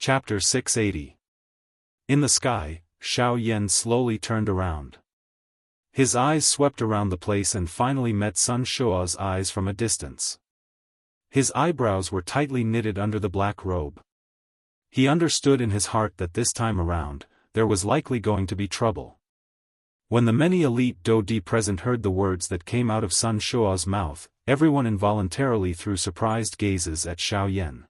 Chapter 680. In the sky, Xiao Yan slowly turned around. His eyes swept around the place and finally met Sun Shuo's eyes from a distance. His eyebrows were tightly knitted under the black robe. He understood in his heart that this time around, there was likely going to be trouble. When the many elite Dou present heard the words that came out of Sun Shuo's mouth, everyone involuntarily threw surprised gazes at Xiao Yan.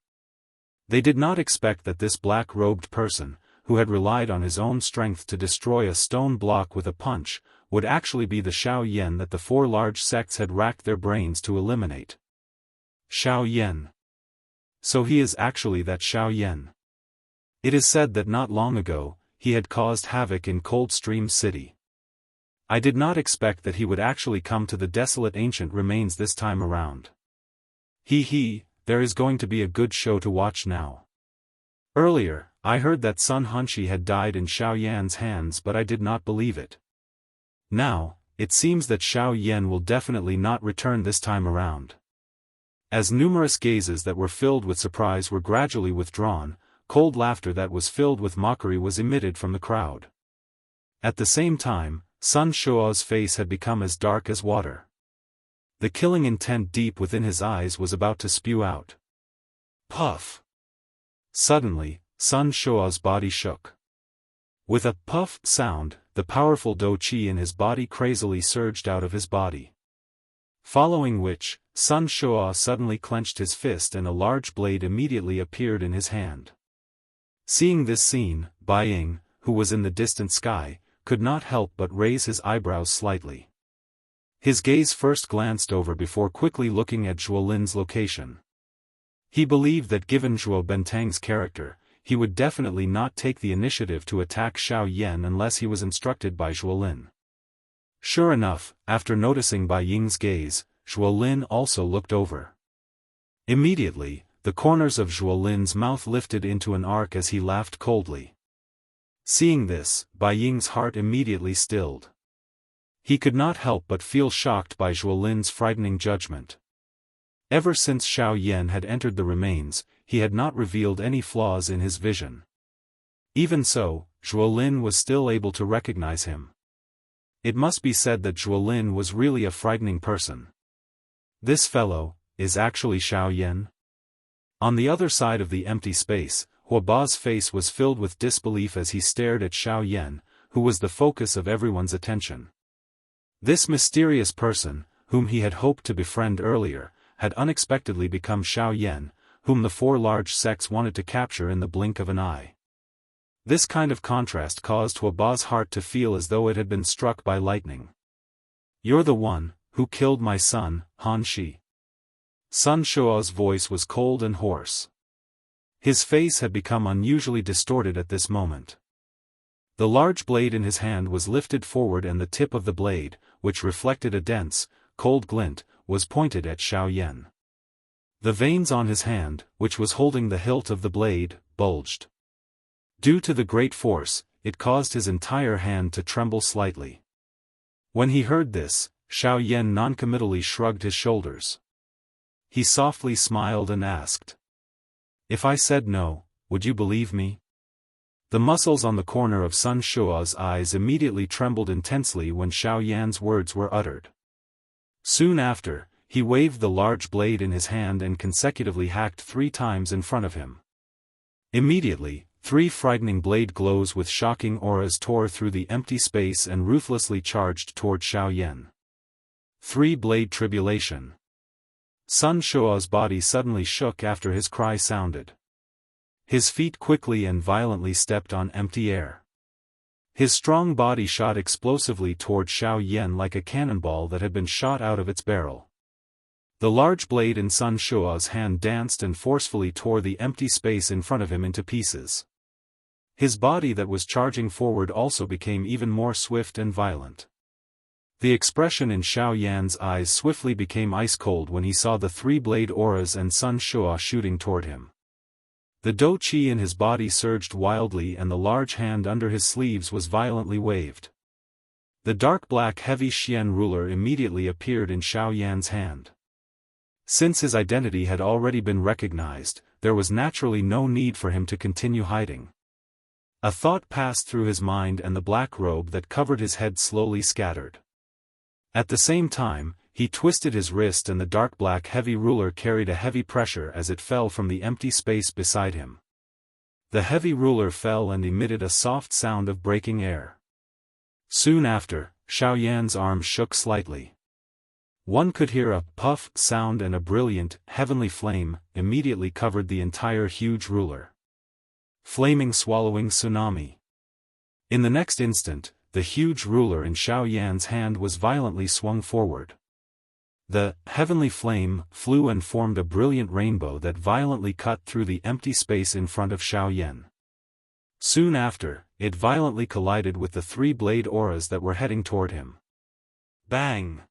They did not expect that this black-robed person, who had relied on his own strength to destroy a stone block with a punch, would actually be the Xiao Yan that the four large sects had racked their brains to eliminate. Xiao Yan. So he is actually that Xiao Yan. It is said that not long ago, he had caused havoc in Coldstream City. I did not expect that he would actually come to the desolate ancient remains this time around. There is going to be a good show to watch now. Earlier, I heard that Sun Hanshi had died in Xiao Yan's hands, but I did not believe it. Now, it seems that Xiao Yan will definitely not return this time around. As numerous gazes that were filled with surprise were gradually withdrawn, cold laughter that was filled with mockery was emitted from the crowd. At the same time, Sun Shuo's face had become as dark as water. The killing intent deep within his eyes was about to spew out. Puff! Suddenly, Sun Shuo's body shook. With a puff sound, the powerful Dou Qi in his body crazily surged out of his body. Following which, Sun Shuo suddenly clenched his fist and a large blade immediately appeared in his hand. Seeing this scene, Bai Ying, who was in the distant sky, could not help but raise his eyebrows slightly. His gaze first glanced over before quickly looking at Zhuo Lin's location. He believed that given Zhuo Bentang's character, he would definitely not take the initiative to attack Xiao Yan unless he was instructed by Zhuo Lin. Sure enough, after noticing Bai Ying's gaze, Zhuo Lin also looked over. Immediately, the corners of Zhuo Lin's mouth lifted into an arc as he laughed coldly. Seeing this, Bai Ying's heart immediately stilled. He could not help but feel shocked by Zhuo Lin's frightening judgment. Ever since Xiao Yan had entered the remains, he had not revealed any flaws in his vision. Even so, Zhuo Lin was still able to recognize him. It must be said that Zhuo Lin was really a frightening person. This fellow, is actually Xiao Yan? On the other side of the empty space, Huaba's face was filled with disbelief as he stared at Xiao Yan, who was the focus of everyone's attention. This mysterious person, whom he had hoped to befriend earlier, had unexpectedly become Xiao Yan, whom the four large sects wanted to capture in the blink of an eye. This kind of contrast caused Huaba's heart to feel as though it had been struck by lightning. "You're the one, who killed my son, Han Shi." Sun Shuo's voice was cold and hoarse. His face had become unusually distorted at this moment. The large blade in his hand was lifted forward and the tip of the blade, which reflected a dense, cold glint, was pointed at Xiao Yan. The veins on his hand, which was holding the hilt of the blade, bulged. Due to the great force, it caused his entire hand to tremble slightly. When he heard this, Xiao Yan noncommittally shrugged his shoulders. He softly smiled and asked, "If I said no, would you believe me?" The muscles on the corner of Sun Shuo's eyes immediately trembled intensely when Xiao Yan's words were uttered. Soon after, he waved the large blade in his hand and consecutively hacked 3 times in front of him. Immediately, 3 frightening blade glows with shocking auras tore through the empty space and ruthlessly charged toward Xiao Yan. 3-blade tribulation. Sun Shuo's body suddenly shook after his cry sounded. His feet quickly and violently stepped on empty air. His strong body shot explosively toward Xiao Yan like a cannonball that had been shot out of its barrel. The large blade in Sun Shuo's hand danced and forcefully tore the empty space in front of him into pieces. His body that was charging forward also became even more swift and violent. The expression in Xiao Yan's eyes swiftly became ice-cold when he saw the 3-blade auras and Sun Shuo shooting toward him. The Dou Qi in his body surged wildly and the large hand under his sleeves was violently waved. The dark black heavy Xian ruler immediately appeared in Xiao Yan's hand. Since his identity had already been recognized, there was naturally no need for him to continue hiding. A thought passed through his mind and the black robe that covered his head slowly scattered. At the same time, he twisted his wrist and the dark black heavy ruler carried a heavy pressure as it fell from the empty space beside him. The heavy ruler fell and emitted a soft sound of breaking air. Soon after, Xiaoyan's arms shook slightly. One could hear a puff sound and a brilliant, heavenly flame immediately covered the entire huge ruler. Flaming swallowing tsunami. In the next instant, the huge ruler in Xiaoyan's hand was violently swung forward. The heavenly flame flew and formed a brilliant rainbow that violently cut through the empty space in front of Xiaoyan. Soon after, it violently collided with the three-blade auras that were heading toward him. Bang!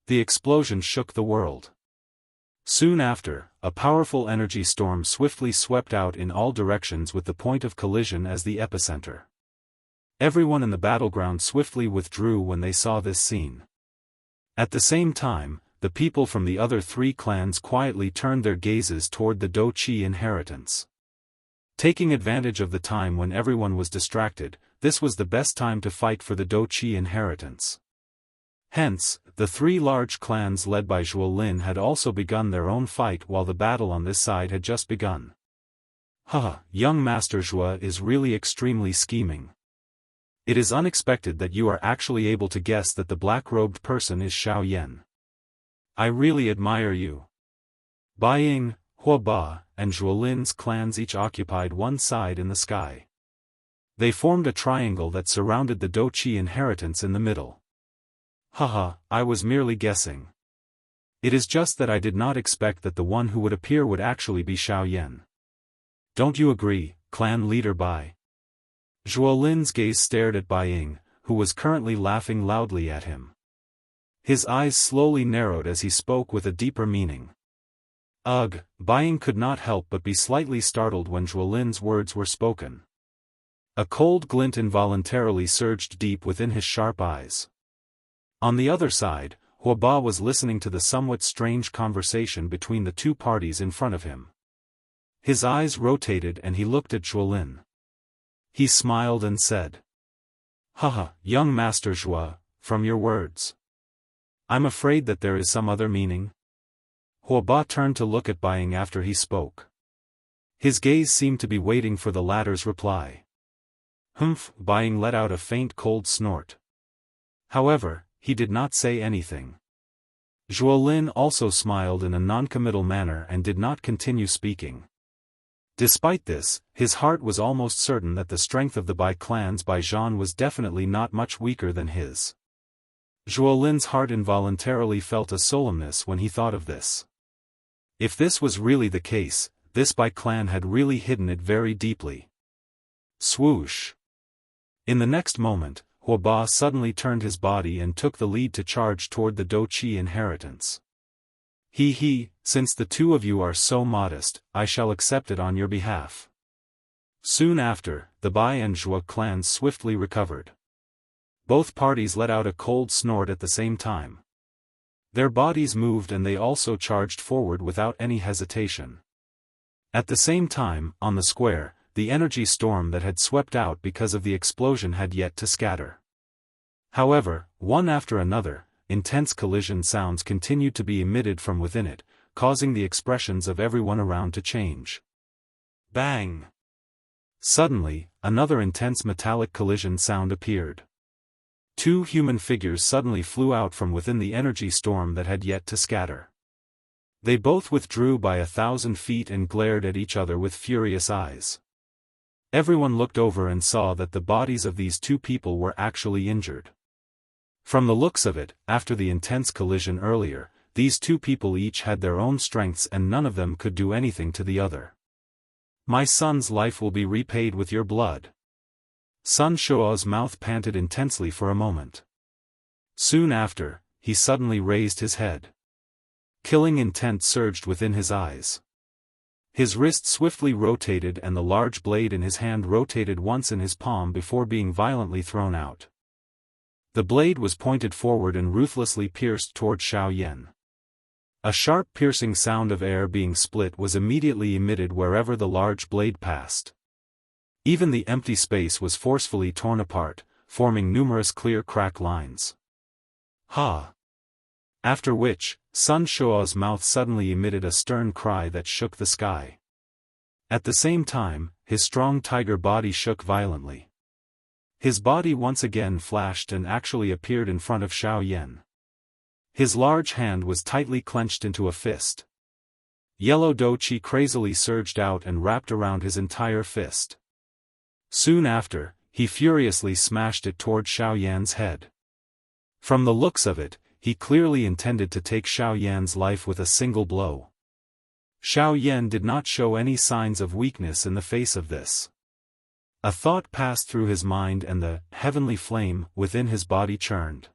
The explosion shook the world. Soon after, a powerful energy storm swiftly swept out in all directions with the point of collision as the epicenter. Everyone in the battleground swiftly withdrew when they saw this scene. At the same time, the people from the other three clans quietly turned their gazes toward the Daoist inheritance. Taking advantage of the time when everyone was distracted, this was the best time to fight for the Daoist inheritance. Hence, the three large clans led by Zhuolin had also begun their own fight while the battle on this side had just begun. Haha, young Master Zhuo is really extremely scheming. It is unexpected that you are actually able to guess that the black-robed person is Xiaoyan. I really admire you. Baiying, Huoba, and Zhuolin's clans each occupied one side in the sky. They formed a triangle that surrounded the Daoist inheritance in the middle. Haha, I was merely guessing. It is just that I did not expect that the one who would appear would actually be Xiaoyan. Don't you agree, clan leader Bai? Zhuolin's gaze stared at Baiying, who was currently laughing loudly at him. His eyes slowly narrowed as he spoke with a deeper meaning. Ugh, Baiying could not help but be slightly startled when Zhuolin's words were spoken. A cold glint involuntarily surged deep within his sharp eyes. On the other side, Huoba was listening to the somewhat strange conversation between the two parties in front of him. His eyes rotated and he looked at Zhuolin. He smiled and said, Haha, young Master Zhuo, from your words. I'm afraid that there is some other meaning. Huoba turned to look at Baiying after he spoke. His gaze seemed to be waiting for the latter's reply. Humph, Baiying let out a faint cold snort. However, he did not say anything. Zhuolin also smiled in a noncommittal manner and did not continue speaking. Despite this, his heart was almost certain that the strength of the Bai clans by Zhan was definitely not much weaker than his. Zhuolin's heart involuntarily felt a solemnness when he thought of this. If this was really the case, this Bai clan had really hidden it very deeply. Swoosh! In the next moment, Huoba suddenly turned his body and took the lead to charge toward the Daoist inheritance. Since the two of you are so modest, I shall accept it on your behalf. Soon after, the Bai and Zhuo clans swiftly recovered. Both parties let out a cold snort at the same time. Their bodies moved and they also charged forward without any hesitation. At the same time, on the square, the energy storm that had swept out because of the explosion had yet to scatter. However, one after another, intense collision sounds continued to be emitted from within it, causing the expressions of everyone around to change. Bang! Suddenly, another intense metallic collision sound appeared. Two human figures suddenly flew out from within the energy storm that had yet to scatter. They both withdrew by 1,000 feet and glared at each other with furious eyes. Everyone looked over and saw that the bodies of these two people were actually injured. From the looks of it, after the intense collision earlier, these two people each had their own strengths and none of them could do anything to the other. My son's life will be repaid with your blood. Sun Shuo's mouth panted intensely for a moment. Soon after, he suddenly raised his head. Killing intent surged within his eyes. His wrist swiftly rotated and the large blade in his hand rotated once in his palm before being violently thrown out. The blade was pointed forward and ruthlessly pierced toward Xiaoyan. A sharp piercing sound of air being split was immediately emitted wherever the large blade passed. Even the empty space was forcefully torn apart, forming numerous clear crack lines. Ha! After which, Sun Shuo's mouth suddenly emitted a stern cry that shook the sky. At the same time, his strong tiger body shook violently. His body once again flashed and actually appeared in front of Xiao Yan. His large hand was tightly clenched into a fist. Yellow dou qi crazily surged out and wrapped around his entire fist. Soon after, he furiously smashed it toward Xiao Yan's head. From the looks of it, he clearly intended to take Xiao Yan's life with a single blow. Xiao Yan did not show any signs of weakness in the face of this. A thought passed through his mind and the heavenly flame within his body churned.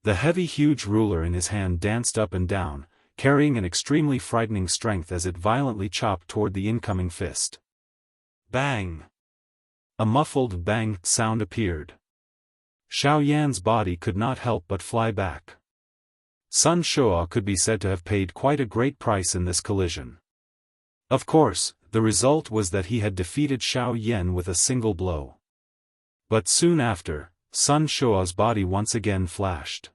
The heavy huge ruler in his hand danced up and down, carrying an extremely frightening strength as it violently chopped toward the incoming fist. Bang! A muffled bang sound appeared. Xiao Yan's body could not help but fly back. Sun Shuo could be said to have paid quite a great price in this collision. Of course, the result was that he had defeated Xiao Yan with a single blow. But soon after, Sun Shuo's body once again flashed.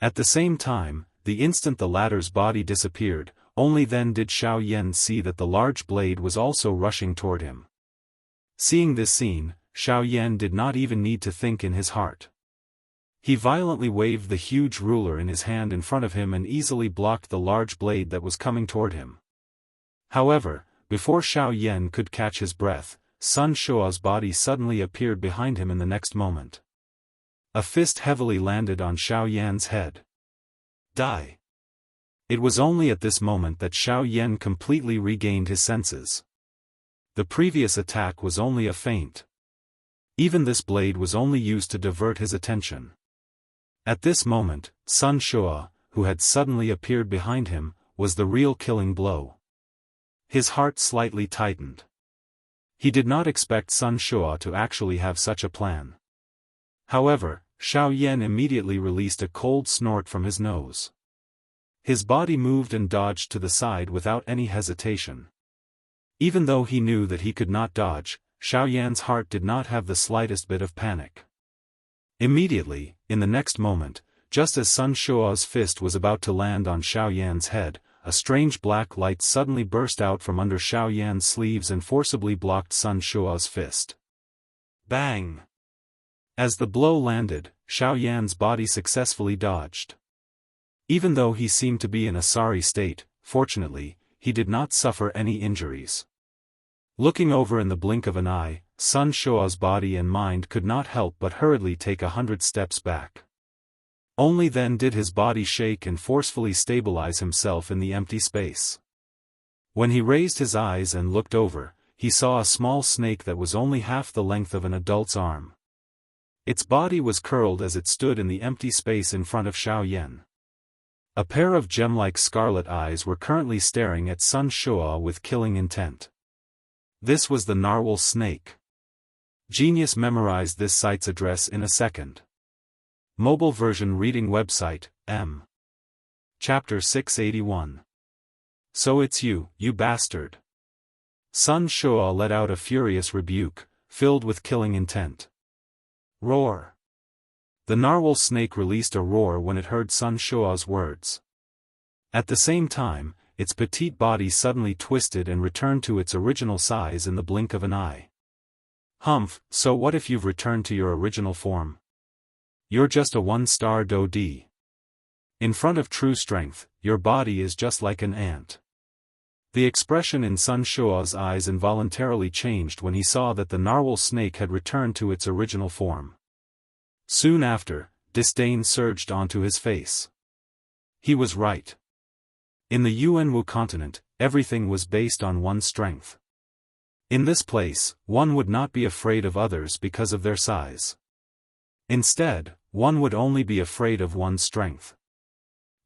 At the same time, the instant the latter's body disappeared, only then did Xiao Yan see that the large blade was also rushing toward him. Seeing this scene, Xiao Yan did not even need to think in his heart. He violently waved the huge ruler in his hand in front of him and easily blocked the large blade that was coming toward him. However, before Xiao Yan could catch his breath, Sun Shuo's body suddenly appeared behind him in the next moment. A fist heavily landed on Xiao Yan's head. Die! It was only at this moment that Xiao Yan completely regained his senses. The previous attack was only a feint. Even this blade was only used to divert his attention. At this moment, Sun Shuo, who had suddenly appeared behind him, was the real killing blow. His heart slightly tightened. He did not expect Sun Shuo to actually have such a plan. However, Xiao Yan immediately released a cold snort from his nose. His body moved and dodged to the side without any hesitation. Even though he knew that he could not dodge, Xiao Yan's heart did not have the slightest bit of panic. Immediately, in the next moment, just as Sun Shuo's fist was about to land on Xiao Yan's head, a strange black light suddenly burst out from under Xiao Yan's sleeves and forcibly blocked Sun Shuo's fist. Bang! As the blow landed, Xiao Yan's body successfully dodged. Even though he seemed to be in a sorry state, fortunately, he did not suffer any injuries. Looking over in the blink of an eye, Sun Shuo's body and mind could not help but hurriedly take 100 steps back. Only then did his body shake and forcefully stabilize himself in the empty space. When he raised his eyes and looked over, he saw a small snake that was only half the length of an adult's arm. Its body was curled as it stood in the empty space in front of Xiao Yan. A pair of gem-like scarlet eyes were currently staring at Sun Shuo with killing intent. This was the narwhal snake. Genius memorized this site's address in a second. Mobile version reading website, M. Chapter 681. So it's you bastard. Sun Shuo let out a furious rebuke, filled with killing intent. Roar. The narwhal snake released a roar when it heard Sun Shuo's words. At the same time, its petite body suddenly twisted and returned to its original size in the blink of an eye. Humph, so what if you've returned to your original form? You're just a one-star Dodi. In front of true strength, your body is just like an ant. The expression in Sun Shuo's eyes involuntarily changed when he saw that the narwhal snake had returned to its original form. Soon after, disdain surged onto his face. He was right. In the Yuanwu continent, everything was based on one's strength. In this place, one would not be afraid of others because of their size. Instead, one would only be afraid of one's strength.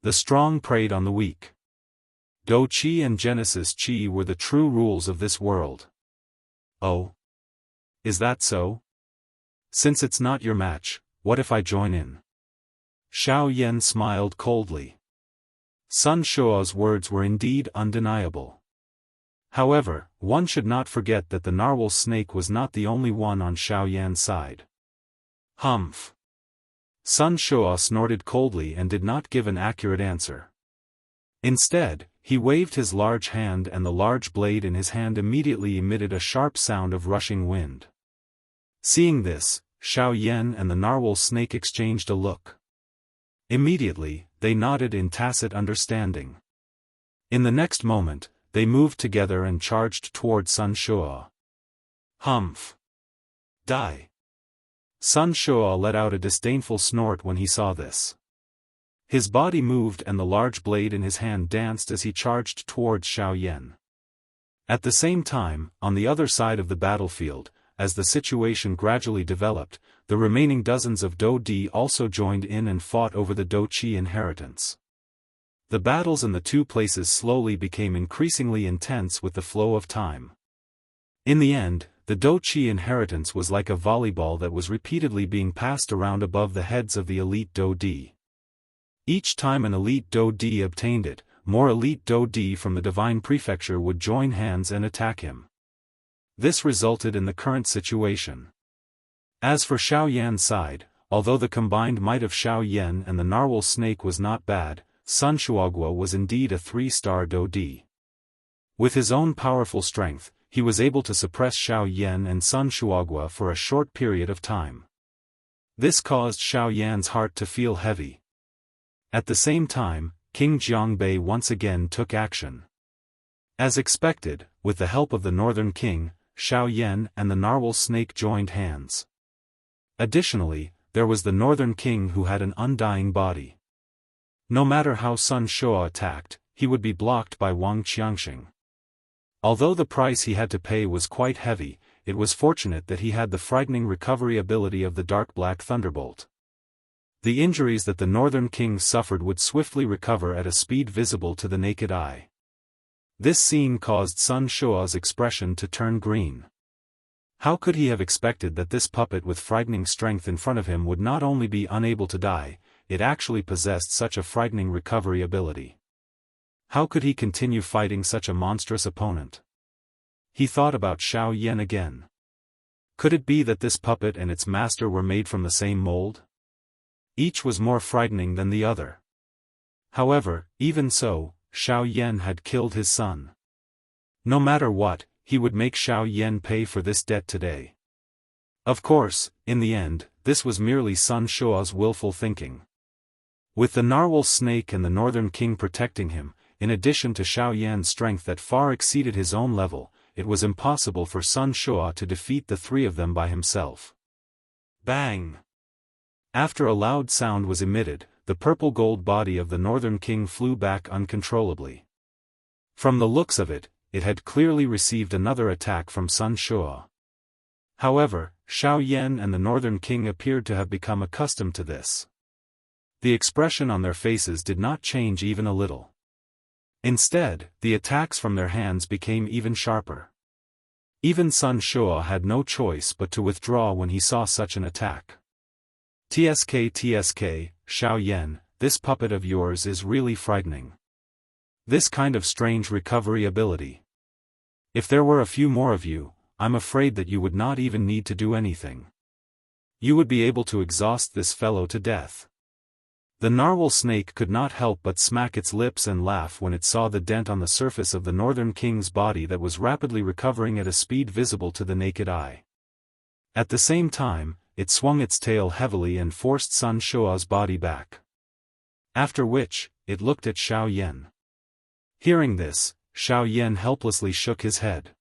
The strong preyed on the weak. Do Qi and Genesis Qi were the true rules of this world. Oh? Is that so? Since it's not your match, what if I join in? Xiao Yan smiled coldly. Sun Shuo's words were indeed undeniable. However, one should not forget that the narwhal snake was not the only one on Xiao Yan's side. Humph. Sun Shuo snorted coldly and did not give an accurate answer. Instead, he waved his large hand, and the large blade in his hand immediately emitted a sharp sound of rushing wind. Seeing this, Xiao Yan and the narwhal snake exchanged a look. Immediately, they nodded in tacit understanding. In the next moment, they moved together and charged toward Sun Shuo. Humph. Die. Sun Shuo let out a disdainful snort when he saw this. His body moved and the large blade in his hand danced as he charged towards Xiao Yan. At the same time, on the other side of the battlefield, as the situation gradually developed, the remaining dozens of Dou Di also joined in and fought over the Dou Qi inheritance. The battles in the two places slowly became increasingly intense with the flow of time. In the end, the Dou Qi inheritance was like a volleyball that was repeatedly being passed around above the heads of the elite Dou Di. Each time an elite Dou Di obtained it, more elite Dou Di from the divine prefecture would join hands and attack him. This resulted in the current situation. As for Xiao Yan's side, although the combined might of Xiao Yan and the narwhal snake was not bad, Sun Shuoguo was indeed a 3-star Dou Di. With his own powerful strength, he was able to suppress Xiao Yan and Sun Shuoguo for a short period of time. This caused Xiao Yan's heart to feel heavy. At the same time, King Jiangbei once again took action. As expected, with the help of the Northern King, Xiao Yan and the narwhal snake joined hands. Additionally, there was the Northern King who had an undying body. No matter how Sun Shuo attacked, he would be blocked by Wuxia Xianxia. Although the price he had to pay was quite heavy, it was fortunate that he had the frightening recovery ability of the Dark Black Thunderbolt. The injuries that the Northern King suffered would swiftly recover at a speed visible to the naked eye. This scene caused Sun Shuo's expression to turn green. How could he have expected that this puppet with frightening strength in front of him would not only be unable to die, it actually possessed such a frightening recovery ability? How could he continue fighting such a monstrous opponent? He thought about Xiao Yan again. Could it be that this puppet and its master were made from the same mold? Each was more frightening than the other. However, even so, Xiao Yan had killed his son. No matter what, he would make Xiao Yan pay for this debt today. Of course, in the end, this was merely Sun Shuo's willful thinking. With the narwhal snake and the Northern King protecting him, in addition to Xiao Yan's strength that far exceeded his own level, it was impossible for Sun Shuo to defeat the three of them by himself. Bang! After a loud sound was emitted, the purple-gold body of the Northern King flew back uncontrollably. From the looks of it, it had clearly received another attack from Sun Shuo. However, Xiao Yan and the Northern King appeared to have become accustomed to this. The expression on their faces did not change even a little. Instead, the attacks from their hands became even sharper. Even Sun Shuo had no choice but to withdraw when he saw such an attack. TSK, Xiao Yan, this puppet of yours is really frightening. This kind of strange recovery ability. If there were a few more of you, I'm afraid that you would not even need to do anything. You would be able to exhaust this fellow to death. The narwhal snake could not help but smack its lips and laugh when it saw the dent on the surface of the Northern King's body that was rapidly recovering at a speed visible to the naked eye. At the same time, it swung its tail heavily and forced Sun Shuo's body back. After which, it looked at Xiao Yan. Hearing this, Xiao Yan helplessly shook his head.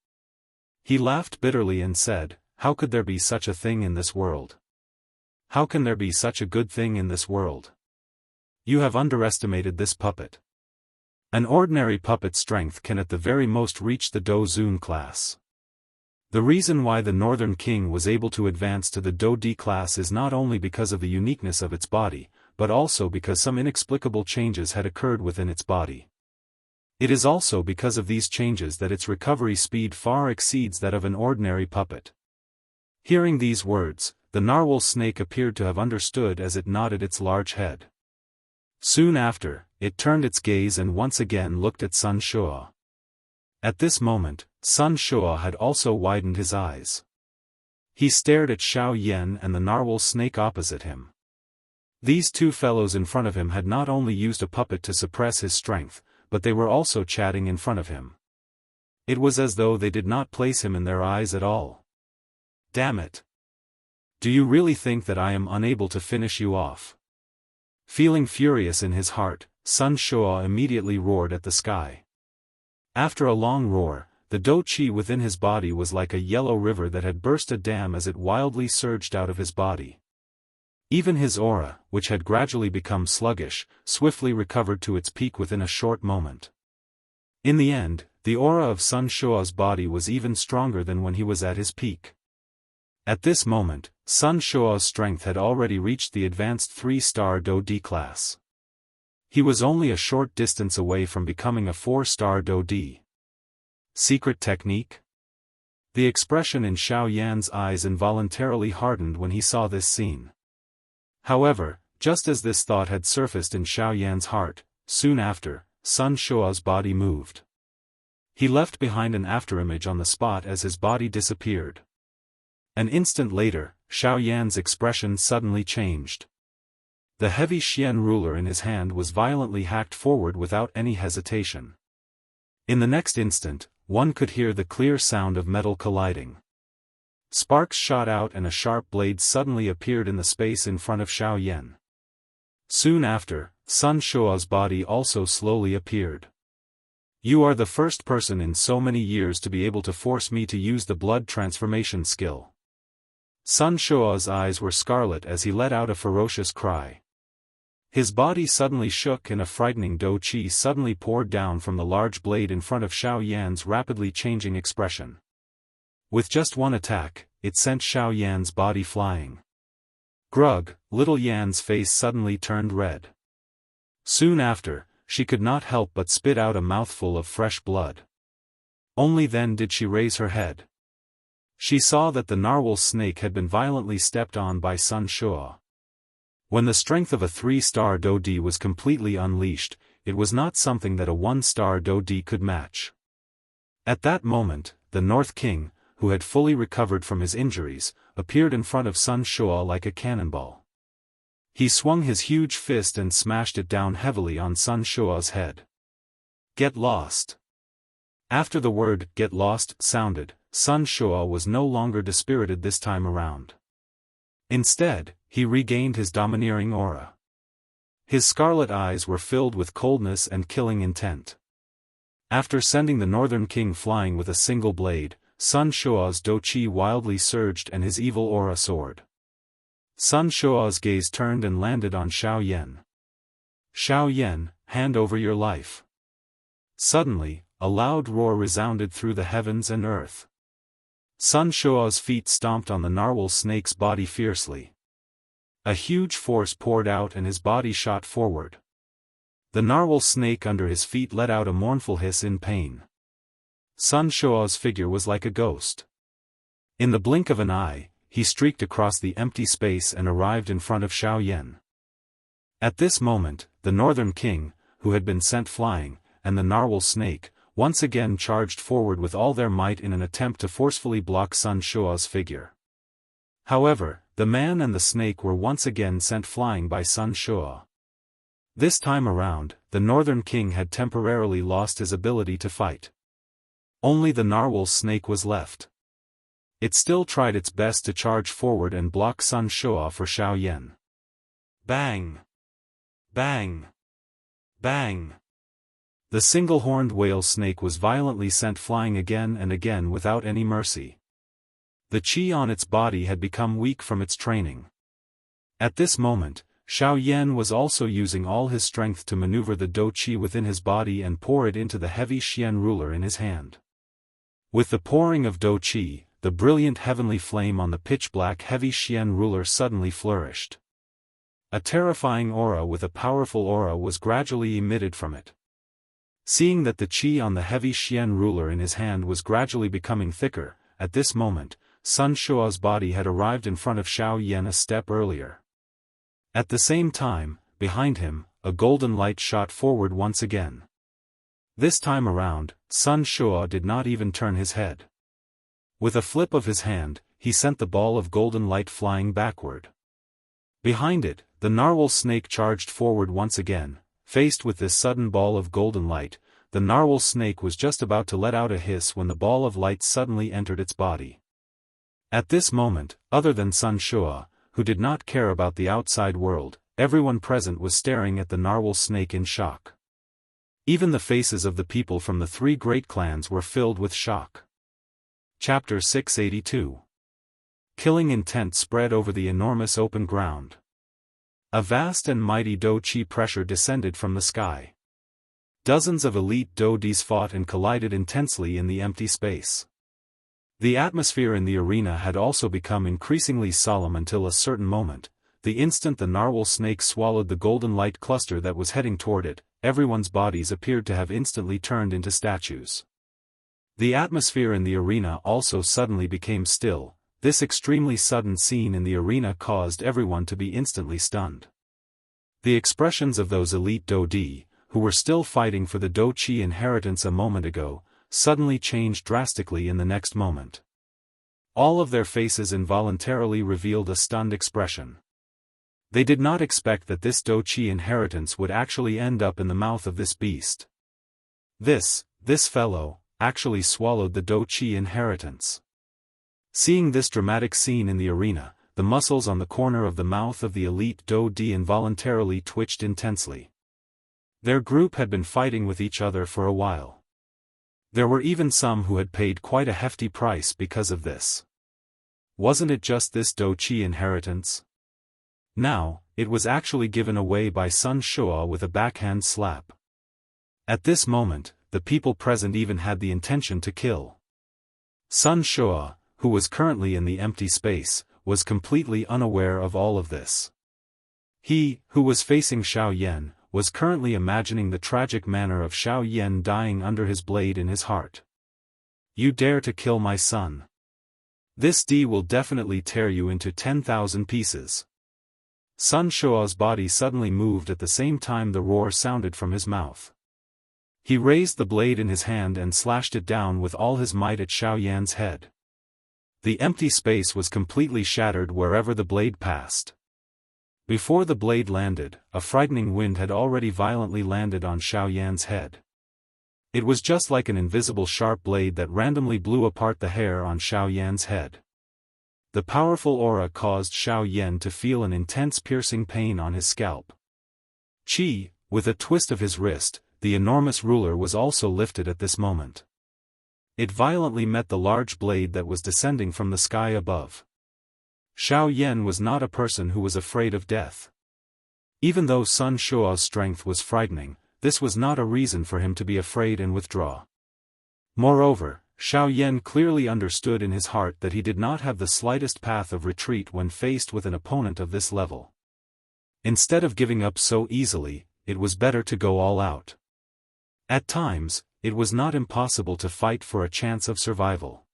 He laughed bitterly and said, "How could there be such a thing in this world? How can there be such a good thing in this world? You have underestimated this puppet. An ordinary puppet's strength can at the very most reach the Dou Zun class. The reason why the Northern King was able to advance to the Dou Di class is not only because of the uniqueness of its body, but also because some inexplicable changes had occurred within its body. It is also because of these changes that its recovery speed far exceeds that of an ordinary puppet." Hearing these words, the narwhal snake appeared to have understood as it nodded its large head. Soon after, it turned its gaze and once again looked at Sun Shuo. At this moment, Sun Shuo had also widened his eyes. He stared at Xiao Yan and the narwhal snake opposite him. These two fellows in front of him had not only used a puppet to suppress his strength, but they were also chatting in front of him. It was as though they did not place him in their eyes at all. Damn it! Do you really think that I am unable to finish you off? Feeling furious in his heart, Sun Shuo immediately roared at the sky. After a long roar, the dou qi within his body was like a yellow river that had burst a dam as it wildly surged out of his body. Even his aura, which had gradually become sluggish, swiftly recovered to its peak within a short moment. In the end, the aura of Sun Shuo's body was even stronger than when he was at his peak. At this moment, Sun Shuo's strength had already reached the advanced 3-star Dou Di class. He was only a short distance away from becoming a 4-star Dou Di. Secret technique? The expression in Xiao Yan's eyes involuntarily hardened when he saw this scene. However, just as this thought had surfaced in Xiao Yan's heart, soon after, Sun Shuo's body moved. He left behind an afterimage on the spot as his body disappeared. An instant later, Xiao Yan's expression suddenly changed. The heavy Xian ruler in his hand was violently hacked forward without any hesitation. In the next instant, one could hear the clear sound of metal colliding. Sparks shot out and a sharp blade suddenly appeared in the space in front of Xiao Yan. Soon after, Sun Shuo's body also slowly appeared. You are the first person in so many years to be able to force me to use the blood transformation skill. Sun Shuo's eyes were scarlet as he let out a ferocious cry. His body suddenly shook and a frightening dou qi suddenly poured down from the large blade in front of Xiao Yan's rapidly changing expression. With just one attack, it sent Xiao Yan's body flying. Grug, little Yan's face suddenly turned red. Soon after, she could not help but spit out a mouthful of fresh blood. Only then did she raise her head. She saw that the narwhal snake had been violently stepped on by Sun Shuo. When the strength of a 3-star Dou Di was completely unleashed, it was not something that a 1-star Dou Di could match. At that moment, the North King, who had fully recovered from his injuries, appeared in front of Sun Shuo like a cannonball. He swung his huge fist and smashed it down heavily on Sun Shuo's head. Get lost. After the word "get lost" sounded, Sun Shuo was no longer dispirited this time around. Instead, he regained his domineering aura. His scarlet eyes were filled with coldness and killing intent. After sending the Northern King flying with a single blade, Sun Shuo's dou qi wildly surged and his evil aura soared. Sun Shuo's gaze turned and landed on Xiao Yan. Xiao Yan, hand over your life. Suddenly, a loud roar resounded through the heavens and earth. Sun Shuo's feet stomped on the narwhal snake's body fiercely. A huge force poured out and his body shot forward. The narwhal snake under his feet let out a mournful hiss in pain. Sun Shuo's figure was like a ghost. In the blink of an eye, he streaked across the empty space and arrived in front of Xiao Yan. At this moment, the Northern King, who had been sent flying, and the narwhal snake, once again charged forward with all their might in an attempt to forcefully block Sun Shuo's figure. However, the man and the snake were once again sent flying by Sun Shuo. This time around, the Northern King had temporarily lost his ability to fight. Only the narwhal snake was left. It still tried its best to charge forward and block Sun Shuo for Xiao Yan. Bang! Bang! Bang! The single-horned whale snake was violently sent flying again and again without any mercy. The qi on its body had become weak from its training. At this moment, Xiao Yan was also using all his strength to maneuver the dou qi within his body and pour it into the heavy Xian ruler in his hand. With the pouring of dou qi, the brilliant heavenly flame on the pitch-black heavy Xian ruler suddenly flourished. A terrifying aura with a powerful aura was gradually emitted from it. Seeing that the qi on the heavy Xian ruler in his hand was gradually becoming thicker, at this moment, Sun Shuo's body had arrived in front of Xiao Yan a step earlier. At the same time, behind him, a golden light shot forward once again. This time around, Sun Shuo did not even turn his head. With a flip of his hand, he sent the ball of golden light flying backward. Behind it, the narwhal snake charged forward once again. Faced with this sudden ball of golden light, the narwhal snake was just about to let out a hiss when the ball of light suddenly entered its body. At this moment, other than Sun Shuo, who did not care about the outside world, everyone present was staring at the narwhal snake in shock. Even the faces of the people from the three great clans were filled with shock. Chapter 682. Killing intent spread over the enormous open ground. A vast and mighty Do-Chi pressure descended from the sky. Dozens of elite Do-Dis fought and collided intensely in the empty space. The atmosphere in the arena had also become increasingly solemn until a certain moment. The instant the narwhal snake swallowed the golden light cluster that was heading toward it, everyone's bodies appeared to have instantly turned into statues. The atmosphere in the arena also suddenly became still. This extremely sudden scene in the arena caused everyone to be instantly stunned. The expressions of those elite Do-Di, who were still fighting for the Do-Chi inheritance a moment ago, suddenly changed drastically in the next moment. All of their faces involuntarily revealed a stunned expression. They did not expect that this Do-Chi inheritance would actually end up in the mouth of this beast. This fellow, actually swallowed the Do-Chi inheritance. Seeing this dramatic scene in the arena, the muscles on the corner of the mouth of the elite Do-Di involuntarily twitched intensely. Their group had been fighting with each other for a while. There were even some who had paid quite a hefty price because of this. Wasn't it just this Do-Chi inheritance? Now, it was actually given away by Sun Shuo with a backhand slap. At this moment, the people present even had the intention to kill. Sun Shuo, who was currently in the empty space, was completely unaware of all of this. He, who was facing Xiao Yan, was currently imagining the tragic manner of Xiao Yan dying under his blade in his heart. You dare to kill my son? This D will definitely tear you into 10,000 pieces. Sun Shuo's body suddenly moved at the same time the roar sounded from his mouth. He raised the blade in his hand and slashed it down with all his might at Xiao Yan's head. The empty space was completely shattered wherever the blade passed. Before the blade landed, a frightening wind had already violently landed on Xiao Yan's head. It was just like an invisible sharp blade that randomly blew apart the hair on Xiao Yan's head. The powerful aura caused Xiao Yan to feel an intense piercing pain on his scalp. Qi, with a twist of his wrist, the enormous ruler was also lifted at this moment. It violently met the large blade that was descending from the sky above. Xiao Yan was not a person who was afraid of death. Even though Sun Shuo's strength was frightening, this was not a reason for him to be afraid and withdraw. Moreover, Xiao Yan clearly understood in his heart that he did not have the slightest path of retreat when faced with an opponent of this level. Instead of giving up so easily, it was better to go all out. At times, it was not impossible to fight for a chance of survival.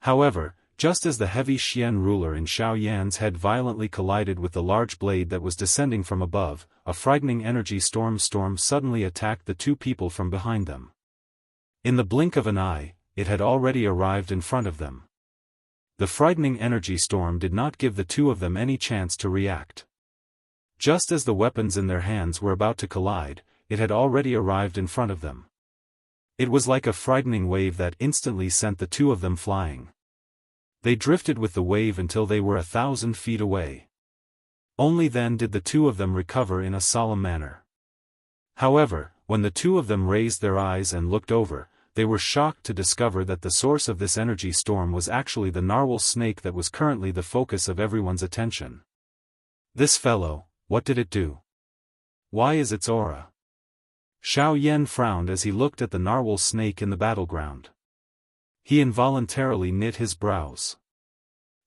However, just as the heavy Xian ruler in Xiao Yan's head violently collided with the large blade that was descending from above, a frightening energy storm suddenly attacked the two people from behind them. In the blink of an eye, it had already arrived in front of them. The frightening energy storm did not give the two of them any chance to react. Just as the weapons in their hands were about to collide, it had already arrived in front of them. It was like a frightening wave that instantly sent the two of them flying. They drifted with the wave until they were 1,000 feet away. Only then did the two of them recover in a solemn manner. However, when the two of them raised their eyes and looked over, they were shocked to discover that the source of this energy storm was actually the narwhal snake that was currently the focus of everyone's attention. This fellow, what did it do? Why is its aura? Xiao Yan frowned as he looked at the narwhal snake in the battleground. He involuntarily knit his brows.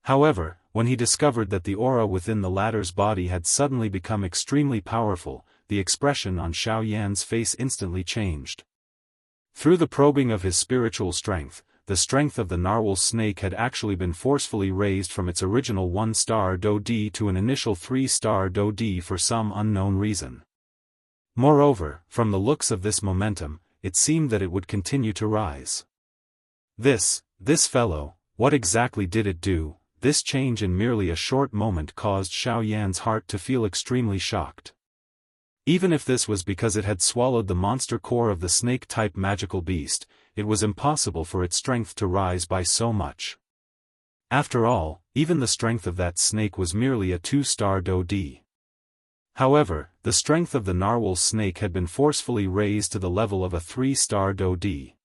However, when he discovered that the aura within the latter's body had suddenly become extremely powerful, the expression on Xiao Yan's face instantly changed. Through the probing of his spiritual strength, the strength of the narwhal snake had actually been forcefully raised from its original 1-star Do-Di to an initial 3-star Do-Di for some unknown reason. Moreover, from the looks of this momentum, it seemed that it would continue to rise. This fellow, what exactly did it do? This change in merely a short moment caused Xiao Yan's heart to feel extremely shocked. Even if this was because it had swallowed the monster core of the snake-type magical beast, it was impossible for its strength to rise by so much. After all, even the strength of that snake was merely a 2-star Do-D. However, the strength of the narwhal snake had been forcefully raised to the level of a 3-star Do-D.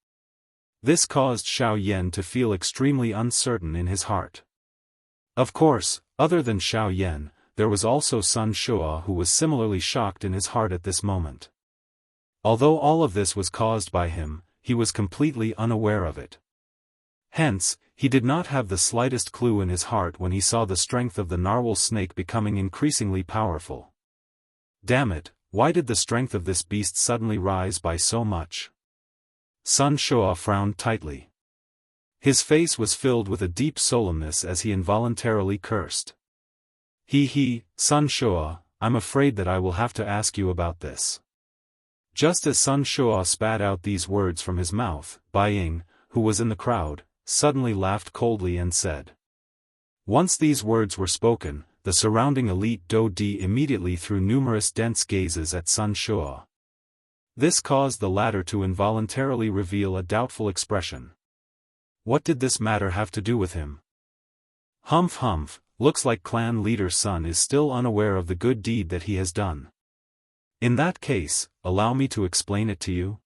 This caused Xiao Yan to feel extremely uncertain in his heart. Of course, other than Xiao Yan, there was also Sun Shua, who was similarly shocked in his heart at this moment. Although all of this was caused by him, he was completely unaware of it. Hence, he did not have the slightest clue in his heart when he saw the strength of the narwhal snake becoming increasingly powerful. Damn it, why did the strength of this beast suddenly rise by so much? Sun Shua frowned tightly. His face was filled with a deep solemnness as he involuntarily cursed. Sun Shua, I'm afraid that I will have to ask you about this. Just as Sun Shua spat out these words from his mouth, Bai Ying, who was in the crowd, suddenly laughed coldly and said. Once these words were spoken, the surrounding elite Do-D immediately threw numerous dense gazes at Sun Shua. This caused the latter to involuntarily reveal a doubtful expression. What did this matter have to do with him? Humph, looks like clan leader Sun is still unaware of the good deed that he has done. In that case, allow me to explain it to you.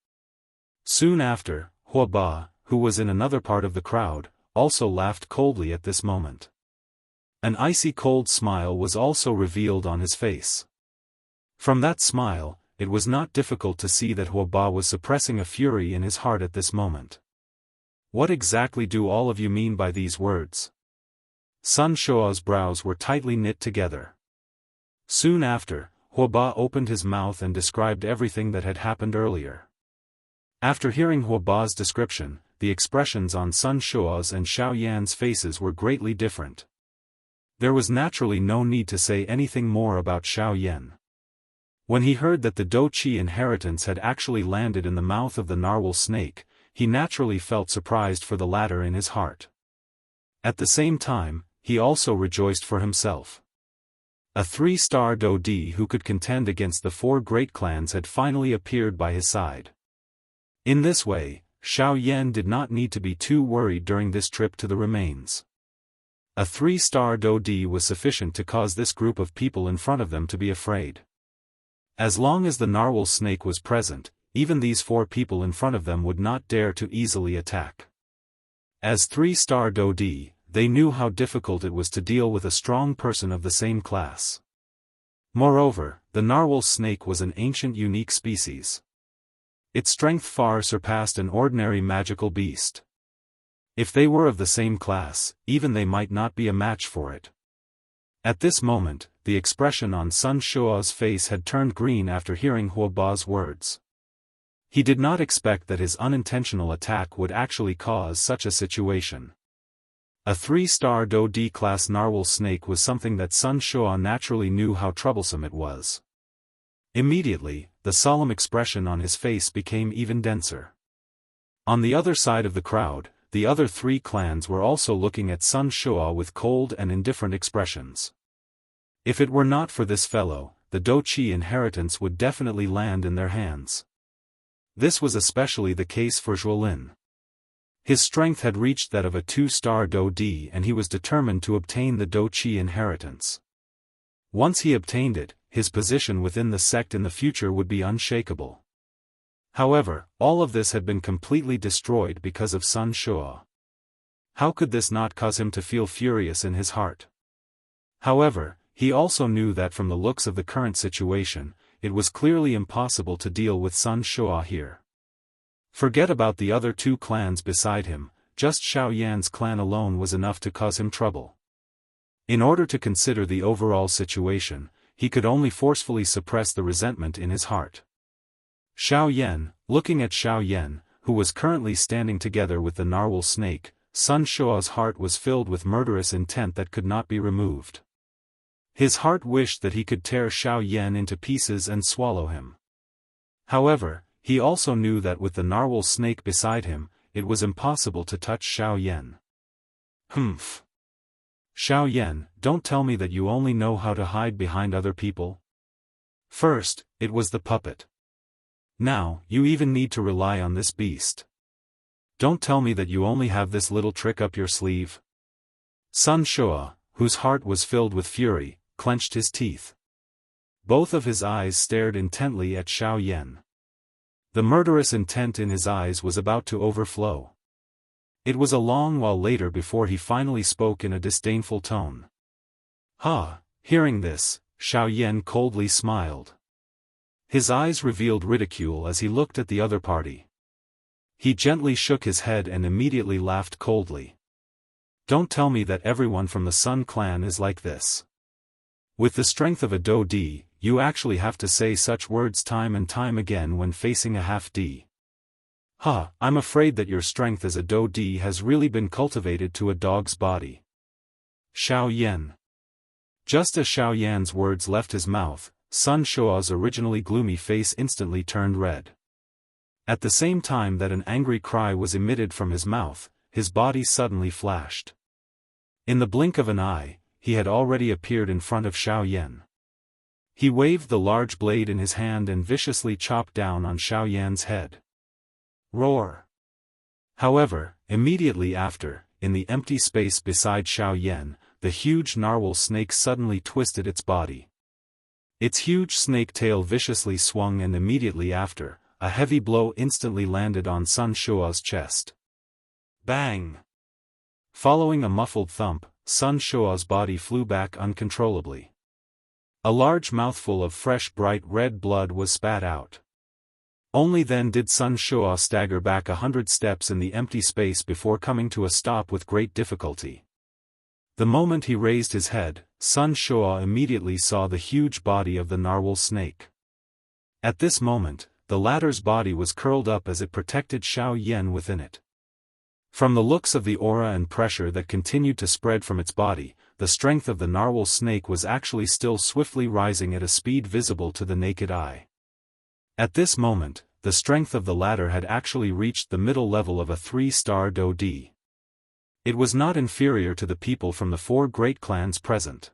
Soon after, Hua Ba, who was in another part of the crowd, also laughed coldly at this moment. An icy cold smile was also revealed on his face. From that smile, it was not difficult to see that Hua Ba was suppressing a fury in his heart at this moment. What exactly do all of you mean by these words? Sun Shua's brows were tightly knit together. Soon after, Hua Ba opened his mouth and described everything that had happened earlier. After hearing Hua Ba's description, the expressions on Sun Shua's and Xiao Yan's faces were greatly different. There was naturally no need to say anything more about Xiao Yan. When he heard that the Do-Chi inheritance had actually landed in the mouth of the narwhal snake, he naturally felt surprised for the latter in his heart. At the same time, he also rejoiced for himself. A 3-star Do-D who could contend against the 4 great clans had finally appeared by his side. In this way, Xiao Yan did not need to be too worried during this trip to the remains. A 3-star Do-D was sufficient to cause this group of people in front of them to be afraid. As long as the narwhal snake was present, even these 4 people in front of them would not dare to easily attack. As 3-star Do-D, they knew how difficult it was to deal with a strong person of the same class. Moreover, the narwhal snake was an ancient unique species. Its strength far surpassed an ordinary magical beast. If they were of the same class, even they might not be a match for it. At this moment, the expression on Sun Shua's face had turned green after hearing Hua Ba's words. He did not expect that his unintentional attack would actually cause such a situation. A 3-star Do-D class narwhal snake was something that Sun Shua naturally knew how troublesome it was. Immediately, the solemn expression on his face became even denser. On the other side of the crowd, the other 3 clans were also looking at Sun Shua with cold and indifferent expressions. If it were not for this fellow, the Do-Chi inheritance would definitely land in their hands. This was especially the case for Zhuolin. His strength had reached that of a 2-star Do-D and he was determined to obtain the Do-Chi inheritance. Once he obtained it, his position within the sect in the future would be unshakable. However, all of this had been completely destroyed because of Sun Shua. How could this not cause him to feel furious in his heart? However, he also knew that from the looks of the current situation, it was clearly impossible to deal with Sun Shua here. Forget about the other 2 clans beside him, just Xiao Yan's clan alone was enough to cause him trouble. In order to consider the overall situation, he could only forcefully suppress the resentment in his heart. Xiao Yan, looking at Xiao Yan, who was currently standing together with the narwhal snake, Sun Shua's heart was filled with murderous intent that could not be removed. His heart wished that he could tear Xiao Yan into pieces and swallow him. However, he also knew that with the narwhal snake beside him, it was impossible to touch Xiao Yan. Humph. Xiao Yan, don't tell me that you only know how to hide behind other people. First, it was the puppet. Now, you even need to rely on this beast. Don't tell me that you only have this little trick up your sleeve. Sun Shua, whose heart was filled with fury, clenched his teeth. Both of his eyes stared intently at Xiao Yan. The murderous intent in his eyes was about to overflow. It was a long while later before he finally spoke in a disdainful tone. Hearing this, Xiao Yan coldly smiled. His eyes revealed ridicule as he looked at the other party. He gently shook his head and immediately laughed coldly. Don't tell me that everyone from the Sun clan is like this. With the strength of a Do-D, you actually have to say such words time and time again when facing a half-D. I'm afraid that your strength as a Do-D has really been cultivated to a dog's body. Xiao Yan. Just as Xiao Yan's words left his mouth, Sun Shua's originally gloomy face instantly turned red. At the same time that an angry cry was emitted from his mouth, his body suddenly flashed. In the blink of an eye, he had already appeared in front of Xiao Yan. He waved the large blade in his hand and viciously chopped down on Xiao Yan's head. Roar! However, immediately after, in the empty space beside Xiao Yan, the huge narwhal snake suddenly twisted its body. Its huge snake tail viciously swung and immediately after, a heavy blow instantly landed on Sun Shua's chest. Bang! Following a muffled thump, Sun Shua's body flew back uncontrollably. A large mouthful of fresh bright red blood was spat out. Only then did Sun Shua stagger back 100 steps in the empty space before coming to a stop with great difficulty. The moment he raised his head, Sun Shua immediately saw the huge body of the narwhal snake. At this moment, the latter's body was curled up as it protected Xiao Yan within it. From the looks of the aura and pressure that continued to spread from its body, the strength of the narwhal snake was actually still swiftly rising at a speed visible to the naked eye. At this moment, the strength of the latter had actually reached the middle level of a 3-star Do-D. It was not inferior to the people from the 4 great clans present.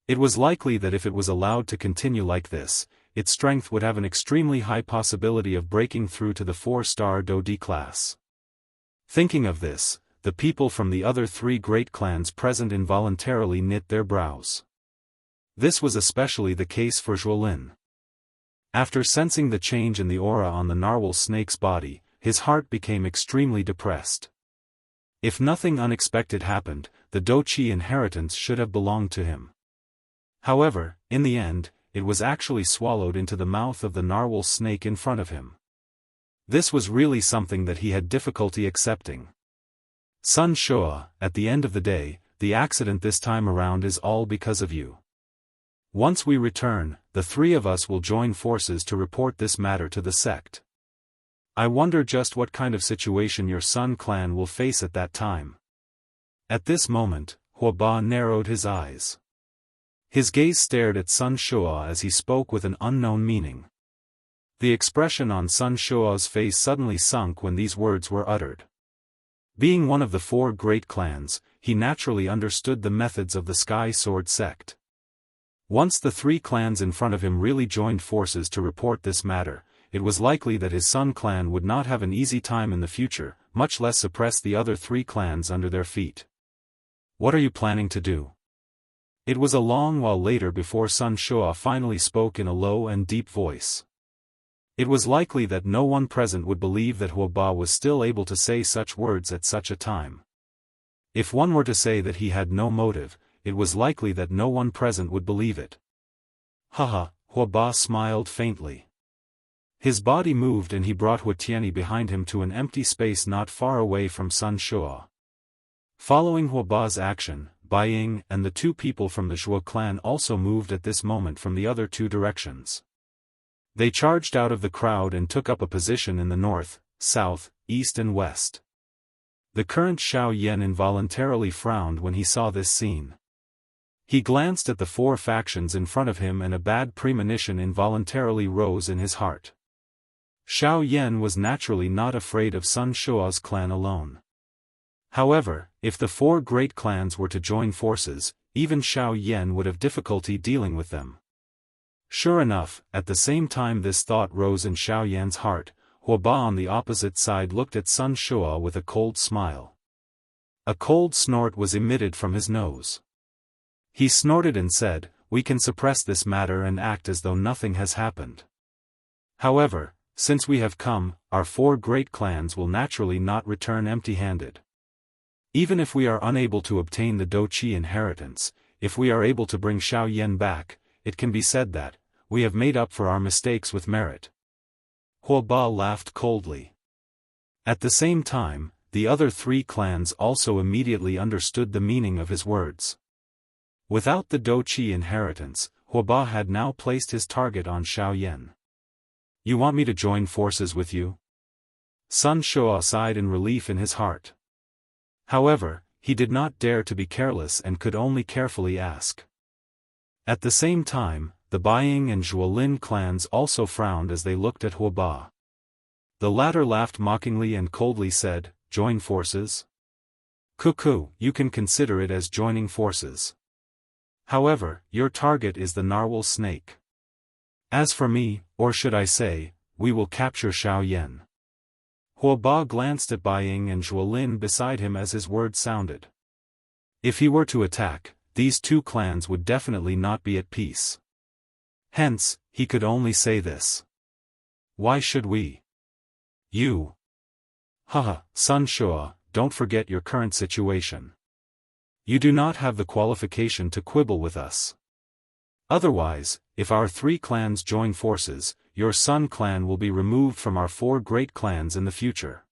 It was likely that if it was allowed to continue like this, its strength would have an extremely high possibility of breaking through to the 4-star Do-D class. Thinking of this, the people from the other 3 great clans present involuntarily knit their brows. This was especially the case for Zhuolin. After sensing the change in the aura on the narwhal snake's body, his heart became extremely depressed. If nothing unexpected happened, the Doqi inheritance should have belonged to him. However, in the end, it was actually swallowed into the mouth of the narwhal snake in front of him. This was really something that he had difficulty accepting. Sun Shua, at the end of the day, the accident this time around is all because of you. Once we return, the 3 of us will join forces to report this matter to the sect. I wonder just what kind of situation your Sun clan will face at that time. At this moment, Huoba narrowed his eyes. His gaze stared at Sun Shua as he spoke with an unknown meaning. The expression on Sun Shua's face suddenly sunk when these words were uttered. Being one of the 4 great clans, he naturally understood the methods of the Sky Sword sect. Once the 3 clans in front of him really joined forces to report this matter, it was likely that his Sun clan would not have an easy time in the future, much less suppress the other 3 clans under their feet. What are you planning to do? It was a long while later before Sun Shua finally spoke in a low and deep voice. It was likely that no one present would believe that Huoba was still able to say such words at such a time. If one were to say that he had no motive, it was likely that no one present would believe it. Huoba smiled faintly. His body moved and he brought Huotianyi behind him to an empty space not far away from Sun Shua. Following Huoba's action, Bai Ying and the 2 people from the Zhuo clan also moved at this moment from the other 2 directions. They charged out of the crowd and took up a position in the north, south, east and west. The current Xiao Yan involuntarily frowned when he saw this scene. He glanced at the 4 factions in front of him and a bad premonition involuntarily rose in his heart. Xiao Yan was naturally not afraid of Sun Shua's clan alone. However, if the 4 great clans were to join forces, even Xiao Yan would have difficulty dealing with them. Sure enough, at the same time this thought rose in Xiao Yan's heart, Hua Ba on the opposite side looked at Sun Shua with a cold smile. A cold snort was emitted from his nose. He snorted and said, "We can suppress this matter and act as though nothing has happened. However, since we have come, our 4 great clans will naturally not return empty-handed. Even if we are unable to obtain the Douqi inheritance, if we are able to bring Xiao Yan back, it can be said that we have made up for our mistakes with merit." Hua Ba laughed coldly. At the same time, the other 3 clans also immediately understood the meaning of his words. Without the Douqi inheritance, Hua Ba had now placed his target on Xiao Yan. "You want me to join forces with you?" Sun Shua sighed in relief in his heart. However, he did not dare to be careless and could only carefully ask. At the same time, the Baiying and Zhuolin clans also frowned as they looked at Hua Ba. The latter laughed mockingly and coldly said, "Join forces? Cuckoo, you can consider it as joining forces. However, your target is the narwhal snake. As for me, or should I say, we will capture Xiao Yan." Hua Ba glanced at Baiying and Zhuolin beside him as his words sounded. If he were to attack, these 2 clans would definitely not be at peace. Hence, he could only say this. "Why should we? You? Haha, Sun Shua, don't forget your current situation. You do not have the qualification to quibble with us. Otherwise, if our 3 clans join forces, your Sun clan will be removed from our 4 great clans in the future.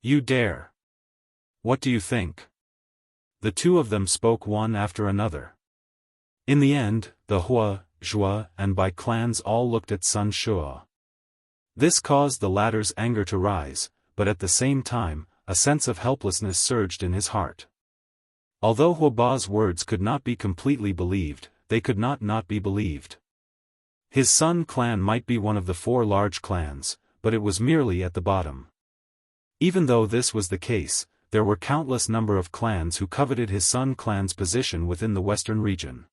You dare? What do you think?" The 2 of them spoke one after another. In the end, the Hua, Zhua, and Bai clans all looked at Sun Shua. This caused the latter's anger to rise, but at the same time, a sense of helplessness surged in his heart. Although Hua Ba's words could not be completely believed, they could not be believed. His Sun clan might be one of the 4 large clans, but it was merely at the bottom. Even though this was the case, there were countless number of clans who coveted his Sun clan's position within the western region.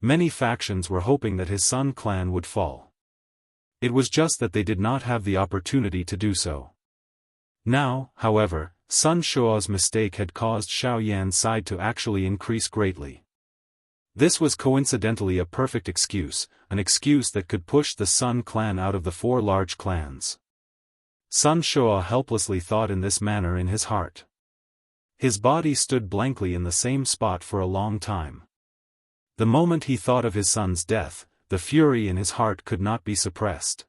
Many factions were hoping that his Sun clan would fall. It was just that they did not have the opportunity to do so. Now, however, Sun Shua's mistake had caused Xiao Yan's side to actually increase greatly. This was coincidentally a perfect excuse, an excuse that could push the Sun clan out of the 4 large clans. Sun Shua helplessly thought in this manner in his heart. His body stood blankly in the same spot for a long time. The moment he thought of his son's death, the fury in his heart could not be suppressed.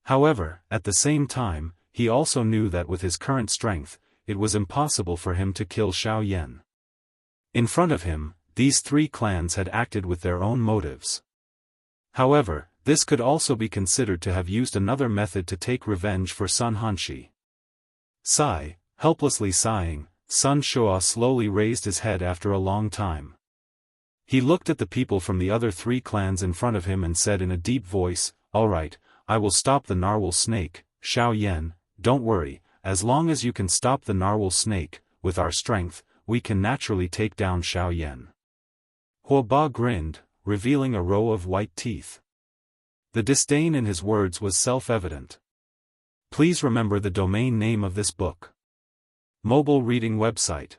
However, at the same time, he also knew that with his current strength, it was impossible for him to kill Xiao Yan. In front of him, these 3 clans had acted with their own motives. However, this could also be considered to have used another method to take revenge for Sun Hanshi. Helplessly sighing, Sun Shua slowly raised his head after a long time. He looked at the people from the other 3 clans in front of him and said in a deep voice, "All right, I will stop the narwhal snake, Xiao Yan, don't worry, as long as you can stop the narwhal snake, with our strength, we can naturally take down Xiao Yan." Hua Ba grinned, revealing a row of white teeth. The disdain in his words was self-evident. Please remember the domain name of this book. Mobile reading website.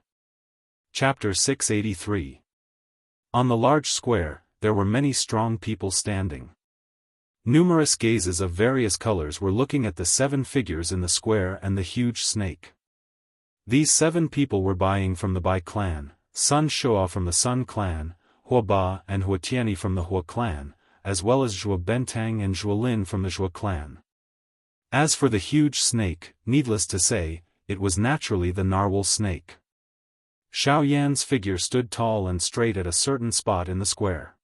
Chapter 683. On the large square, there were many strong people standing. Numerous gazes of various colors were looking at the 7 figures in the square and the huge snake. These 7 people were buying from the Bai clan, Sun Shua from the Sun clan, Hua Ba and Hua Tianyi from the Hua clan, as well as Zhuo Bentang and Zhuolin from the Zhuo clan. As for the huge snake, needless to say, it was naturally the narwhal snake. Xiao Yan's figure stood tall and straight at a certain spot in the square.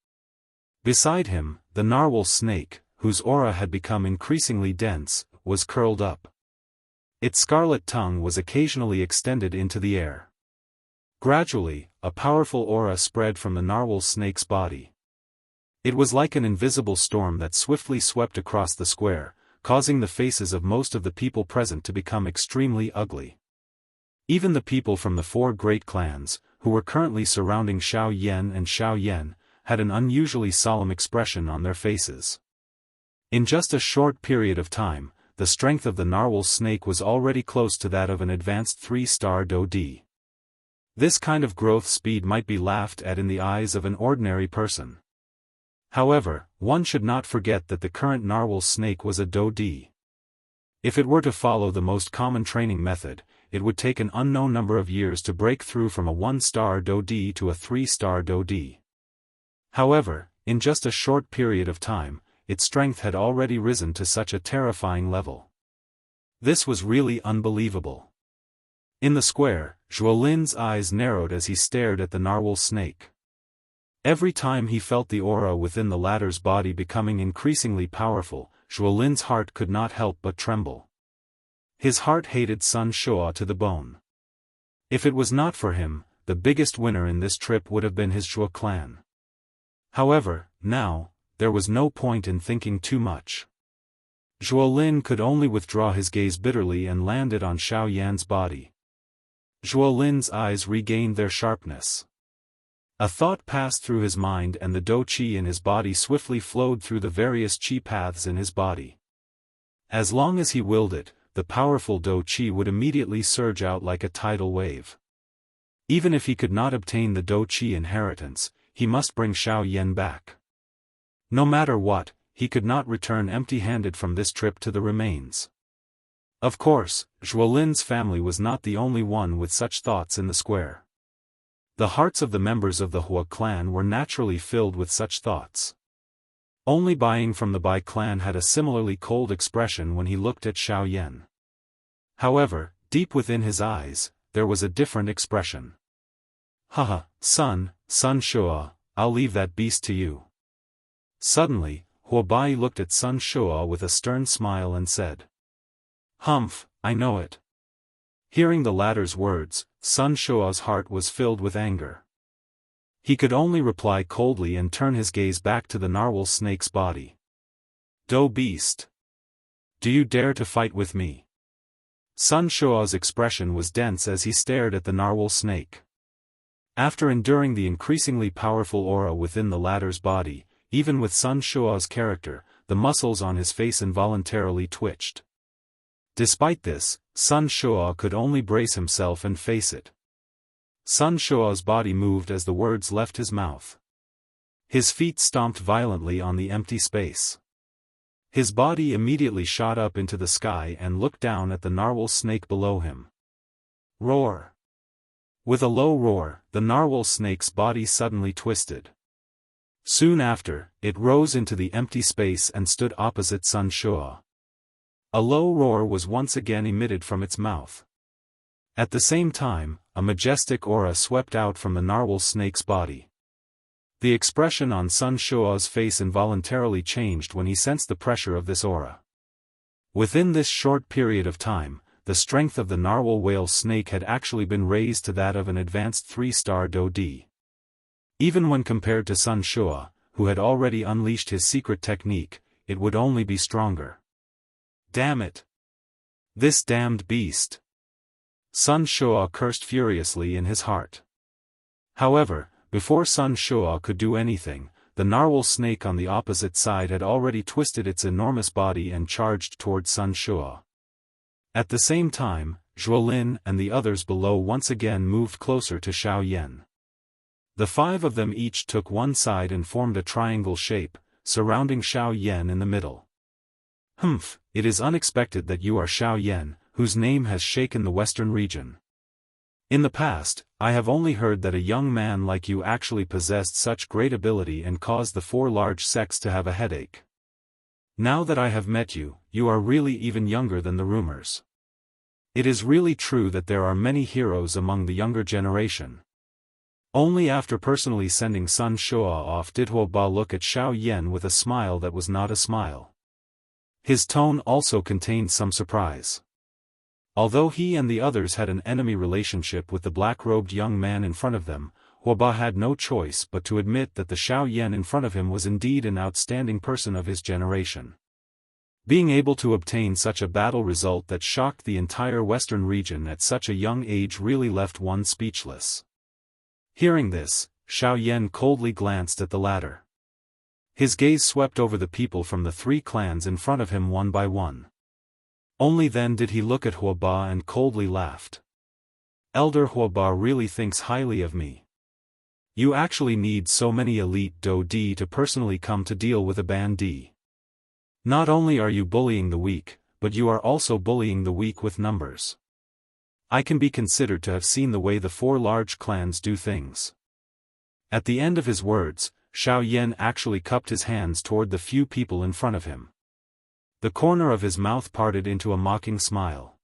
Beside him, the narwhal snake, whose aura had become increasingly dense, was curled up. Its scarlet tongue was occasionally extended into the air. Gradually, a powerful aura spread from the narwhal snake's body. It was like an invisible storm that swiftly swept across the square, causing the faces of most of the people present to become extremely ugly. Even the people from the 4 great clans, who were currently surrounding Xiao Yan and Xiao Yan, had an unusually solemn expression on their faces. In just a short period of time, the strength of the narwhal snake was already close to that of an advanced 3-star Do-D. This kind of growth speed might be laughed at in the eyes of an ordinary person. However, one should not forget that the current narwhal snake was a Do-D. If it were to follow the most common training method, it would take an unknown number of years to break through from a 1-star Do-D to a 3-star Do-D. However, in just a short period of time, its strength had already risen to such a terrifying level. This was really unbelievable. In the square, Zhuolin's eyes narrowed as he stared at the narwhal snake. Every time he felt the aura within the latter's body becoming increasingly powerful, Zhuolin's heart could not help but tremble. His heart hated Sun Shua to the bone. If it was not for him, the biggest winner in this trip would have been his Zhuo clan. However, now, there was no point in thinking too much. Zhuolin could only withdraw his gaze bitterly and land it on Xiao Yan's body. Zhuolin's eyes regained their sharpness. A thought passed through his mind and the Do-Qi in his body swiftly flowed through the various Qi paths in his body. As long as he willed it, the powerful Do-Qi would immediately surge out like a tidal wave. Even if he could not obtain the Do-Qi inheritance, he must bring Xiao Yan back. No matter what, he could not return empty-handed from this trip to the remains. Of course, Zhuolin's family was not the only one with such thoughts in the square. The hearts of the members of the Hua clan were naturally filled with such thoughts. Only Buying from the Bai clan had a similarly cold expression when he looked at Xiao Yan. However, deep within his eyes, there was a different expression. Haha, Sun Shua, I'll leave that beast to you. Suddenly, Hua Bai looked at Sun Shua with a stern smile and said. Humph, I know it. Hearing the latter's words, Sun Shua's heart was filled with anger. He could only reply coldly and turn his gaze back to the narwhal snake's body. Do beast! Do you dare to fight with me? Sun Shua's expression was dense as he stared at the narwhal snake. After enduring the increasingly powerful aura within the latter's body, even with Sun Shua's character, the muscles on his face involuntarily twitched. Despite this, Sun Shua could only brace himself and face it. Sun Shua's body moved as the words left his mouth. His feet stomped violently on the empty space. His body immediately shot up into the sky and looked down at the narwhal snake below him. Roar! With a low roar, the narwhal snake's body suddenly twisted. Soon after, it rose into the empty space and stood opposite Sun Shua. A low roar was once again emitted from its mouth. At the same time, a majestic aura swept out from the narwhal snake's body. The expression on Sun Shua's face involuntarily changed when he sensed the pressure of this aura. Within this short period of time, the strength of the narwhal whale snake had actually been raised to that of an advanced 3-star Do-D. Even when compared to Sun Shua, who had already unleashed his secret technique, it would only be stronger. Damn it! This damned beast! Sun Shua cursed furiously in his heart. However, before Sun Shua could do anything, the narwhal snake on the opposite side had already twisted its enormous body and charged toward Sun Shua. At the same time, Zhuolin and the others below once again moved closer to Xiao Yan. The 5 of them each took one side and formed a triangle shape, surrounding Xiao Yan in the middle. Humph, it is unexpected that you are Xiao Yan, whose name has shaken the western region. In the past, I have only heard that a young man like you actually possessed such great ability and caused the 4 large sects to have a headache. Now that I have met you, you are really even younger than the rumors. It is really true that there are many heroes among the younger generation. Only after personally sending Sun Shua off did Hua Ba look at Xiao Yan with a smile that was not a smile. His tone also contained some surprise. Although he and the others had an enemy relationship with the black-robed young man in front of them, Hua Ba had no choice but to admit that the Xiao Yan in front of him was indeed an outstanding person of his generation. Being able to obtain such a battle result that shocked the entire western region at such a young age really left one speechless. Hearing this, Xiao Yan coldly glanced at the latter. His gaze swept over the people from the 3 clans in front of him one by one. Only then did he look at Huoba and coldly laughed. Elder Huoba really thinks highly of me. You actually need so many elite Do Di to personally come to deal with a Ban Di. Not only are you bullying the weak, but you are also bullying the weak with numbers. I can be considered to have seen the way the 4 large clans do things. At the end of his words, Xiao Yan actually cupped his hands toward the few people in front of him. The corner of his mouth parted into a mocking smile.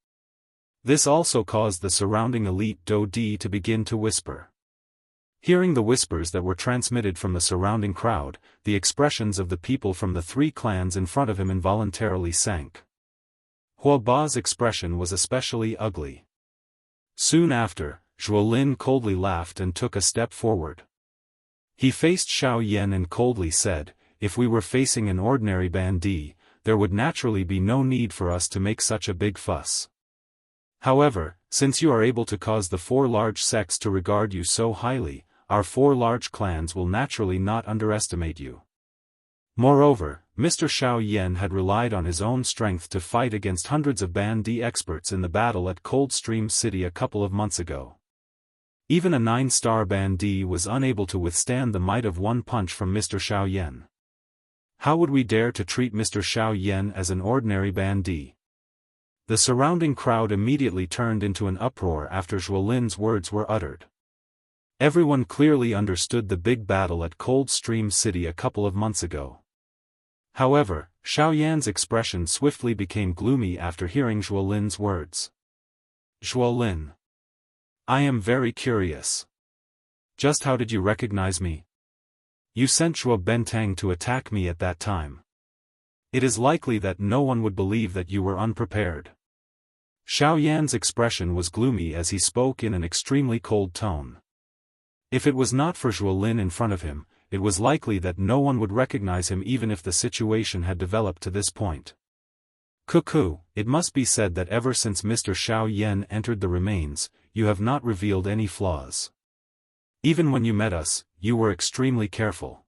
This also caused the surrounding elite Do Di to begin to whisper. Hearing the whispers that were transmitted from the surrounding crowd, the expressions of the people from the 3 clans in front of him involuntarily sank. Huoba's expression was especially ugly. Soon after, Zhuolin coldly laughed and took a step forward. He faced Xiao Yan and coldly said, "If we were facing an ordinary Ban Di, there would naturally be no need for us to make such a big fuss. However, since you are able to cause the 4 large sects to regard you so highly, our 4 large clans will naturally not underestimate you." Moreover, Mr. Xiao Yan had relied on his own strength to fight against hundreds of Ban Di experts in the battle at Coldstream City a couple of months ago. Even a 9-star Ban Di was unable to withstand the might of one punch from Mr. Xiao Yan. How would we dare to treat Mr. Xiao Yan as an ordinary Ban Di? The surrounding crowd immediately turned into an uproar after Zhuolin's words were uttered. Everyone clearly understood the big battle at Coldstream City a couple of months ago. However, Xiao Yan's expression swiftly became gloomy after hearing Zhuolin's words. "Zhuolin. I am very curious. Just how did you recognize me? You sent Zhuo Bentang to attack me at that time. It is likely that no one would believe that you were unprepared." Xiao Yan's expression was gloomy as he spoke in an extremely cold tone. If it was not for Zhuolin in front of him, it was likely that no one would recognize him even if the situation had developed to this point. "Cuckoo, it must be said that ever since Mr. Xiao Yan entered the remains, you have not revealed any flaws. Even when you met us, you were extremely careful.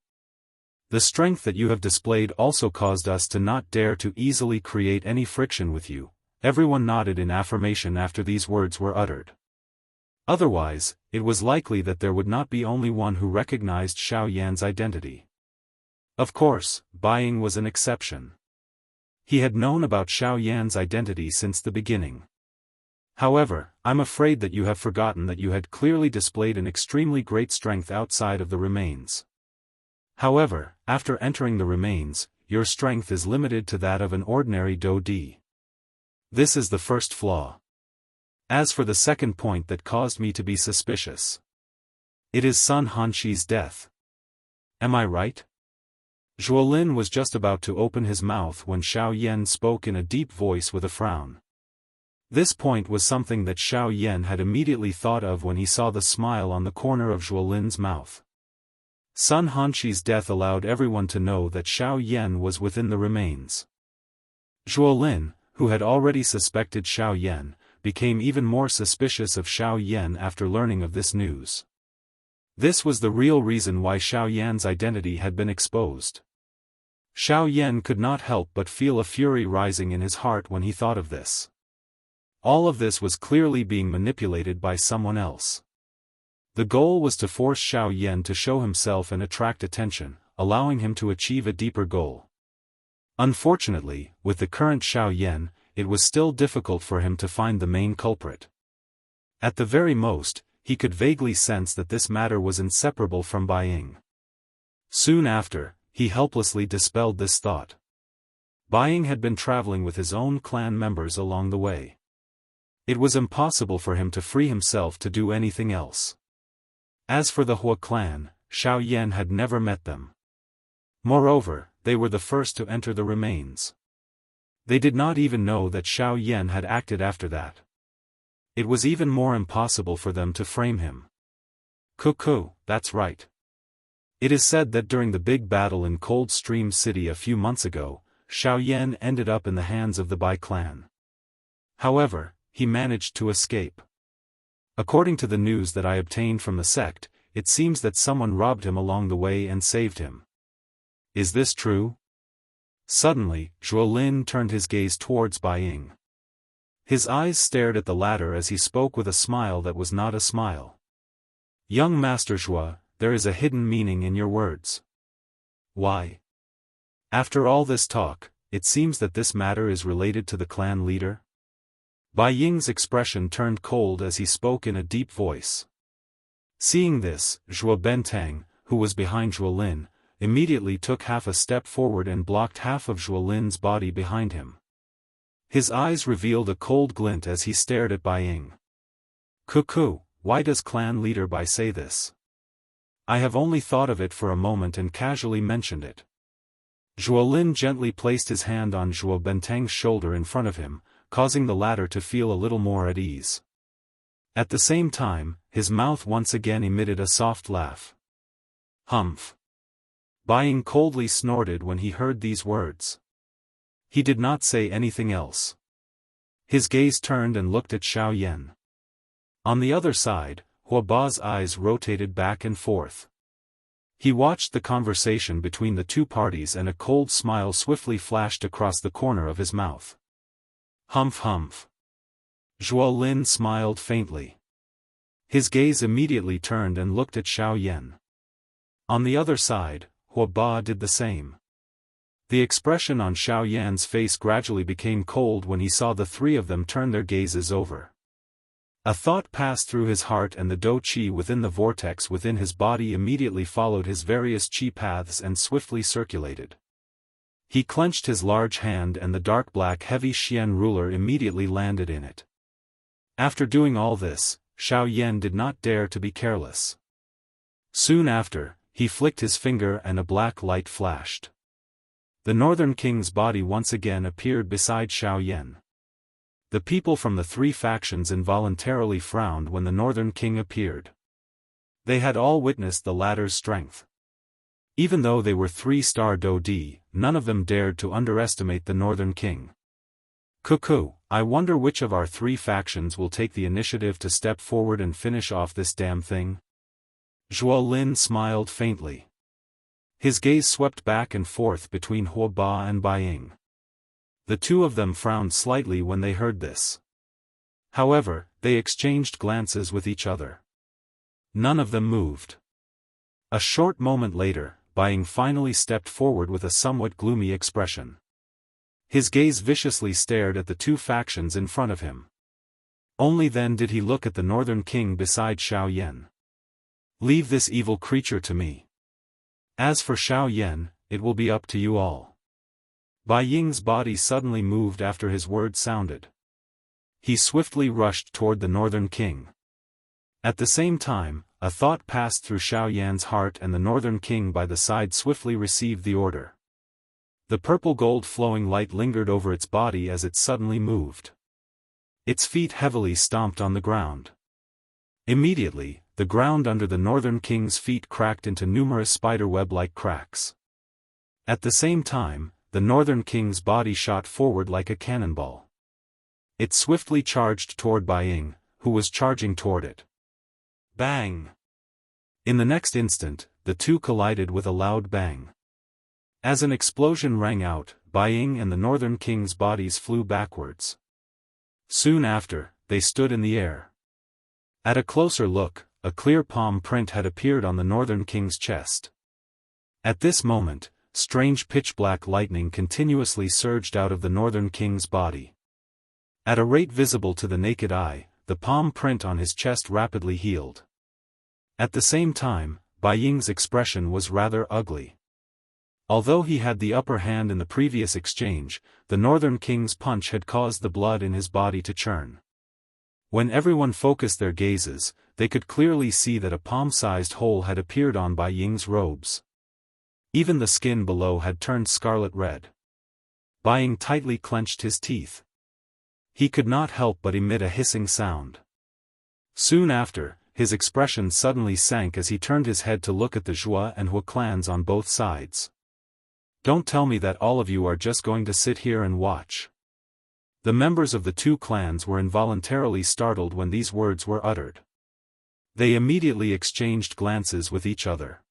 The strength that you have displayed also caused us to not dare to easily create any friction with you." Everyone nodded in affirmation after these words were uttered. Otherwise, it was likely that there would not be only one who recognized Xiao Yan's identity. Of course, Buying was an exception. He had known about Xiao Yan's identity since the beginning. "However, I'm afraid that you have forgotten that you had clearly displayed an extremely great strength outside of the remains. However, after entering the remains, your strength is limited to that of an ordinary Do Di. This is the first flaw. As for the second point that caused me to be suspicious, it is Sun Hanxi's death. Am I right?" Zhuolin was just about to open his mouth when Xiao Yan spoke in a deep voice with a frown. This point was something that Xiao Yan had immediately thought of when he saw the smile on the corner of Zhuolin's mouth. Sun Hanxi's death allowed everyone to know that Xiao Yan was within the remains. Zhuolin, who had already suspected Xiao Yan, became even more suspicious of Xiao Yan after learning of this news. This was the real reason why Xiao Yan's identity had been exposed. Xiao Yan could not help but feel a fury rising in his heart when he thought of this. All of this was clearly being manipulated by someone else. The goal was to force Xiao Yan to show himself and attract attention, allowing him to achieve a deeper goal. Unfortunately, with the current Xiao Yan, it was still difficult for him to find the main culprit. At the very most, he could vaguely sense that this matter was inseparable from Buying. Soon after, he helplessly dispelled this thought. Buying had been traveling with his own clan members along the way. It was impossible for him to free himself to do anything else. As for the Hua clan, Xiao Yan had never met them. Moreover, they were the first to enter the remains. They did not even know that Xiao Yan had acted after that. It was even more impossible for them to frame him. Cuckoo, that's right. It is said that during the big battle in Coldstream City a few months ago, Xiao Yan ended up in the hands of the Bai clan. However, he managed to escape. According to the news that I obtained from the sect, it seems that someone robbed him along the way and saved him. Is this true? Suddenly, Zhuo Lin turned his gaze towards Bai Ying. His eyes stared at the latter as he spoke with a smile that was not a smile. Young Master Zhuo, there is a hidden meaning in your words. Why? After all this talk, it seems that this matter is related to the clan leader? Bai Ying's expression turned cold as he spoke in a deep voice. Seeing this, Zhuo Bentang, who was behind Zhuo Lin, immediately took half a step forward and blocked half of Zhuo Lin's body behind him. His eyes revealed a cold glint as he stared at Bai Ying. Cuckoo, why does clan leader Bai say this? I have only thought of it for a moment and casually mentioned it. Zhuo Lin gently placed his hand on Zhuo Bentang's shoulder in front of him, causing the latter to feel a little more at ease. At the same time, his mouth once again emitted a soft laugh. Humph. Bai Ying coldly snorted when he heard these words. He did not say anything else. His gaze turned and looked at Xiao Yan. On the other side, Hua Ba's eyes rotated back and forth. He watched the conversation between the two parties and a cold smile swiftly flashed across the corner of his mouth. Humph humph. Zhuo Lin smiled faintly. His gaze immediately turned and looked at Xiao Yan. On the other side, Hua Ba did the same. The expression on Xiao Yan's face gradually became cold when he saw the three of them turn their gazes over. A thought passed through his heart and the dou qi within the vortex within his body immediately followed his various qi paths and swiftly circulated. He clenched his large hand and the dark black heavy Xian ruler immediately landed in it. After doing all this, Xiao Yan did not dare to be careless. Soon after, he flicked his finger and a black light flashed. The Northern King's body once again appeared beside Xiao Yan. The people from the three factions involuntarily frowned when the Northern King appeared. They had all witnessed the latter's strength. Even though they were 3-star Dou Di, none of them dared to underestimate the Northern King. Cuckoo, I wonder which of our three factions will take the initiative to step forward and finish off this damn thing? Zhuo Lin smiled faintly. His gaze swept back and forth between Hua Ba and Bai Ying. The two of them frowned slightly when they heard this. However, they exchanged glances with each other. None of them moved. A short moment later, Bai Ying finally stepped forward with a somewhat gloomy expression. His gaze viciously stared at the two factions in front of him. Only then did he look at the Northern King beside Xiao Yan. Leave this evil creature to me. As for Xiao Yan, it will be up to you all. Bai Ying's body suddenly moved after his words sounded. He swiftly rushed toward the Northern King. At the same time, a thought passed through Xiao Yan's heart and the Northern King by the side swiftly received the order. The purple-gold flowing light lingered over its body as it suddenly moved. Its feet heavily stomped on the ground. Immediately, the ground under the Northern King's feet cracked into numerous spiderweb-like cracks. At the same time, the Northern King's body shot forward like a cannonball. It swiftly charged toward Bai Ying, who was charging toward it. Bang! In the next instant, the two collided with a loud bang. As an explosion rang out, Bai Ying and the Northern King's bodies flew backwards. Soon after, they stood in the air. At a closer look, a clear palm print had appeared on the Northern King's chest. At this moment, strange pitch-black lightning continuously surged out of the Northern King's body. At a rate visible to the naked eye, the palm print on his chest rapidly healed. At the same time, Bai Ying's expression was rather ugly. Although he had the upper hand in the previous exchange, the Northern King's punch had caused the blood in his body to churn. When everyone focused their gazes, they could clearly see that a palm-sized hole had appeared on Bai Ying's robes. Even the skin below had turned scarlet red. Bai Ying tightly clenched his teeth. He could not help but emit a hissing sound. Soon after, his expression suddenly sank as he turned his head to look at the Zhuo and Hua clans on both sides. Don't tell me that all of you are just going to sit here and watch. The members of the two clans were involuntarily startled when these words were uttered. They immediately exchanged glances with each other.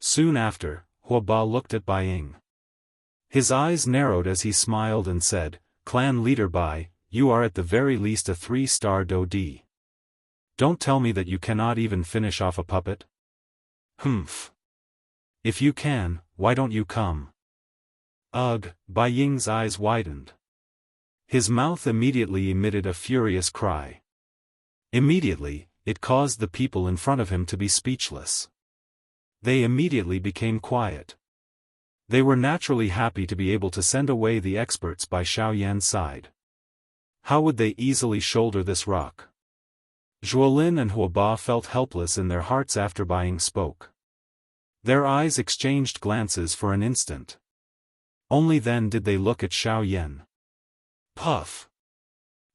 Soon after, Huoba looked at Bai Ying. His eyes narrowed as he smiled and said, "Clan leader Bai, you are at the very least a 3-star Dodi. Don't tell me that you cannot even finish off a puppet? Humph. If you can, why don't you come?" Ugh, Bai Ying's eyes widened. His mouth immediately emitted a furious cry. Immediately, it caused the people in front of him to be speechless. They immediately became quiet. They were naturally happy to be able to send away the experts by Xiaoyan's side. How would they easily shoulder this rock? Zhuolin and Huoba felt helpless in their hearts after Bai Ying spoke. Their eyes exchanged glances for an instant. Only then did they look at Xiaoyan. Puff.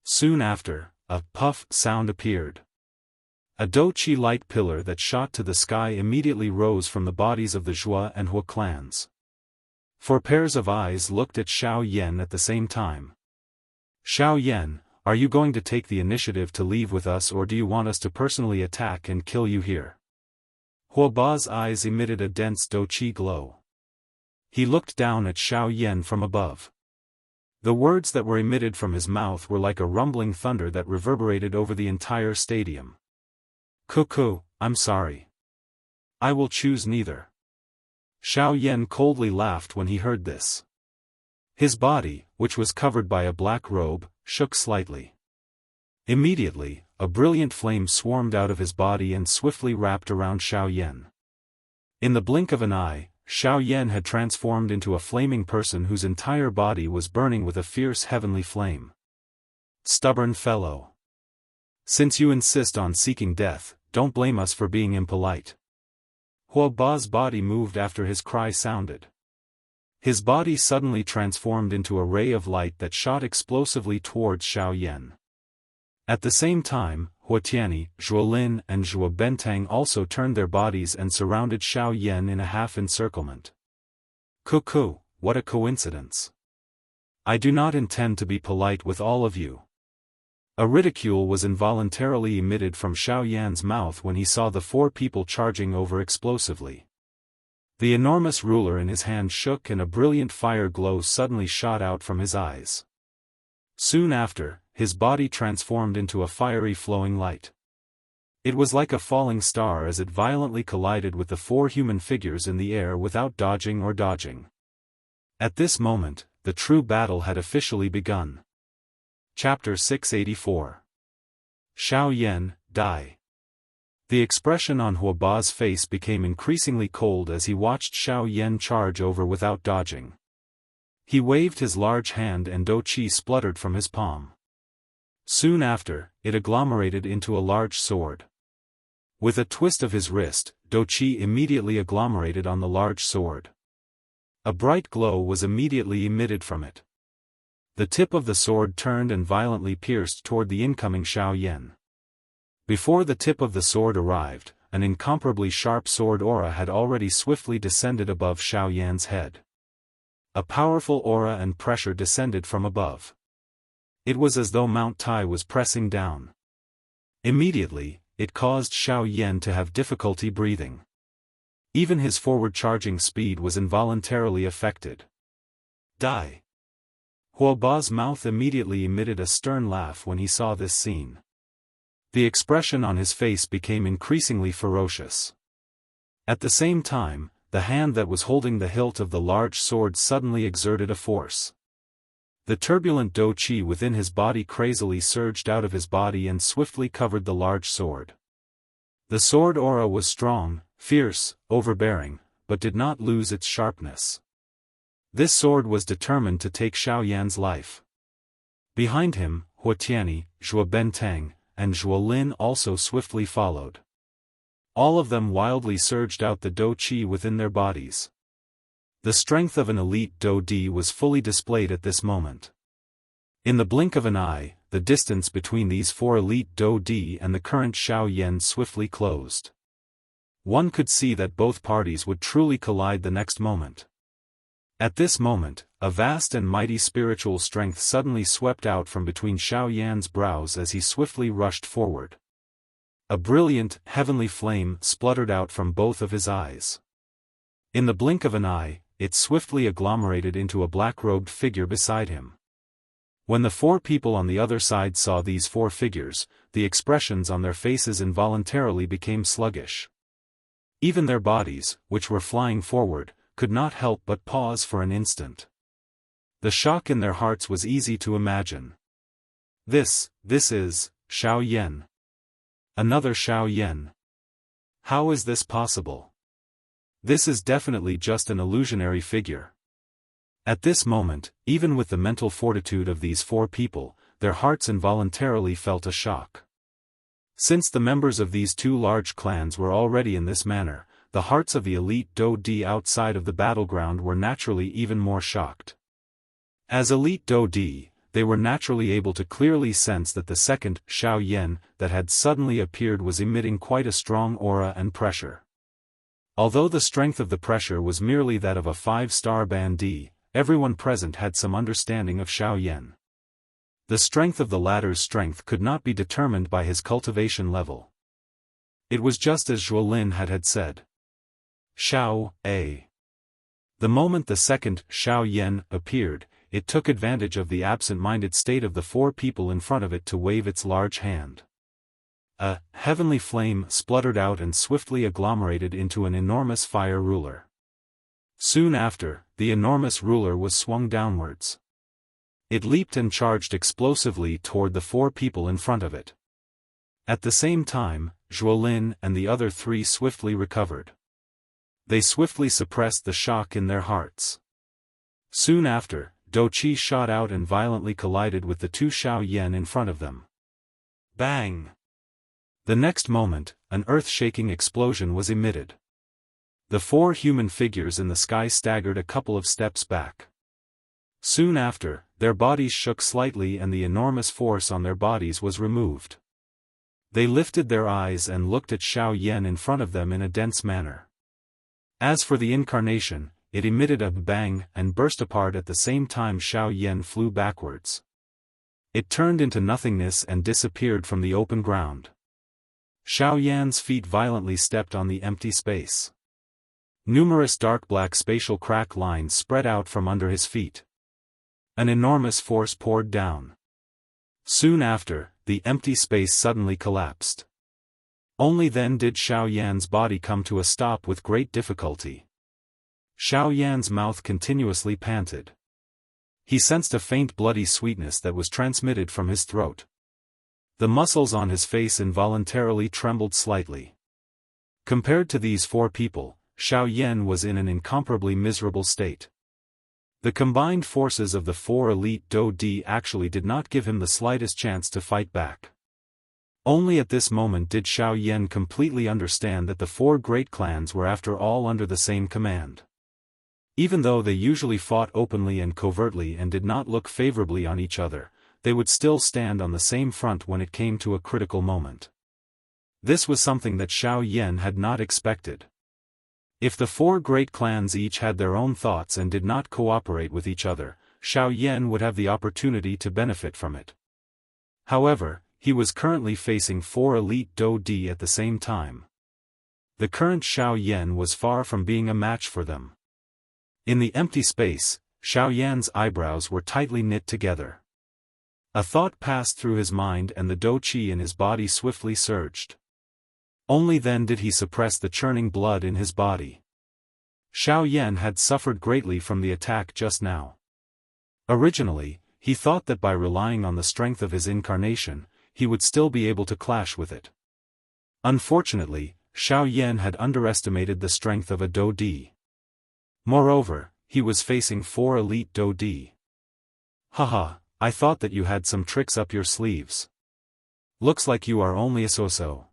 Soon after, a puff sound appeared. A Douqi light pillar that shot to the sky immediately rose from the bodies of the Zhua and Hua clans. 4 pairs of eyes looked at Xiaoyan at the same time. "Xiaoyan, are you going to take the initiative to leave with us, or do you want us to personally attack and kill you here?" Huoba's eyes emitted a dense Douqi glow. He looked down at Xiaoyan from above. The words that were emitted from his mouth were like a rumbling thunder that reverberated over the entire stadium. "Cuckoo, I'm sorry. I will choose neither." Xiaoyan coldly laughed when he heard this. His body, which was covered by a black robe, shook slightly. Immediately, a brilliant flame swarmed out of his body and swiftly wrapped around Xiaoyan. In the blink of an eye, Xiaoyan had transformed into a flaming person whose entire body was burning with a fierce heavenly flame. "Stubborn fellow. Since you insist on seeking death, don't blame us for being impolite." Huoba's body moved after his cry sounded. His body suddenly transformed into a ray of light that shot explosively towards Xiaoyan. At the same time, Huotianyi, Zhuolin and Zhuo Bentang also turned their bodies and surrounded Xiaoyan in a half-encirclement. "Cuckoo, what a coincidence. I do not intend to be polite with all of you." A ridicule was involuntarily emitted from Xiaoyan's mouth when he saw the 4 people charging over explosively. The enormous ruler in his hand shook and a brilliant fire glow suddenly shot out from his eyes. Soon after, his body transformed into a fiery flowing light. It was like a falling star as it violently collided with the 4 human figures in the air without dodging or dodging. At this moment, the true battle had officially begun. Chapter 684. Xiaoyan, die. The expression on Huoba's face became increasingly cold as he watched Xiaoyan charge over without dodging. He waved his large hand and Douqi spluttered from his palm. Soon after, it agglomerated into a large sword. With a twist of his wrist, Douqi immediately agglomerated on the large sword. A bright glow was immediately emitted from it. The tip of the sword turned and violently pierced toward the incoming Xiaoyan. Before the tip of the sword arrived, an incomparably sharp sword aura had already swiftly descended above Xiaoyan's head. A powerful aura and pressure descended from above. It was as though Mount Tai was pressing down. Immediately, it caused Xiaoyan to have difficulty breathing. Even his forward charging speed was involuntarily affected. "Die!" Huoba's mouth immediately emitted a stern laugh when he saw this scene. The expression on his face became increasingly ferocious. At the same time, the hand that was holding the hilt of the large sword suddenly exerted a force. The turbulent Douqi within his body crazily surged out of his body and swiftly covered the large sword. The sword aura was strong, fierce, overbearing, but did not lose its sharpness. This sword was determined to take Xiaoyan's life. Behind him, Huotianyi, Zhuo Bentang, and Zhuolin also swiftly followed. All of them wildly surged out the Douqi within their bodies. The strength of an elite Dodi was fully displayed at this moment. In the blink of an eye, the distance between these 4 elite Dodi and the current Xiaoyan swiftly closed. One could see that both parties would truly collide the next moment. At this moment, a vast and mighty spiritual strength suddenly swept out from between Xiao Yan's brows as he swiftly rushed forward. A brilliant, heavenly flame spluttered out from both of his eyes. In the blink of an eye, it swiftly agglomerated into a black-robed figure beside him. When the four people on the other side saw these four figures, the expressions on their faces involuntarily became sluggish. Even their bodies, which were flying forward, could not help but pause for an instant. The shock in their hearts was easy to imagine. This is Xiao Yan. Another Xiao Yan. How is this possible? This is definitely just an illusionary figure. At this moment, even with the mental fortitude of these four people, their hearts involuntarily felt a shock. Since the members of these two large clans were already in this manner, the hearts of the elite Daoist outside of the battleground were naturally even more shocked. As elite Daoist, they were naturally able to clearly sense that the second Xiao Yan that had suddenly appeared was emitting quite a strong aura and pressure. Although the strength of the pressure was merely that of a 5-star bandit, everyone present had some understanding of Xiao Yan. The strength of the latter's strength could not be determined by his cultivation level. It was just as Zhuolin had said. Xiao A. The moment the second Xiao Yan appeared, it took advantage of the absent-minded state of the four people in front of it to wave its large hand. A heavenly flame spluttered out and swiftly agglomerated into an enormous fire ruler. Soon after, the enormous ruler was swung downwards. It leaped and charged explosively toward the four people in front of it. At the same time, Zhuolin and the other three swiftly recovered. They swiftly suppressed the shock in their hearts. Soon after, Douqi shot out and violently collided with the two Xiao Yan in front of them. Bang! The next moment, an earth-shaking explosion was emitted. The four human figures in the sky staggered a couple of steps back. Soon after, their bodies shook slightly and the enormous force on their bodies was removed. They lifted their eyes and looked at Xiao Yan in front of them in a dense manner. As for the incarnation, it emitted a bang and burst apart at the same time Xiao Yan flew backwards. It turned into nothingness and disappeared from the open ground. Xiao Yan's feet violently stepped on the empty space. Numerous dark black spatial crack lines spread out from under his feet. An enormous force poured down. Soon after, the empty space suddenly collapsed. Only then did Xiao Yan's body come to a stop with great difficulty. Xiao Yan's mouth continuously panted. He sensed a faint bloody sweetness that was transmitted from his throat. The muscles on his face involuntarily trembled slightly. Compared to these four people, Xiao Yan was in an incomparably miserable state. The combined forces of the four elite Daoist actually did not give him the slightest chance to fight back. Only at this moment did Xiao Yan completely understand that the four great clans were after all under the same command. Even though they usually fought openly and covertly and did not look favorably on each other, they would still stand on the same front when it came to a critical moment. This was something that Xiao Yan had not expected. If the four great clans each had their own thoughts and did not cooperate with each other, Xiao Yan would have the opportunity to benefit from it. However, he was currently facing four elite Daoist at the same time. The current Xiao Yan was far from being a match for them. In the empty space, Xiao Yan's eyebrows were tightly knit together. A thought passed through his mind and the Douqi in his body swiftly surged. Only then did he suppress the churning blood in his body. Xiao Yan had suffered greatly from the attack just now. Originally, he thought that by relying on the strength of his incarnation, he would still be able to clash with it. Unfortunately, Xiao Yan had underestimated the strength of a Daoist. Moreover, he was facing four elite Daoist. Haha, I thought that you had some tricks up your sleeves. Looks like you are only a so-so.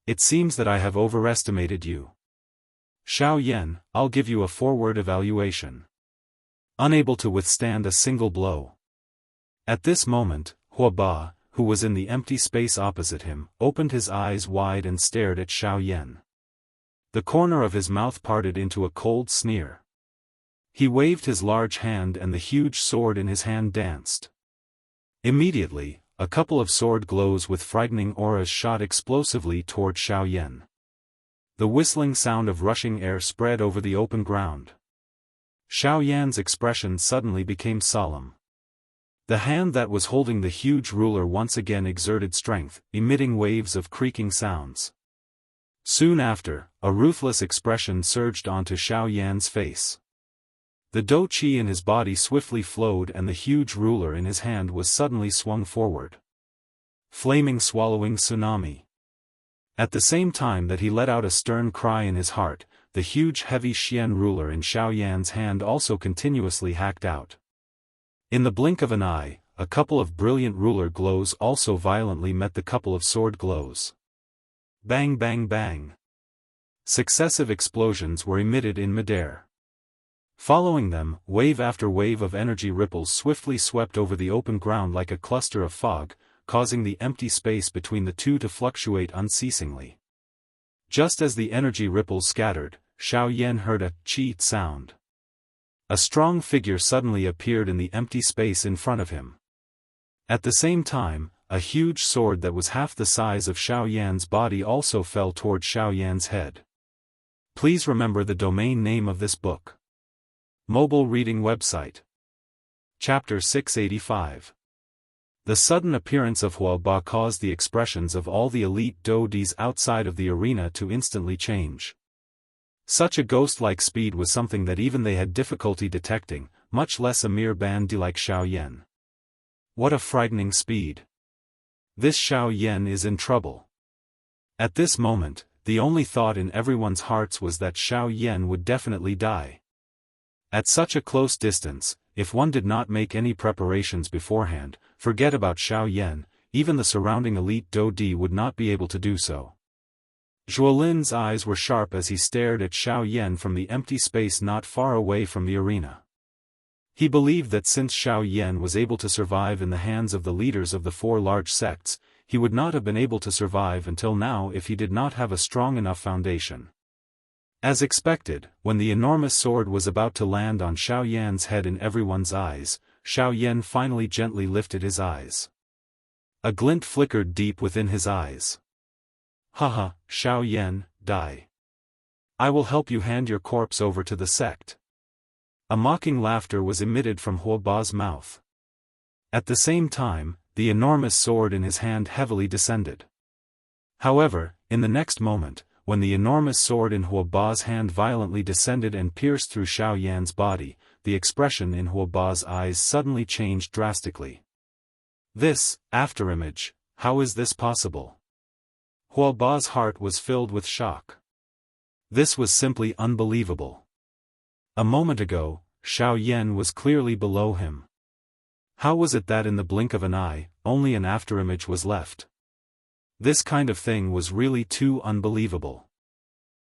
It seems that I have overestimated you. Xiao Yan, I'll give you a forward evaluation. Unable to withstand a single blow. At this moment, Hua Ba, who was in the empty space opposite him, opened his eyes wide and stared at Xiao Yan. The corner of his mouth parted into a cold sneer. He waved his large hand and the huge sword in his hand danced. Immediately, a couple of sword glows with frightening auras shot explosively toward Xiaoyan. The whistling sound of rushing air spread over the open ground. Xiaoyan's expression suddenly became solemn. The hand that was holding the huge ruler once again exerted strength, emitting waves of creaking sounds. Soon after, a ruthless expression surged onto Xiaoyan's face. The dou qi in his body swiftly flowed and the huge ruler in his hand was suddenly swung forward. Flaming swallowing tsunami. At the same time that he let out a stern cry in his heart, the huge heavy Xian ruler in Xiaoyan's hand also continuously hacked out. In the blink of an eye, a couple of brilliant ruler glows also violently met the couple of sword glows. Bang bang bang. Successive explosions were emitted in midair. Following them, wave after wave of energy ripples swiftly swept over the open ground like a cluster of fog, causing the empty space between the two to fluctuate unceasingly. Just as the energy ripples scattered, Xiaoyan heard a "cheat" sound. A strong figure suddenly appeared in the empty space in front of him. At the same time, a huge sword that was half the size of Xiaoyan's body also fell toward Xiaoyan's head. Please remember the domain name of this book. Mobile reading website. Chapter 685. The sudden appearance of Hua Ba caused the expressions of all the elite Daois outside of the arena to instantly change. Such a ghost-like speed was something that even they had difficulty detecting, much less a mere bandit like Xiaoyan. What a frightening speed! This Xiaoyan is in trouble. At this moment, the only thought in everyone's hearts was that Xiaoyan would definitely die. At such a close distance, if one did not make any preparations beforehand, forget about Xiaoyan, even the surrounding elite Daodi would not be able to do so. Zhuolin's eyes were sharp as he stared at Xiaoyan from the empty space not far away from the arena. He believed that since Xiaoyan was able to survive in the hands of the leaders of the four large sects, he would not have been able to survive until now if he did not have a strong enough foundation. As expected, when the enormous sword was about to land on Xiaoyan's head in everyone's eyes, Xiaoyan finally gently lifted his eyes. A glint flickered deep within his eyes. Haha, Xiaoyan, die. I will help you hand your corpse over to the sect. A mocking laughter was emitted from Hua Ba's mouth. At the same time, the enormous sword in his hand heavily descended. However, in the next moment, when the enormous sword in Hua Ba's hand violently descended and pierced through Xiaoyan's body, the expression in Hua Ba's eyes suddenly changed drastically. This, afterimage, how is this possible? Hua Ba's heart was filled with shock. This was simply unbelievable. A moment ago, Xiaoyan was clearly below him. How was it that in the blink of an eye, only an afterimage was left? This kind of thing was really too unbelievable.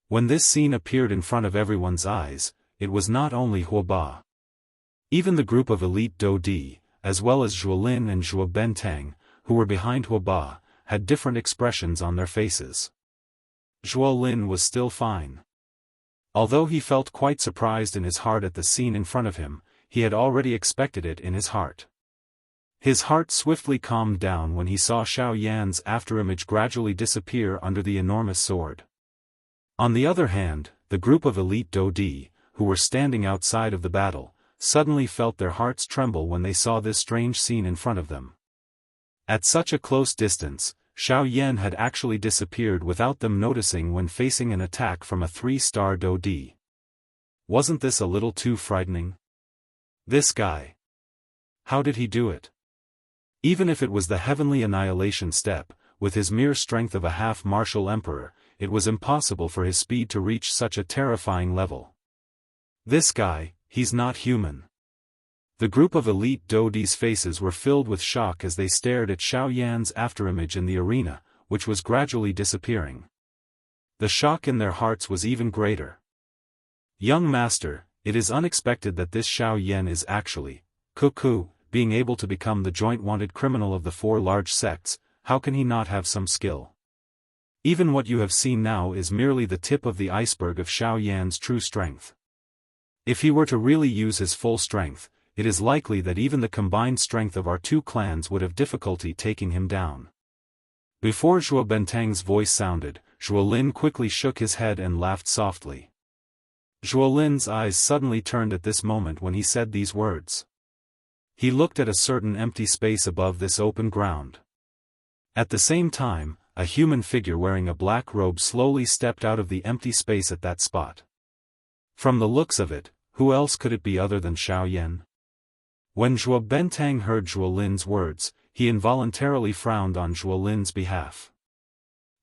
When this scene appeared in front of everyone's eyes, it was not only Hua Ba. Even the group of elite Daodi, as well as Zhuolin and Zhuo Bentang, who were behind Hua Ba, had different expressions on their faces. Zhuolin was still fine. Although he felt quite surprised in his heart at the scene in front of him, he had already expected it in his heart. His heart swiftly calmed down when he saw Xiaoyan's afterimage gradually disappear under the enormous sword. On the other hand, the group of elite Daodi, who were standing outside of the battle, suddenly felt their hearts tremble when they saw this strange scene in front of them. At such a close distance, Xiaoyan had actually disappeared without them noticing when facing an attack from a 3-star Daodi. Wasn't this a little too frightening? This guy. How did he do it? Even if it was the heavenly annihilation step, with his mere strength of a half-martial emperor, it was impossible for his speed to reach such a terrifying level. This guy, he's not human. The group of elite Daodi's faces were filled with shock as they stared at Xiaoyan's afterimage in the arena, which was gradually disappearing. The shock in their hearts was even greater. Young master, it is unexpected that this Xiaoyan is actually, cuckoo, being able to become the joint wanted criminal of the four large sects. How can he not have some skill? Even what you have seen now is merely the tip of the iceberg of Xiaoyan's true strength. If he were to really use his full strength, it is likely that even the combined strength of our two clans would have difficulty taking him down. Before Zhuo Bentang's voice sounded, Zhuo Lin quickly shook his head and laughed softly. Zhuo Lin's eyes suddenly turned at this moment when he said these words. He looked at a certain empty space above this open ground. At the same time, a human figure wearing a black robe slowly stepped out of the empty space at that spot. From the looks of it, who else could it be other than Xiao Yan? When Zhuo Bentang heard Zhuo Lin's words, he involuntarily frowned on Zhuo Lin's behalf.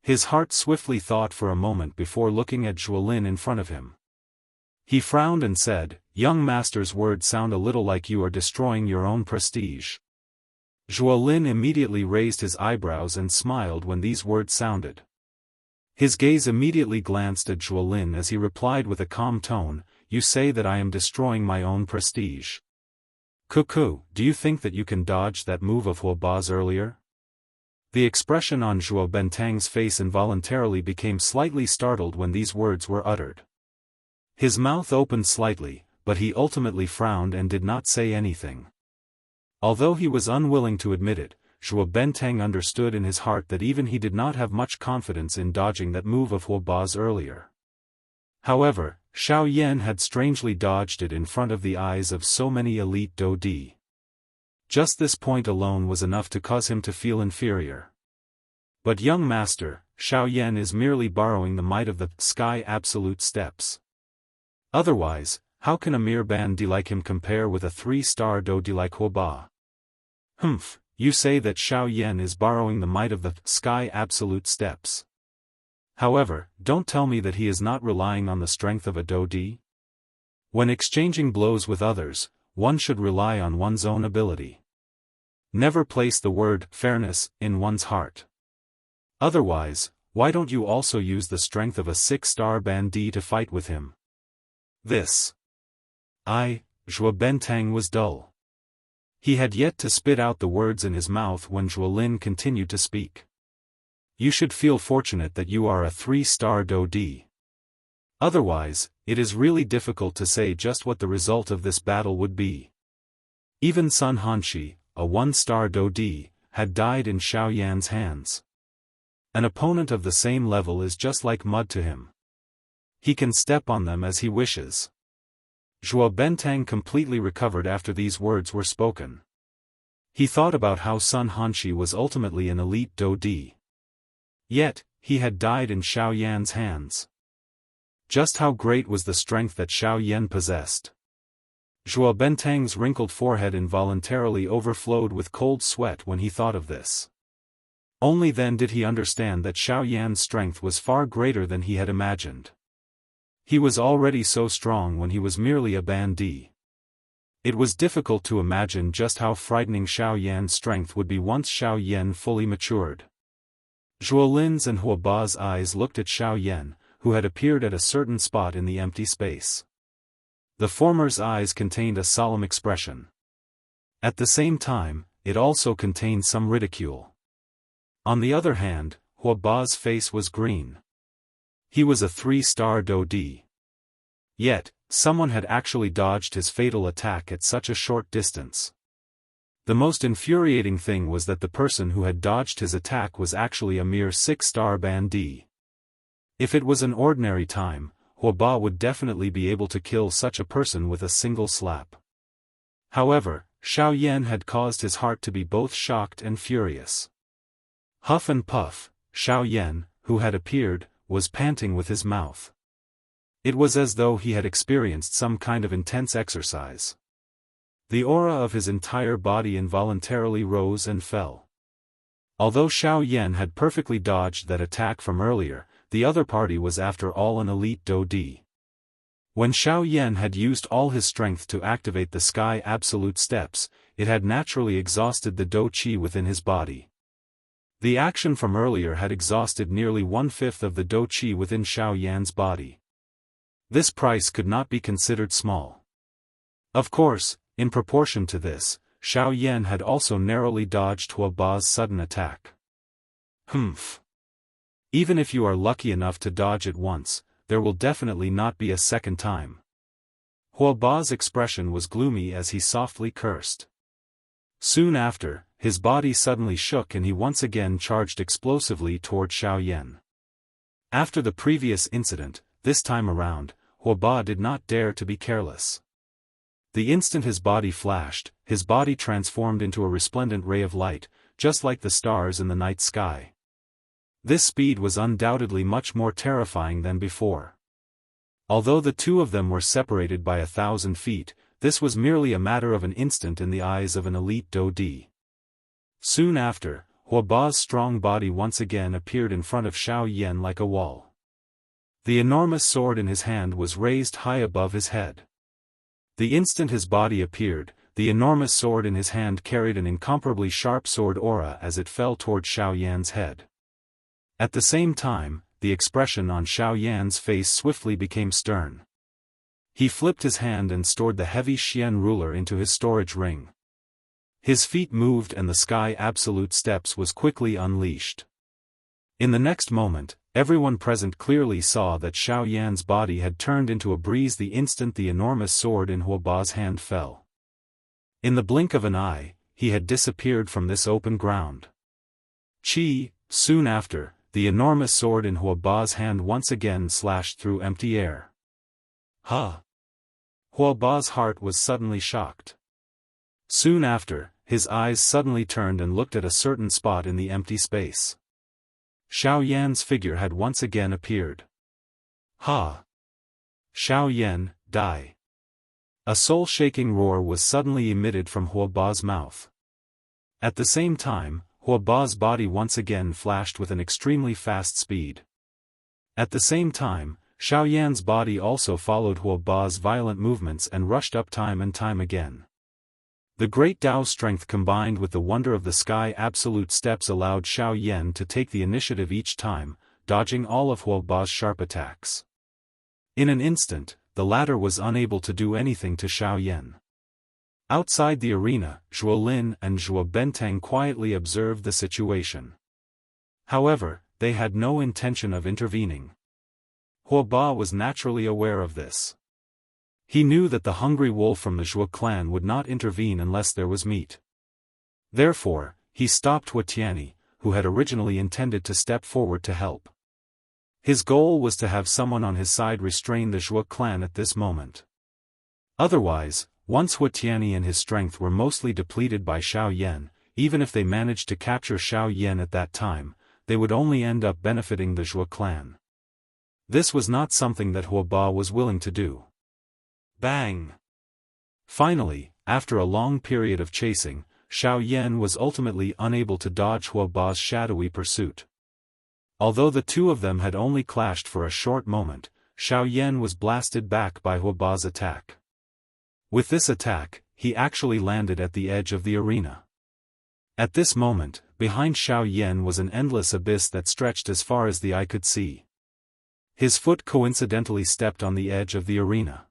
His heart swiftly thought for a moment before looking at Zhuo Lin in front of him. He frowned and said, "Young master's words sound a little like you are destroying your own prestige." Zhuo Lin immediately raised his eyebrows and smiled when these words sounded. His gaze immediately glanced at Zhuo Lin as he replied with a calm tone, "You say that I am destroying my own prestige. Cuckoo, do you think that you can dodge that move of Huo Ba's earlier?" The expression on Zhuo Bentang's face involuntarily became slightly startled when these words were uttered. His mouth opened slightly, but he ultimately frowned and did not say anything. Although he was unwilling to admit it, Zhuo Bentang understood in his heart that even he did not have much confidence in dodging that move of Huo Ba's earlier. However, Xiao Yan had strangely dodged it in front of the eyes of so many elite Dou-di. Just this point alone was enough to cause him to feel inferior. But young master, Xiao Yan is merely borrowing the might of the sky absolute steps. Otherwise, how can a mere bandi like him compare with a 3-star Dou-di like Huo Ba? Humph, you say that Xiao Yan is borrowing the might of the sky absolute steps. However, don't tell me that he is not relying on the strength of a Dou-di? When exchanging blows with others, one should rely on one's own ability. Never place the word fairness in one's heart. Otherwise, why don't you also use the strength of a 6-star bandi to fight with him? Zhuo Bentang was dull. He had yet to spit out the words in his mouth when Zhuo Lin continued to speak. You should feel fortunate that you are a 3-star Dou-di. Otherwise, it is really difficult to say just what the result of this battle would be. Even Sun Hanshi, a 1-star Dou-di, had died in Xiao Yan's hands. An opponent of the same level is just like mud to him. He can step on them as he wishes. Zhuo Bentang completely recovered after these words were spoken. He thought about how Sun Hanshi was ultimately an elite Dou-di. Yet, he had died in Xiao Yan's hands. Just how great was the strength that Xiao Yan possessed? Zhuo Bentang's wrinkled forehead involuntarily overflowed with cold sweat when he thought of this. Only then did he understand that Xiao Yan's strength was far greater than he had imagined. He was already so strong when he was merely a bandi. It was difficult to imagine just how frightening Xiao Yan's strength would be once Xiao Yan fully matured. Zhuo Lin's and Huo Ba's eyes looked at Xiao Yan, who had appeared at a certain spot in the empty space. The former's eyes contained a solemn expression. At the same time, it also contained some ridicule. On the other hand, Huo Ba's face was green. He was a 3-star Dou-di. Yet, someone had actually dodged his fatal attack at such a short distance. The most infuriating thing was that the person who had dodged his attack was actually a mere 6-star bandi. If it was an ordinary time, Huo Ba would definitely be able to kill such a person with a single slap. However, Xiao Yan had caused his heart to be both shocked and furious. Huff and puff, Xiao Yan, who had appeared, was panting with his mouth. It was as though he had experienced some kind of intense exercise. The aura of his entire body involuntarily rose and fell. Although Xiao Yan had perfectly dodged that attack from earlier, the other party was after all an elite Dou-di. When Xiao Yan had used all his strength to activate the sky absolute steps, it had naturally exhausted the Dou-chi within his body. The action from earlier had exhausted nearly 1/5 of the Dou-chi within Xiao Yan's body. This price could not be considered small. Of course, in proportion to this, Xiao Yan had also narrowly dodged Huo Ba's sudden attack. Humph. Even if you are lucky enough to dodge it once, there will definitely not be a second time. Huoba's expression was gloomy as he softly cursed. Soon after, his body suddenly shook and he once again charged explosively toward Xiaoyan. After the previous incident, this time around, Huoba did not dare to be careless. The instant his body flashed, his body transformed into a resplendent ray of light, just like the stars in the night sky. This speed was undoubtedly much more terrifying than before. Although the two of them were separated by 1,000 feet, this was merely a matter of an instant in the eyes of an elite Daoist. Soon after, Huoba's strong body once again appeared in front of Xiaoyan like a wall. The enormous sword in his hand was raised high above his head. The instant his body appeared, the enormous sword in his hand carried an incomparably sharp sword aura as it fell toward Xiaoyan's head. At the same time, the expression on Xiaoyan's face swiftly became stern. He flipped his hand and stored the heavy Xian ruler into his storage ring. His feet moved and the sky absolute steps was quickly unleashed. In the next moment, everyone present clearly saw that Xiaoyan's body had turned into a breeze the instant the enormous sword in Huoba's hand fell. In the blink of an eye, he had disappeared from this open ground. Soon after, the enormous sword in Huoba's hand once again slashed through empty air. Huoba's heart was suddenly shocked. Soon after, his eyes suddenly turned and looked at a certain spot in the empty space. Xiaoyan's figure had once again appeared. Xiaoyan, die. A soul-shaking roar was suddenly emitted from Huoba's mouth. At the same time, Huoba's body once again flashed with an extremely fast speed. At the same time, Xiaoyan's body also followed Huoba's violent movements and rushed up time and time again. The great Dao strength combined with the wonder of the sky absolute steps allowed Xiaoyan to take the initiative each time, dodging all of Huoba's sharp attacks. In an instant, the latter was unable to do anything to Xiaoyan. Outside the arena, Zhuo Lin and Zhuo Bentang quietly observed the situation. However, they had no intention of intervening. Huoba was naturally aware of this. He knew that the hungry wolf from the Zhuo clan would not intervene unless there was meat. Therefore, he stopped Huatiani, who had originally intended to step forward to help. His goal was to have someone on his side restrain the Zhuo clan at this moment. Otherwise, once Huatiani and his strength were mostly depleted by Xiaoyan, even if they managed to capture Xiaoyan at that time, they would only end up benefiting the Zhuo clan. This was not something that Huoba was willing to do. Bang! Finally, after a long period of chasing, Xiaoyan was ultimately unable to dodge Huoba's shadowy pursuit. Although the two of them had only clashed for a short moment, Xiaoyan was blasted back by Huoba's attack. With this attack, he actually landed at the edge of the arena. At this moment, behind Xiaoyan was an endless abyss that stretched as far as the eye could see. His foot coincidentally stepped on the edge of the arena.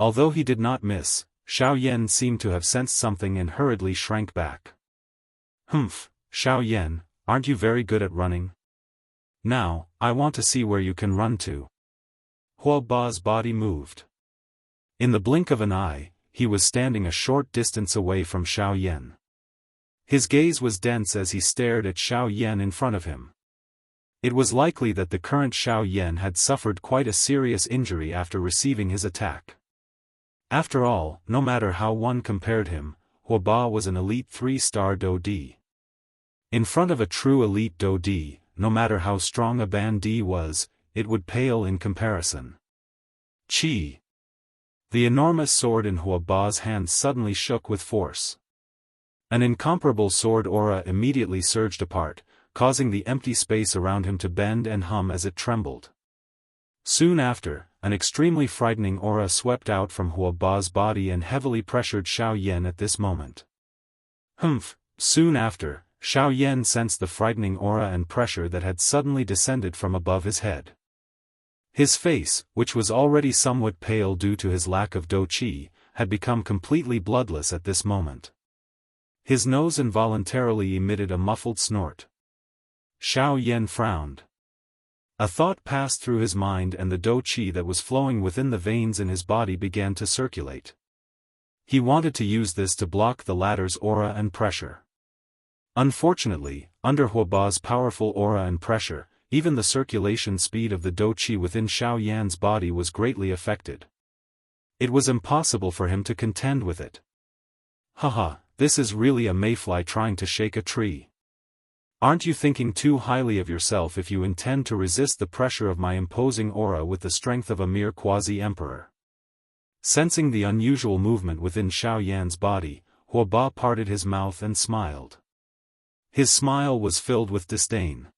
Although he did not miss, Xiaoyan seemed to have sensed something and hurriedly shrank back. Xiaoyan, aren't you very good at running? Now, I want to see where you can run to. Huoba's body moved. In the blink of an eye, he was standing a short distance away from Xiaoyan. His gaze was dense as he stared at Xiaoyan in front of him. It was likely that the current Xiaoyan had suffered quite a serious injury after receiving his attack. After all, no matter how one compared him, Huoba was an elite 3-star Daoist. In front of a true elite Daoist, no matter how strong a Bandi was, it would pale in comparison. The enormous sword in Huoba's hand suddenly shook with force. An incomparable sword aura immediately surged apart, causing the empty space around him to bend and hum as it trembled. Soon after, an extremely frightening aura swept out from Huoba's body and heavily pressured Xiaoyan at this moment. Soon after, Xiaoyan sensed the frightening aura and pressure that had suddenly descended from above his head. His face, which was already somewhat pale due to his lack of dou qi, had become completely bloodless at this moment. His nose involuntarily emitted a muffled snort. Xiaoyan frowned. A thought passed through his mind and the dou qi that was flowing within the veins in his body began to circulate. He wanted to use this to block the latter's aura and pressure. Unfortunately, under Huoba's powerful aura and pressure, even the circulation speed of the dou qi within Xiao Yan's body was greatly affected. It was impossible for him to contend with it. Haha, this is really a mayfly trying to shake a tree. Aren't you thinking too highly of yourself if you intend to resist the pressure of my imposing aura with the strength of a mere quasi-emperor? Sensing the unusual movement within Xiao Yan's body, Huoba parted his mouth and smiled. His smile was filled with disdain.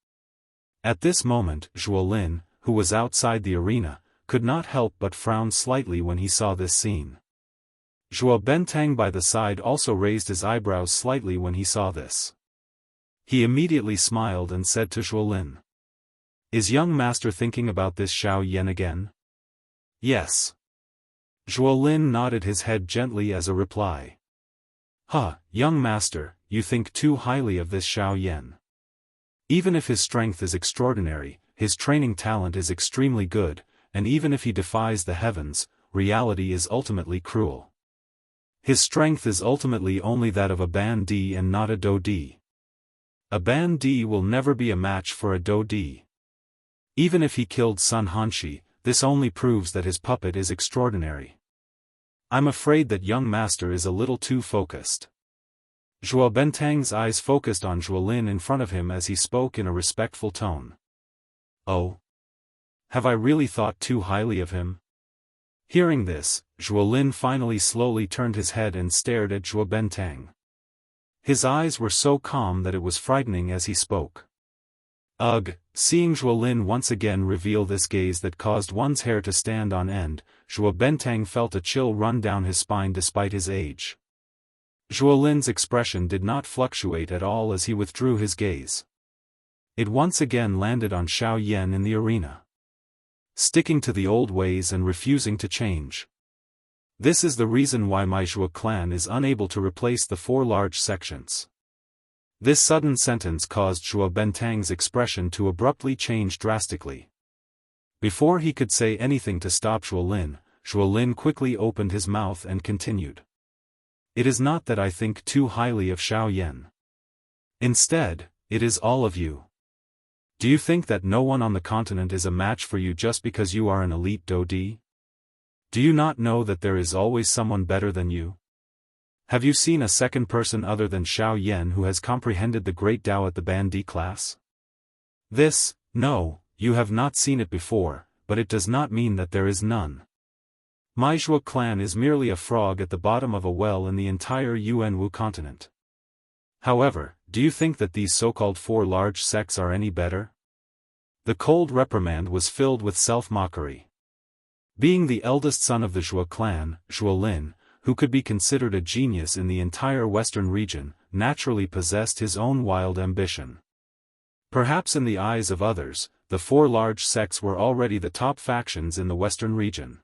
At this moment, Zhuolin, who was outside the arena, could not help but frown slightly when he saw this scene. Zhuo Bentang by the side also raised his eyebrows slightly when he saw this. He immediately smiled and said to Zhuolin, "Is young master thinking about this Xiao Yan again?" "Yes." Zhuolin nodded his head gently as a reply. Young master, you think too highly of this Xiao Yan. Even if his strength is extraordinary, his training talent is extremely good, and even if he defies the heavens, reality is ultimately cruel. His strength is ultimately only that of a Ban Di and not a Dou Di. A Ban Di will never be a match for a Dou Di. Even if he killed Sun Hanshi, this only proves that his puppet is extraordinary. I'm afraid that young master is a little too focused. Zhuo Bentang's eyes focused on Zhuolin in front of him as he spoke in a respectful tone. Oh? Have I really thought too highly of him? Hearing this, Zhuolin finally slowly turned his head and stared at Zhuo Bentang. His eyes were so calm that it was frightening as he spoke. Ugh, seeing Zhuolin once again reveal this gaze that caused one's hair to stand on end, Zhuo Bentang felt a chill run down his spine despite his age. Zhuolin's expression did not fluctuate at all as he withdrew his gaze. It once again landed on Xiao Yan in the arena. Sticking to the old ways and refusing to change. This is the reason why my Zhuo clan is unable to replace the 4 large sections. This sudden sentence caused Zhuo Bentang's expression to abruptly change drastically. Before he could say anything to stop Zhuolin quickly opened his mouth and continued. It is not that I think too highly of Xiao Yan. Instead, it is all of you. Do you think that no one on the continent is a match for you just because you are an elite Dou Di? Do you not know that there is always someone better than you? Have you seen a second person other than Xiao Yan who has comprehended the great Tao at the Ban Di class? No, you have not seen it before, but it does not mean that there is none. My Zhuo clan is merely a frog at the bottom of a well in the entire Yuanwu continent. However, do you think that these so-called 4 large sects are any better? The cold reprimand was filled with self-mockery. Being the eldest son of the Zhuo clan, Zhuolin, who could be considered a genius in the entire western region, naturally possessed his own wild ambition. Perhaps in the eyes of others, the 4 large sects were already the top factions in the western region.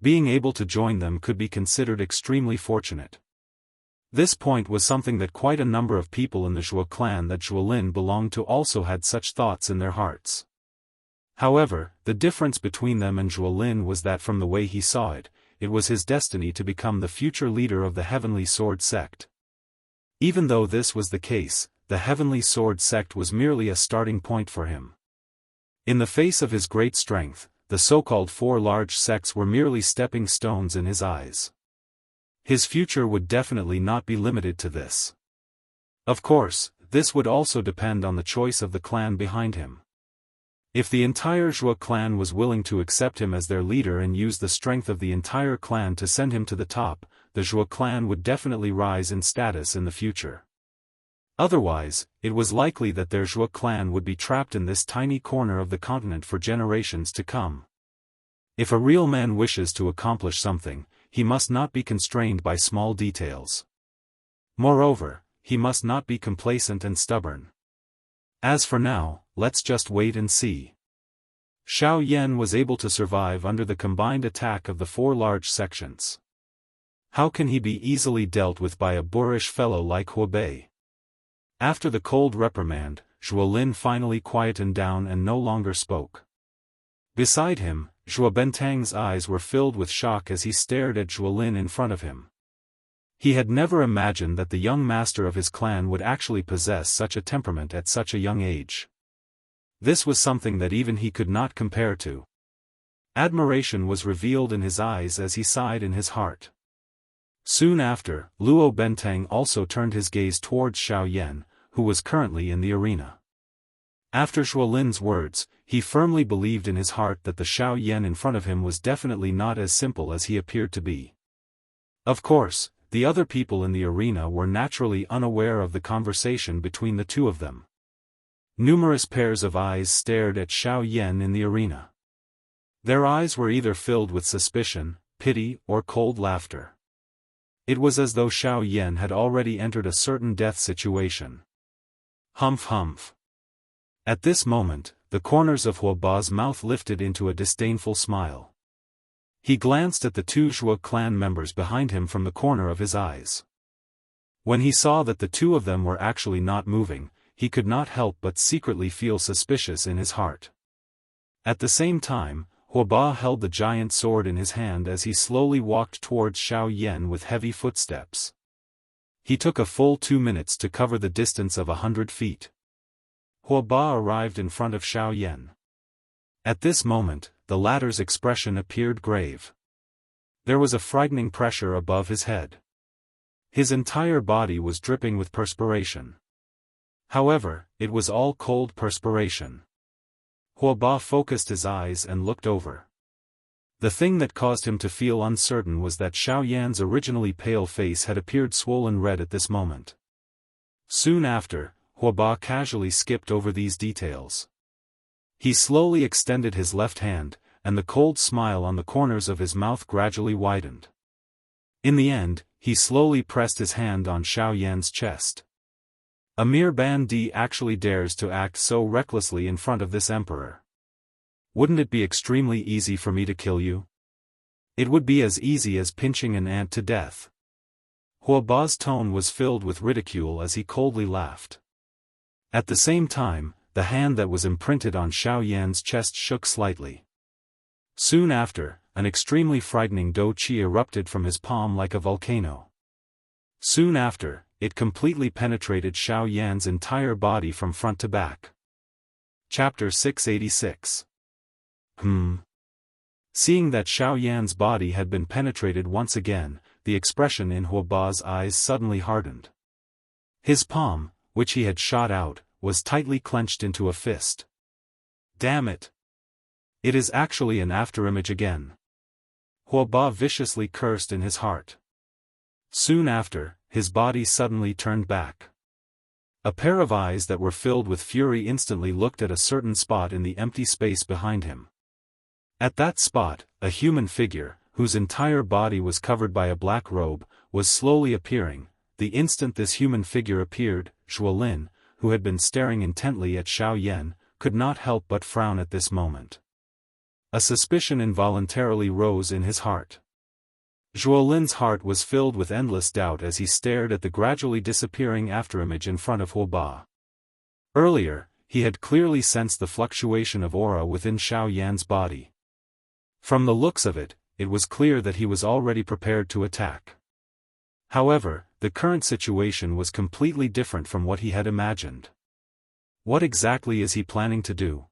Being able to join them could be considered extremely fortunate. This point was something that quite a number of people in the Zhuo clan that Zhuolin belonged to also had such thoughts in their hearts. However, the difference between them and Zhuolin was that from the way he saw it, it was his destiny to become the future leader of the Heavenly Sword sect. Even though this was the case, the Heavenly Sword sect was merely a starting point for him. In the face of his great strength, the so-called 4 large sects were merely stepping stones in his eyes. His future would definitely not be limited to this. Of course, this would also depend on the choice of the clan behind him. If the entire Zhuo clan was willing to accept him as their leader and use the strength of the entire clan to send him to the top, the Zhuo clan would definitely rise in status in the future. Otherwise, it was likely that their Zhuo clan would be trapped in this tiny corner of the continent for generations to come. If a real man wishes to accomplish something, he must not be constrained by small details. Moreover, he must not be complacent and stubborn. As for now, let's just wait and see. Xiao Yan was able to survive under the combined attack of the 4 large sections. How can he be easily dealt with by a boorish fellow like Huobei? After the cold reprimand, Zhuolin finally quietened down and no longer spoke. Beside him, Zhuo Bentang's eyes were filled with shock as he stared at Zhuolin in front of him. He had never imagined that the young master of his clan would actually possess such a temperament at such a young age. This was something that even he could not compare to. Admiration was revealed in his eyes as he sighed in his heart. Soon after, Luo Bentang also turned his gaze towards Xiao Yan, who was currently in the arena. After Zhuolin's words, he firmly believed in his heart that the Xiao Yan in front of him was definitely not as simple as he appeared to be. Of course, the other people in the arena were naturally unaware of the conversation between the two of them. Numerous pairs of eyes stared at Xiao Yan in the arena. Their eyes were either filled with suspicion, pity, or cold laughter. It was as though Xiao Yan had already entered a certain death situation. Humph humph. At this moment, the corners of Huoba's mouth lifted into a disdainful smile. He glanced at the two Zhuo clan members behind him from the corner of his eyes. When he saw that the two of them were actually not moving, he could not help but secretly feel suspicious in his heart. At the same time, Huoba held the giant sword in his hand as he slowly walked towards Xiao Yan with heavy footsteps. He took a full 2 minutes to cover the distance of 100 feet. Huoba arrived in front of Xiao Yan. At this moment, the latter's expression appeared grave. There was a frightening pressure above his head. His entire body was dripping with perspiration. However, it was all cold perspiration. Huoba focused his eyes and looked over. The thing that caused him to feel uncertain was that Xiao Yan's originally pale face had appeared swollen red at this moment. Soon after, Huoba casually skipped over these details. He slowly extended his left hand, and the cold smile on the corners of his mouth gradually widened. In the end, he slowly pressed his hand on Xiao Yan's chest. A mere bandit actually dares to act so recklessly in front of this emperor. Wouldn't it be extremely easy for me to kill you? It would be as easy as pinching an ant to death. Huoba's tone was filled with ridicule as he coldly laughed. At the same time, the hand that was imprinted on Xiao Yan's chest shook slightly. Soon after, an extremely frightening dou qi erupted from his palm like a volcano. Soon after, it completely penetrated Xiao Yan's entire body from front to back. Chapter 686. Seeing that Xiao Yan's body had been penetrated once again, the expression in Huoba's eyes suddenly hardened. His palm, which he had shot out, was tightly clenched into a fist. Damn it! It is actually an afterimage again. Huoba viciously cursed in his heart. Soon after, his body suddenly turned back. A pair of eyes that were filled with fury instantly looked at a certain spot in the empty space behind him. At that spot, a human figure, whose entire body was covered by a black robe, was slowly appearing. The instant this human figure appeared, Zhuolin, who had been staring intently at Xiao Yan, could not help but frown at this moment. A suspicion involuntarily rose in his heart. Zhuolin's heart was filled with endless doubt as he stared at the gradually disappearing afterimage in front of Huoba. Earlier, he had clearly sensed the fluctuation of aura within Xiao Yan's body. From the looks of it, it was clear that he was already prepared to attack. However, the current situation was completely different from what he had imagined. What exactly is he planning to do?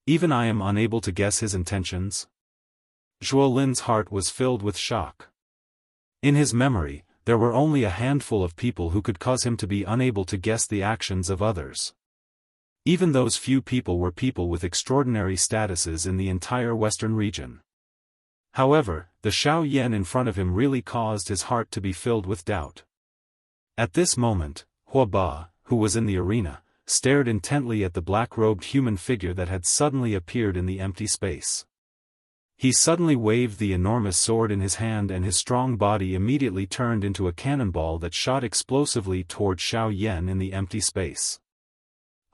Even I am unable to guess his intentions. Zhuolin's heart was filled with shock. In his memory, there were only a handful of people who could cause him to be unable to guess the actions of others. Even those few people were people with extraordinary statuses in the entire western region. However, the Xiao Yan in front of him really caused his heart to be filled with doubt. At this moment, Huoba, who was in the arena, stared intently at the black-robed human figure that had suddenly appeared in the empty space. He suddenly waved the enormous sword in his hand and his strong body immediately turned into a cannonball that shot explosively toward Xiao Yan in the empty space.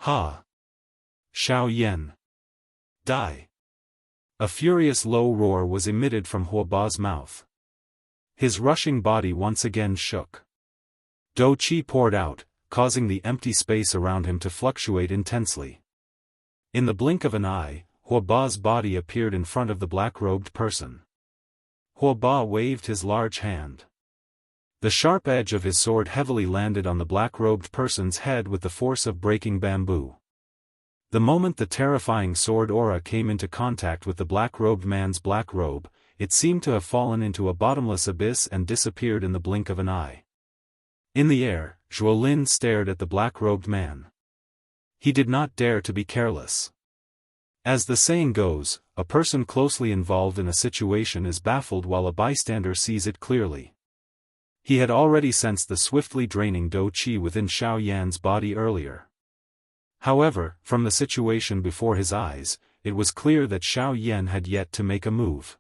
Ha! Xiao Yan! Die! A furious low roar was emitted from Huoba's mouth. His rushing body once again shook. Dou qi poured out, causing the empty space around him to fluctuate intensely. In the blink of an eye, Huoba's body appeared in front of the black-robed person. Huoba waved his large hand. The sharp edge of his sword heavily landed on the black-robed person's head with the force of breaking bamboo. The moment the terrifying sword aura came into contact with the black-robed man's black robe, it seemed to have fallen into a bottomless abyss and disappeared in the blink of an eye. In the air, Zhuolin stared at the black-robed man. He did not dare to be careless. As the saying goes, a person closely involved in a situation is baffled while a bystander sees it clearly. He had already sensed the swiftly draining Do Qi within Xiao Yan's body earlier. However, from the situation before his eyes, it was clear that Xiao Yan had yet to make a move.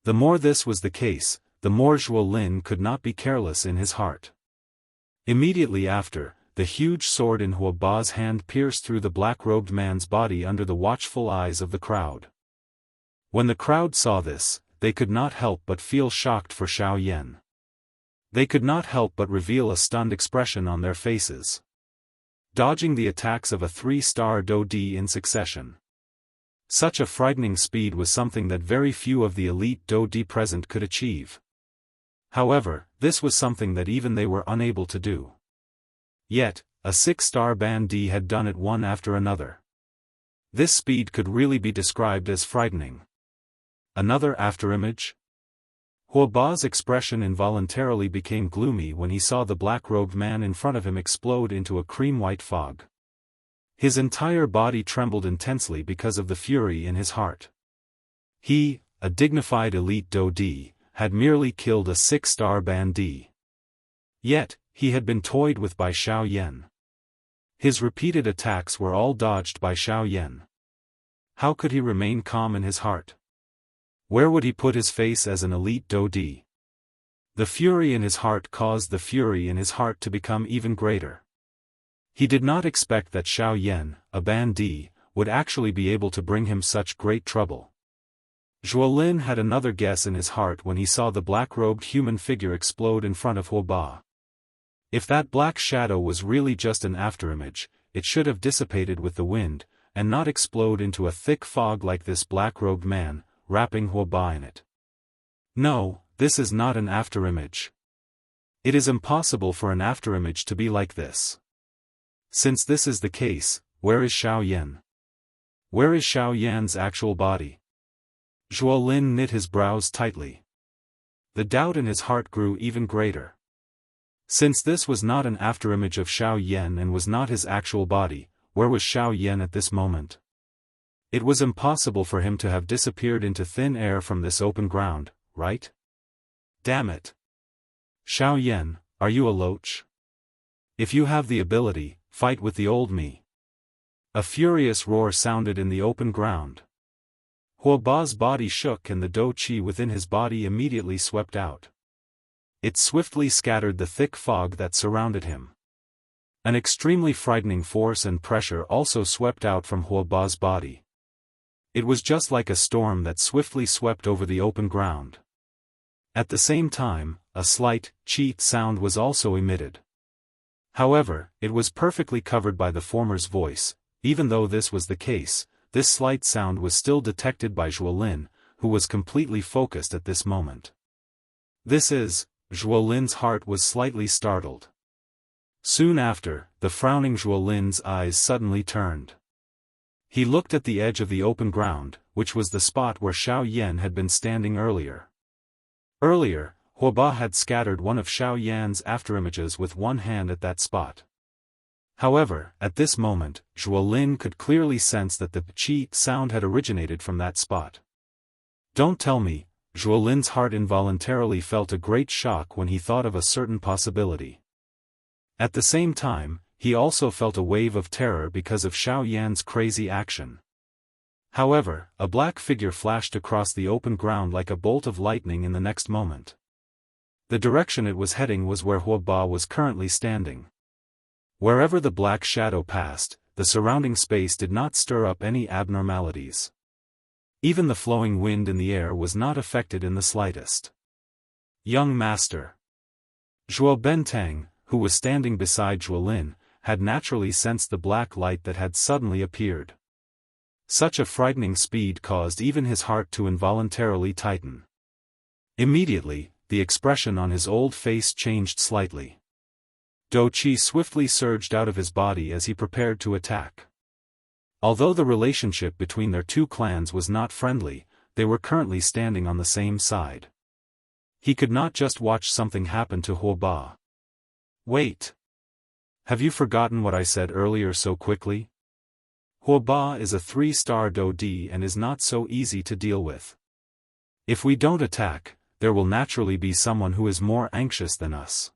The more this was the case, the more Zhuolin could not be careless in his heart. Immediately after, the huge sword in Huoba's hand pierced through the black-robed man's body under the watchful eyes of the crowd. When the crowd saw this, they could not help but feel shocked for Xiao Yan. They could not help but reveal a stunned expression on their faces. Dodging the attacks of a 3-star Do Di in succession. Such a frightening speed was something that very few of the elite Do Di present could achieve. However, this was something that even they were unable to do. Yet, a 6-star Ban Di had done it one after another. This speed could really be described as frightening. Another afterimage? Huoba's expression involuntarily became gloomy when he saw the black-robed man in front of him explode into a cream-white fog. His entire body trembled intensely because of the fury in his heart. He, a dignified elite Do Di, had merely killed a 6-star Ban Di. Yet, he had been toyed with by Xiao Yan. His repeated attacks were all dodged by Xiao Yan. How could he remain calm in his heart? Where would he put his face as an elite Do Di? The fury in his heart caused the fury in his heart to become even greater. He did not expect that Xiao Yan, a Ban Di, would actually be able to bring him such great trouble. Zhuolin had another guess in his heart when he saw the black-robed human figure explode in front of Huoba. If that black shadow was really just an afterimage, it should have dissipated with the wind, and not explode into a thick fog like this black-robed man, wrapping Huoba in it. No, this is not an afterimage. It is impossible for an afterimage to be like this. Since this is the case, where is Xiao Yan? Where is Xiao Yan's actual body? Zhuolin knit his brows tightly. The doubt in his heart grew even greater. Since this was not an afterimage of Xiao Yan and was not his actual body, where was Xiao Yan at this moment? It was impossible for him to have disappeared into thin air from this open ground, right? Damn it! Xiao Yan, are you a loach? If you have the ability, fight with the old me. A furious roar sounded in the open ground. Huoba's body shook and the Do Qi within his body immediately swept out. It swiftly scattered the thick fog that surrounded him. An extremely frightening force and pressure also swept out from Huoba's body. It was just like a storm that swiftly swept over the open ground. At the same time, a slight, cheat sound was also emitted. However, it was perfectly covered by the former's voice. Even though this was the case, this slight sound was still detected by Zhuolin, who was completely focused at this moment. Zhuolin's heart was slightly startled. Soon after, the frowning Zhuolin's eyes suddenly turned. He looked at the edge of the open ground, which was the spot where Xiao Yan had been standing earlier. Earlier, Huoba had scattered one of Xiao Yan's afterimages with one hand at that spot. However, at this moment, Zhuolin could clearly sense that the qi sound had originated from that spot. Don't tell me, Zhuolin's heart involuntarily felt a great shock when he thought of a certain possibility. At the same time, he also felt a wave of terror because of Xiao Yan's crazy action. However, a black figure flashed across the open ground like a bolt of lightning in the next moment. The direction it was heading was where Huoba was currently standing. Wherever the black shadow passed, the surrounding space did not stir up any abnormalities. Even the flowing wind in the air was not affected in the slightest. Young Master. Zhuo Bentang, who was standing beside Zhuolin, had naturally sensed the black light that had suddenly appeared. Such a frightening speed caused even his heart to involuntarily tighten. Immediately, the expression on his old face changed slightly. Dou Qi swiftly surged out of his body as he prepared to attack. Although the relationship between their two clans was not friendly, they were currently standing on the same side. He could not just watch something happen to Huo Ba. Wait! Have you forgotten what I said earlier so quickly? Huo Ba is a 3-star Dou Di and is not so easy to deal with. If we don't attack, there will naturally be someone who is more anxious than us.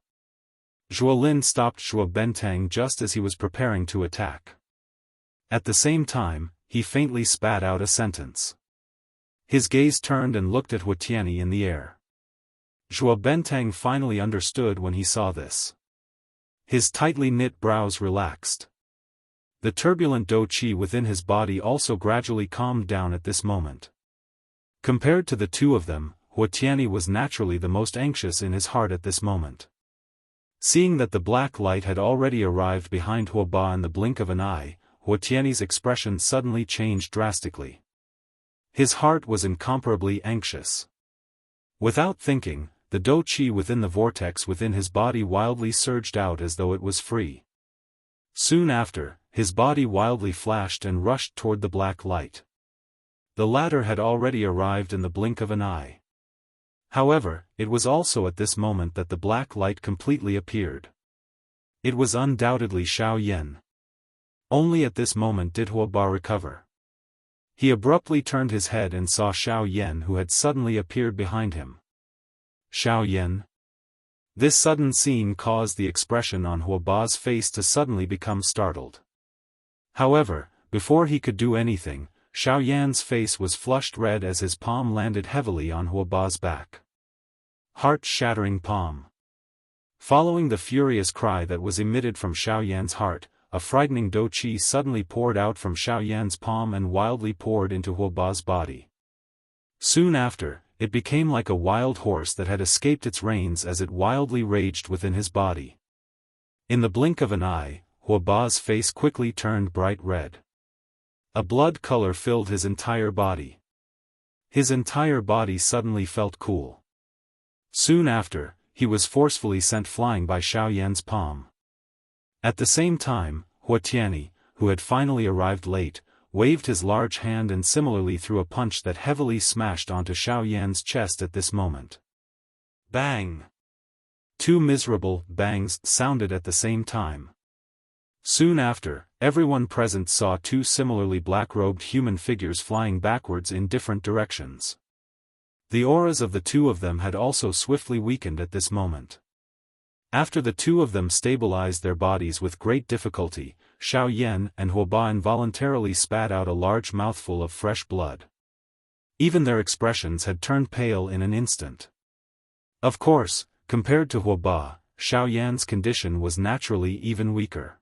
Zhuolin stopped Zhuo Bentang just as he was preparing to attack. At the same time, he faintly spat out a sentence. His gaze turned and looked at Huo Tianyi in the air. Zhuo Bentang finally understood when he saw this. His tightly knit brows relaxed. The turbulent Dou Qi within his body also gradually calmed down at this moment. Compared to the two of them, Huo Tianyi was naturally the most anxious in his heart at this moment. Seeing that the black light had already arrived behind Huo Ba in the blink of an eye, Huo Tianyi's expression suddenly changed drastically. His heart was incomparably anxious. Without thinking, the Dou Qi within the vortex within his body wildly surged out as though it was free. Soon after, his body wildly flashed and rushed toward the black light. The latter had already arrived in the blink of an eye. However, it was also at this moment that the black light completely appeared. It was undoubtedly Xiao Yan. Only at this moment did Huo Ba recover. He abruptly turned his head and saw Xiao Yan who had suddenly appeared behind him. Xiao Yan? This sudden scene caused the expression on Huo Ba's face to suddenly become startled. However, before he could do anything, Xiao Yan's face was flushed red as his palm landed heavily on Huo Ba's back. Heart-shattering palm. Following the furious cry that was emitted from Xiao Yan's heart, a frightening Dou Qi suddenly poured out from Xiao Yan's palm and wildly poured into Huo Ba's body. Soon after, it became like a wild horse that had escaped its reins as it wildly raged within his body. In the blink of an eye, Huo Ba's face quickly turned bright red. A blood color filled his entire body. His entire body suddenly felt cool. Soon after, he was forcefully sent flying by Xiao Yan's palm. At the same time, Huo Tianyi, who had finally arrived late, waved his large hand and similarly threw a punch that heavily smashed onto Xiao Yan's chest at this moment. Bang! Two miserable bangs sounded at the same time. Soon after, everyone present saw two similarly black-robed human figures flying backwards in different directions. The auras of the two of them had also swiftly weakened at this moment. After the two of them stabilized their bodies with great difficulty, Xiao Yan and Huo Ba involuntarily spat out a large mouthful of fresh blood. Even their expressions had turned pale in an instant. Of course, compared to Huo Ba, Xiao Yan's condition was naturally even weaker.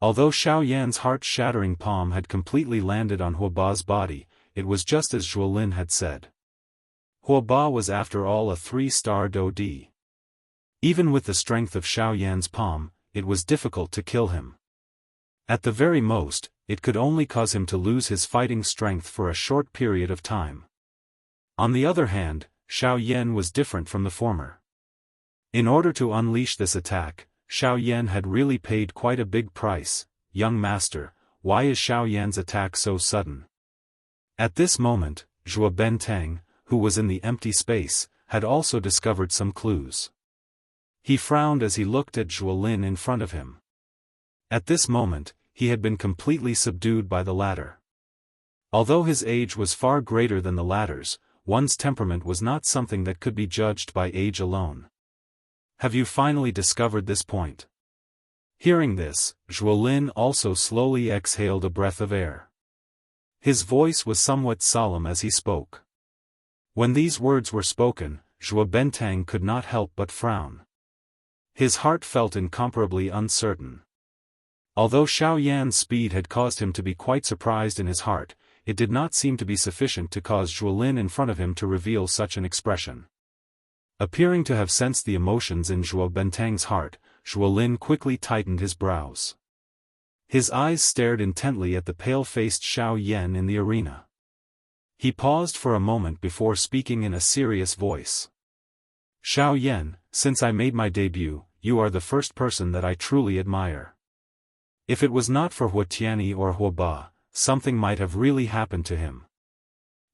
Although Xiao Yan's heart-shattering palm had completely landed on Huo Ba's body, it was just as Zhuolin had said. Huo Ba was after all a 3-star Dou Di. Even with the strength of Xiao Yan's palm, it was difficult to kill him. At the very most, it could only cause him to lose his fighting strength for a short period of time. On the other hand, Xiao Yan was different from the former. In order to unleash this attack, Xiao Yan had really paid quite a big price. Young master, why is Xiao Yan's attack so sudden? At this moment, Zhuo Bentang, who was in the empty space, had also discovered some clues. He frowned as he looked at Zhuolin in front of him. At this moment, he had been completely subdued by the latter. Although his age was far greater than the latter's, one's temperament was not something that could be judged by age alone. Have you finally discovered this point? Hearing this, Zhuolin also slowly exhaled a breath of air. His voice was somewhat solemn as he spoke. When these words were spoken, Zhuo Bentang could not help but frown. His heart felt incomparably uncertain. Although Xiao Yan's speed had caused him to be quite surprised in his heart, it did not seem to be sufficient to cause Zhuolin in front of him to reveal such an expression. Appearing to have sensed the emotions in Zhuo Bentang's heart, Zhuolin quickly tightened his brows. His eyes stared intently at the pale-faced Xiao Yan in the arena. He paused for a moment before speaking in a serious voice. Xiao Yan, since I made my debut, you are the first person that I truly admire. If it was not for Hua Tianyi or Hua Ba, something might have really happened to him.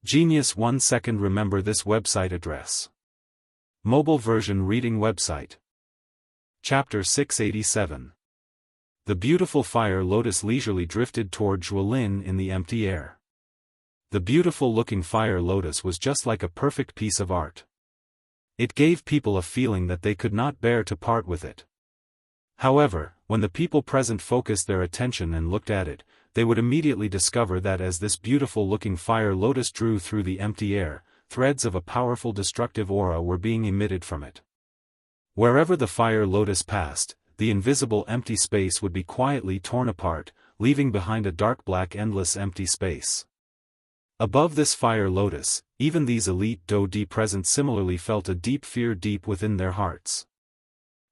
Genius 1 second. Remember this website address. Mobile version reading website. Chapter 687. The beautiful fire lotus leisurely drifted toward Zhuolin in the empty air. The beautiful-looking fire lotus was just like a perfect piece of art. It gave people a feeling that they could not bear to part with it. However, when the people present focused their attention and looked at it, they would immediately discover that as this beautiful-looking fire lotus drew through the empty air, threads of a powerful destructive aura were being emitted from it. Wherever the fire lotus passed, the invisible empty space would be quietly torn apart, leaving behind a dark black endless empty space. Above this fire lotus, even these elite Dou-Di present similarly felt a deep fear deep within their hearts.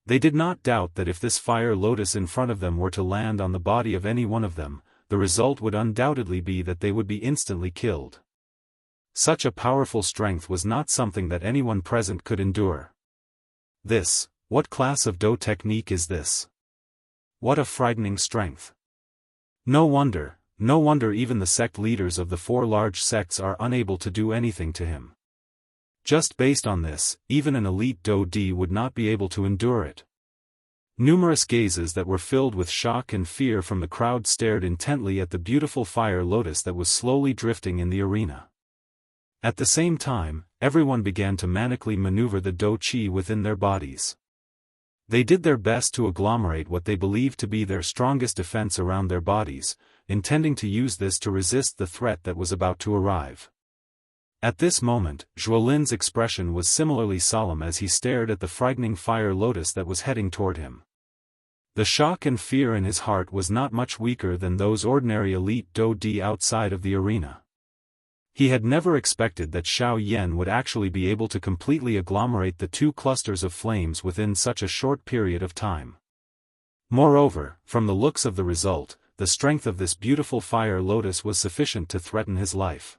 They did not doubt that if this fire lotus in front of them were to land on the body of any one of them, the result would undoubtedly be that they would be instantly killed. Such a powerful strength was not something that anyone present could endure. What class of Dou technique is this? What a frightening strength. No wonder even the sect leaders of the 4 large sects are unable to do anything to him. Just based on this, even an elite Dou-Di would not be able to endure it. Numerous gazes that were filled with shock and fear from the crowd stared intently at the beautiful fire lotus that was slowly drifting in the arena. At the same time, everyone began to manically maneuver the Dou Qi within their bodies. They did their best to agglomerate what they believed to be their strongest defense around their bodies, intending to use this to resist the threat that was about to arrive. At this moment, Zhuolin's expression was similarly solemn as he stared at the frightening fire lotus that was heading toward him. The shock and fear in his heart was not much weaker than those ordinary elite Dou-Di outside of the arena. He had never expected that Xiao Yan would actually be able to completely agglomerate the 2 clusters of flames within such a short period of time. Moreover, from the looks of the result, the strength of this beautiful fire lotus was sufficient to threaten his life.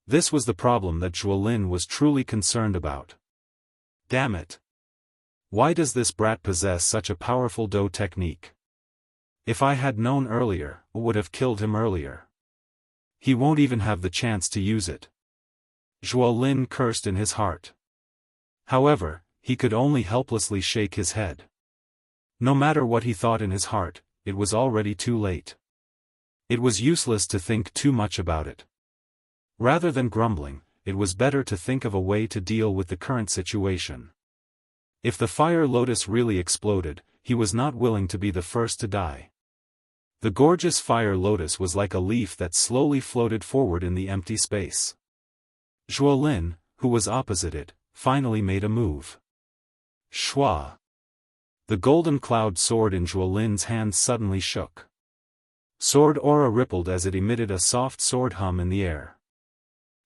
This was the problem that Zhuolin was truly concerned about. Damn it! Why does this brat possess such a powerful Dou technique? If I had known earlier, I would have killed him earlier. He won't even have the chance to use it. Zhuolin cursed in his heart. However, he could only helplessly shake his head. No matter what he thought in his heart, it was already too late. It was useless to think too much about it. Rather than grumbling, it was better to think of a way to deal with the current situation. If the fire lotus really exploded, he was not willing to be the first to die. The gorgeous fire lotus was like a leaf that slowly floated forward in the empty space. Zhuolin, who was opposite it, finally made a move. Shua! The golden cloud sword in Zhuolin's hand suddenly shook. Sword aura rippled as it emitted a soft sword hum in the air.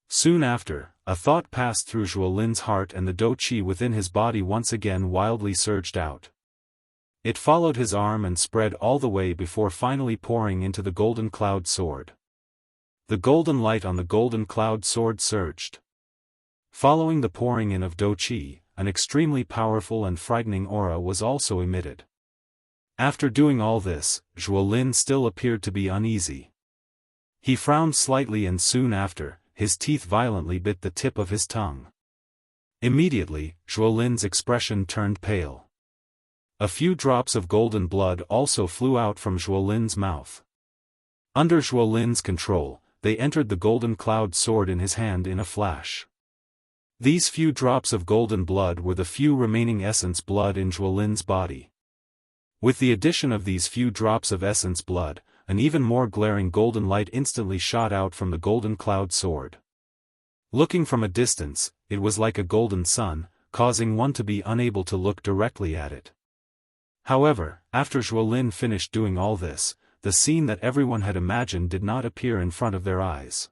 Soon after, a thought passed through Zhuolin's heart and the Dou Qi within his body once again wildly surged out. It followed his arm and spread all the way before finally pouring into the golden cloud sword. The golden light on the golden cloud sword surged. Following the pouring in of Dou Qi, an extremely powerful and frightening aura was also emitted. After doing all this, Zhuolin still appeared to be uneasy. He frowned slightly and soon after, his teeth violently bit the tip of his tongue. Immediately, Zhuolin's expression turned pale. A few drops of golden blood also flew out from Zhuolin's mouth. Under Zhuolin's control, they entered the golden cloud sword in his hand in a flash. These few drops of golden blood were the few remaining essence blood in Zhuolin's body. With the addition of these few drops of essence blood, an even more glaring golden light instantly shot out from the golden cloud sword. Looking from a distance, it was like a golden sun, causing one to be unable to look directly at it. However, after Zhuolin finished doing all this, the scene that everyone had imagined did not appear in front of their eyes.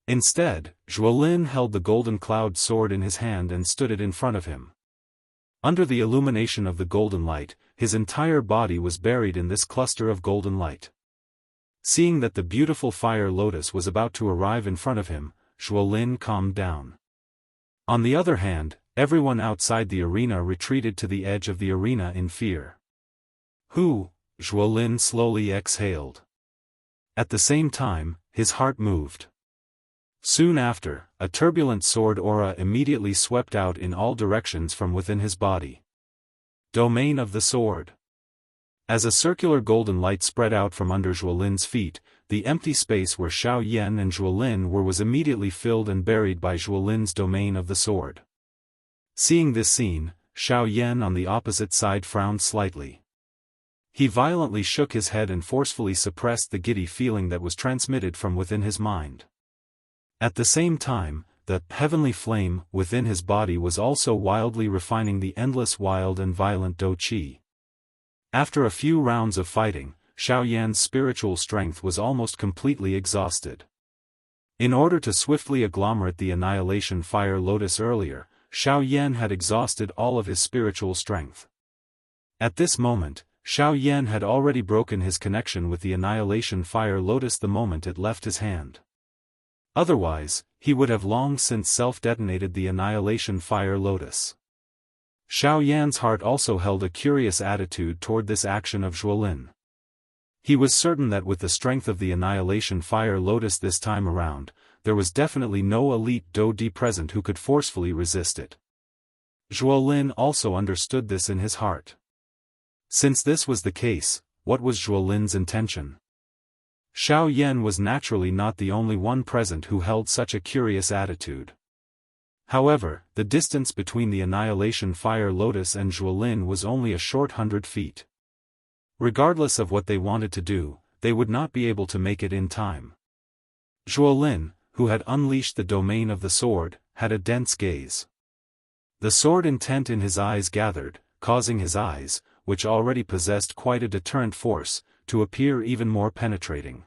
Instead, Zhuolin held the golden cloud sword in his hand and stood it in front of him. Under the illumination of the golden light, his entire body was buried in this cluster of golden light. Seeing that the beautiful fire lotus was about to arrive in front of him, Zhuolin calmed down. On the other hand, everyone outside the arena retreated to the edge of the arena in fear. Zhuolin slowly exhaled. At the same time, his heart moved. Soon after, a turbulent sword aura immediately swept out in all directions from within his body. Domain of the sword. As a circular golden light spread out from under Zhuolin's feet, the empty space where Xiao Yan and Zhuolin were was immediately filled and buried by Zhuolin's domain of the sword. Seeing this scene, Xiao Yan on the opposite side frowned slightly. He violently shook his head and forcefully suppressed the giddy feeling that was transmitted from within his mind. At the same time, the heavenly flame within his body was also wildly refining the endless wild and violent Do Qi. After a few rounds of fighting, Xiao Yan's spiritual strength was almost completely exhausted. In order to swiftly agglomerate the annihilation fire lotus earlier, Xiao Yan had exhausted all of his spiritual strength. At this moment, Xiao Yan had already broken his connection with the annihilation fire lotus the moment it left his hand. Otherwise, he would have long since self-detonated the annihilation fire lotus. Xiao Yan's heart also held a curious attitude toward this action of Zhuolin. He was certain that with the strength of the annihilation fire lotus this time around, there was definitely no elite Do Di present who could forcefully resist it. Zhuolin also understood this in his heart. Since this was the case, what was Zhuolin's intention? Xiao Yan was naturally not the only one present who held such a curious attitude. However, the distance between the annihilation fire lotus and Zhuolin was only a short 100 feet. Regardless of what they wanted to do, they would not be able to make it in time. Zhuolin, who had unleashed the domain of the sword, had a dense gaze. The sword intent in his eyes gathered, causing his eyes, which already possessed quite a deterrent force, to appear even more penetrating.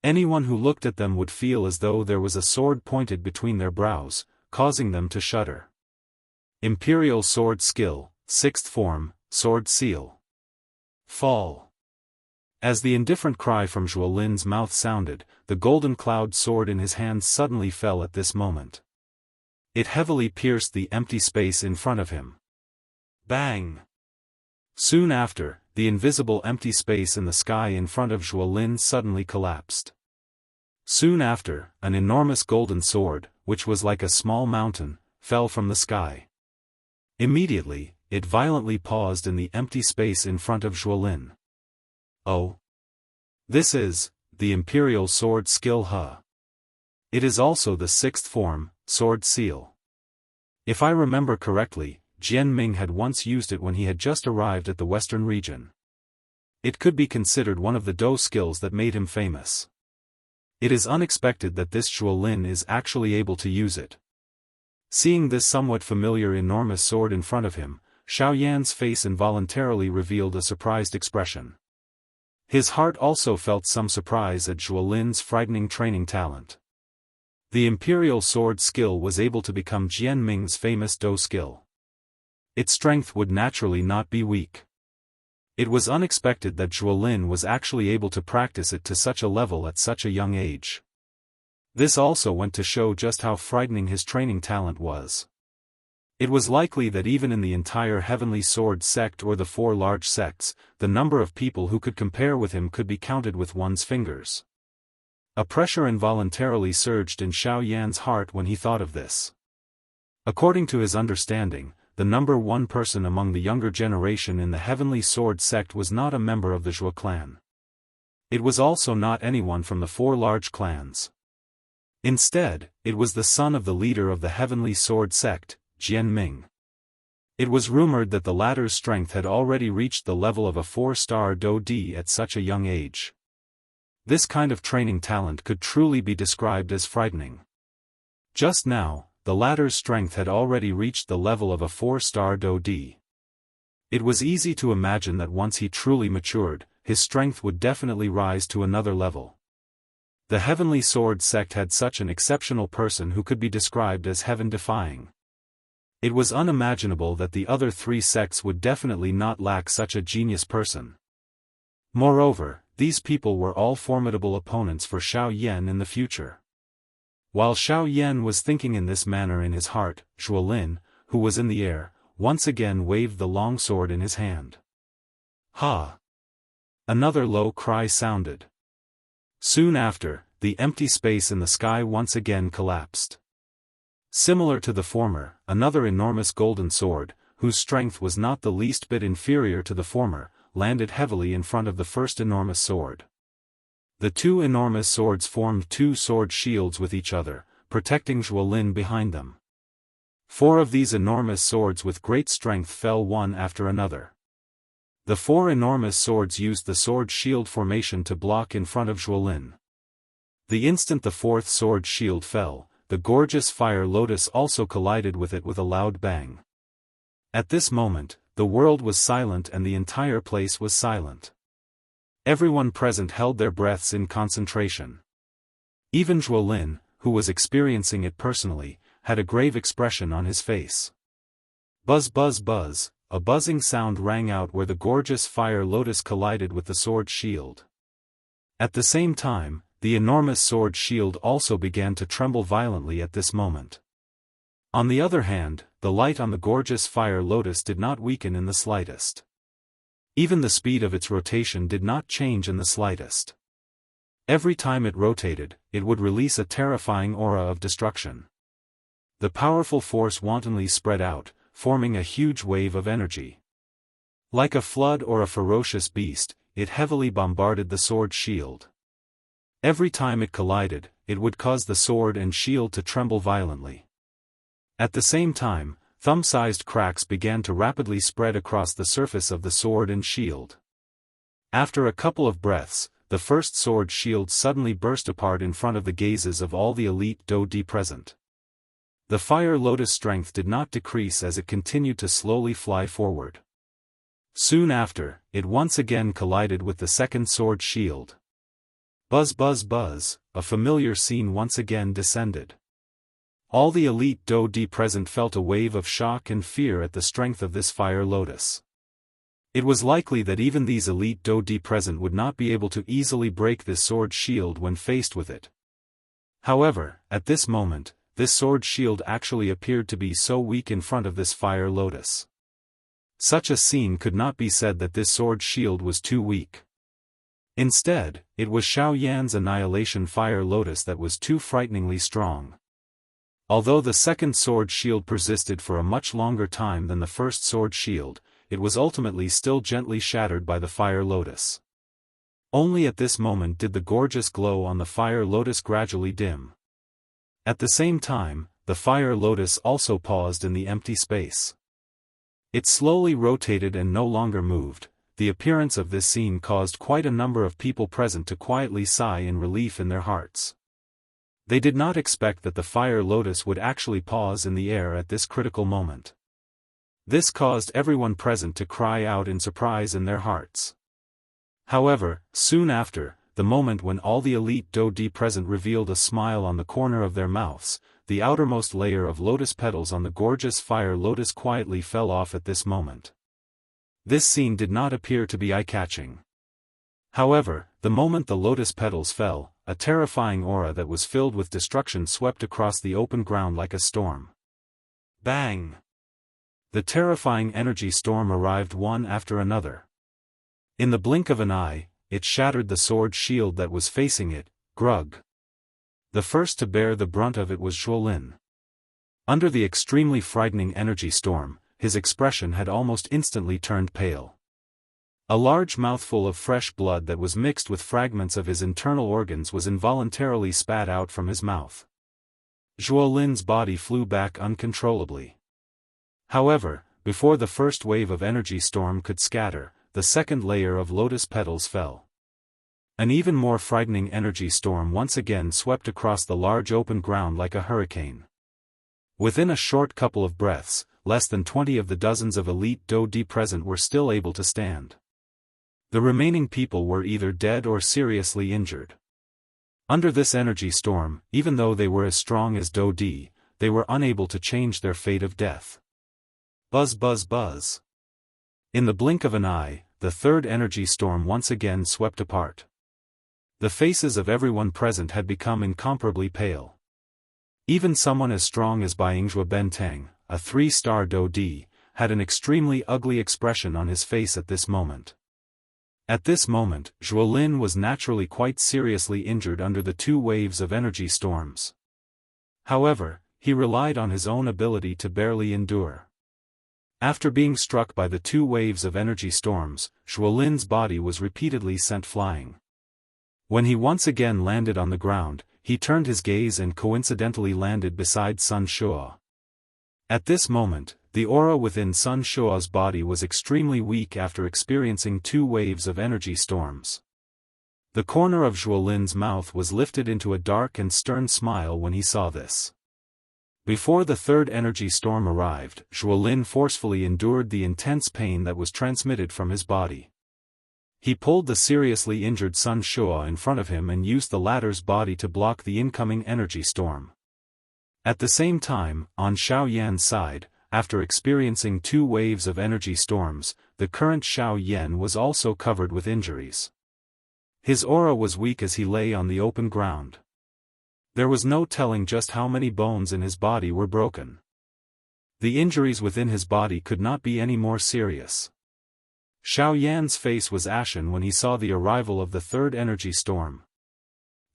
Anyone who looked at them would feel as though there was a sword pointed between their brows, causing them to shudder. Imperial Sword Skill, 6th Form, Sword Seal. Fall. As the indifferent cry from Zhuolin's mouth sounded, the golden cloud sword in his hands suddenly fell at this moment. It heavily pierced the empty space in front of him. Bang! Soon after, the invisible empty space in the sky in front of Zhuolin suddenly collapsed. Soon after, an enormous golden sword, which was like a small mountain, fell from the sky. Immediately, it violently paused in the empty space in front of Zhuolin. Oh! This is the Imperial Sword Skill He. It is also the 6th form, Sword Seal. If I remember correctly, Jian Ming had once used it when he had just arrived at the western region. It could be considered one of the Do skills that made him famous. It is unexpected that this Zhuolin is actually able to use it. Seeing this somewhat familiar enormous sword in front of him, Xiao Yan's face involuntarily revealed a surprised expression. His heart also felt some surprise at Zhuolin's frightening training talent. The Imperial Sword Skill was able to become Jian Ming's famous Do skill. Its strength would naturally not be weak. It was unexpected that Zhuolin was actually able to practice it to such a level at such a young age. This also went to show just how frightening his training talent was. It was likely that even in the entire Heavenly Sword sect or the 4 large sects, the number of people who could compare with him could be counted with one's fingers. A pressure involuntarily surged in Xiao Yan's heart when he thought of this. According to his understanding, the number 1 person among the younger generation in the Heavenly Sword sect was not a member of the Zhuo clan. It was also not anyone from the 4 large clans. Instead, it was the son of the leader of the Heavenly Sword sect, Jian Ming. It was rumored that the latter's strength had already reached the level of a 4-star Do Di at such a young age. This kind of training talent could truly be described as frightening. Just now, the latter's strength had already reached the level of a 4-star Do Di. It was easy to imagine that once he truly matured, his strength would definitely rise to another level. The Heavenly Sword sect had such an exceptional person who could be described as heaven-defying. It was unimaginable that the other three sects would definitely not lack such a genius person. Moreover, these people were all formidable opponents for Xiao Yan in the future. While Xiao Yan was thinking in this manner in his heart, Zhuolin, who was in the air, once again waved the long sword in his hand. Ha! Another low cry sounded. Soon after, the empty space in the sky once again collapsed. Similar to the former, another enormous golden sword, whose strength was not the least bit inferior to the former, landed heavily in front of the first enormous sword. The two enormous swords formed two sword shields with each other, protecting Zhuolin behind them. 4 of these enormous swords with great strength fell one after another. The 4 enormous swords used the sword shield formation to block in front of Zhuolin. The instant the 4th sword shield fell, the gorgeous fire lotus also collided with it with a loud bang. At this moment, the world was silent and the entire place was silent. Everyone present held their breaths in concentration. Even Zhuolin, who was experiencing it personally, had a grave expression on his face. Buzz buzz buzz, a buzzing sound rang out where the gorgeous fire lotus collided with the sword shield. At the same time, the enormous sword shield also began to tremble violently at this moment. On the other hand, the light on the gorgeous fire lotus did not weaken in the slightest. Even the speed of its rotation did not change in the slightest. Every time it rotated, it would release a terrifying aura of destruction. The powerful force wantonly spread out, forming a huge wave of energy. Like a flood or a ferocious beast, it heavily bombarded the sword shield. Every time it collided, it would cause the sword and shield to tremble violently. At the same time, thumb-sized cracks began to rapidly spread across the surface of the sword and shield. After a couple of breaths, the first sword shield suddenly burst apart in front of the gazes of all the elite Daoist present. The fire lotus strength did not decrease as it continued to slowly fly forward. Soon after, it once again collided with the second sword shield. Buzz buzz buzz, a familiar scene once again descended. All the elite Daoist present felt a wave of shock and fear at the strength of this fire lotus. It was likely that even these elite Daoist present would not be able to easily break this sword shield when faced with it. However, at this moment, this sword shield actually appeared to be so weak in front of this fire lotus. Such a scene could not be said that this sword shield was too weak. Instead, it was Xiao Yan's annihilation fire lotus that was too frighteningly strong. Although the second sword shield persisted for a much longer time than the first sword shield, it was ultimately still gently shattered by the fire lotus. Only at this moment did the gorgeous glow on the fire lotus gradually dim. At the same time, the fire lotus also paused in the empty space. It slowly rotated and no longer moved. The appearance of this scene caused quite a number of people present to quietly sigh in relief in their hearts. They did not expect that the fire lotus would actually pause in the air at this critical moment. This caused everyone present to cry out in surprise in their hearts. However, soon after, the moment when all the elite Daoist present revealed a smile on the corner of their mouths, the outermost layer of lotus petals on the gorgeous fire lotus quietly fell off at this moment. This scene did not appear to be eye-catching. However, the moment the lotus petals fell, a terrifying aura that was filled with destruction swept across the open ground like a storm. Bang! The terrifying energy storm arrived one after another. In the blink of an eye, it shattered the sword shield that was facing it, Grug. The first to bear the brunt of it was Zhuolin. Under the extremely frightening energy storm, his expression had almost instantly turned pale. A large mouthful of fresh blood that was mixed with fragments of his internal organs was involuntarily spat out from his mouth. Zhuolin's body flew back uncontrollably. However, before the first wave of energy storm could scatter, the second layer of lotus petals fell. An even more frightening energy storm once again swept across the large open ground like a hurricane. Within a short couple of breaths, less than 20 of the dozens of elite Daoist present were still able to stand. The remaining people were either dead or seriously injured. Under this energy storm, even though they were as strong as Daoist, they were unable to change their fate of death. Buzz buzz buzz. In the blink of an eye, the third energy storm once again swept apart. The faces of everyone present had become incomparably pale. Even someone as strong as Bai Yingzhuo Benteng, a 3-star Do Di, had an extremely ugly expression on his face at this moment. At this moment, Zhuo Lin was naturally quite seriously injured under the 2 waves of energy storms. However, he relied on his own ability to barely endure. After being struck by the 2 waves of energy storms, Zhuo Lin's body was repeatedly sent flying. When he once again landed on the ground, he turned his gaze and coincidentally landed beside Sun Shuo. At this moment, the aura within Sun Shuo's body was extremely weak after experiencing 2 waves of energy storms. The corner of Zhuo Lin's mouth was lifted into a dark and stern smile when he saw this. Before the third energy storm arrived, Zhuo Lin forcefully endured the intense pain that was transmitted from his body. He pulled the seriously injured Sun Shuo in front of him and used the latter's body to block the incoming energy storm. At the same time, on Xiao Yan's side, after experiencing 2 waves of energy storms, the current Xiao Yan was also covered with injuries. His aura was weak as he lay on the open ground. There was no telling just how many bones in his body were broken. The injuries within his body could not be any more serious. Xiao Yan's face was ashen when he saw the arrival of the third energy storm.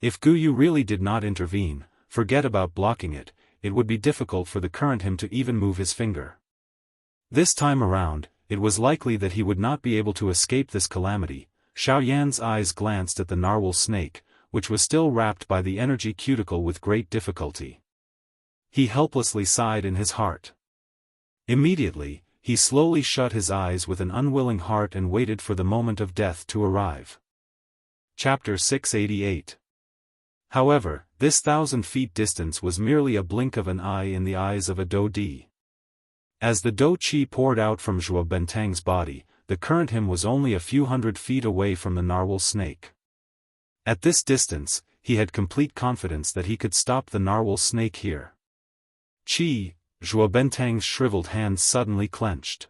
If Guyu really did not intervene, forget about blocking it, it would be difficult for the current him to even move his finger. This time around, it was likely that he would not be able to escape this calamity. Xiao Yan's eyes glanced at the narwhal snake, which was still wrapped by the energy cuticle with great difficulty. He helplessly sighed in his heart. Immediately, he slowly shut his eyes with an unwilling heart and waited for the moment of death to arrive. Chapter 688. However, this 1,000 feet distance was merely a blink of an eye in the eyes of a Do Di. As the Do Qi poured out from Zhuo Benteng's body, the current him was only a few hundred feet away from the narwhal snake. At this distance, he had complete confidence that he could stop the narwhal snake here. Qi, Zhuo Benteng's shriveled hands suddenly clenched.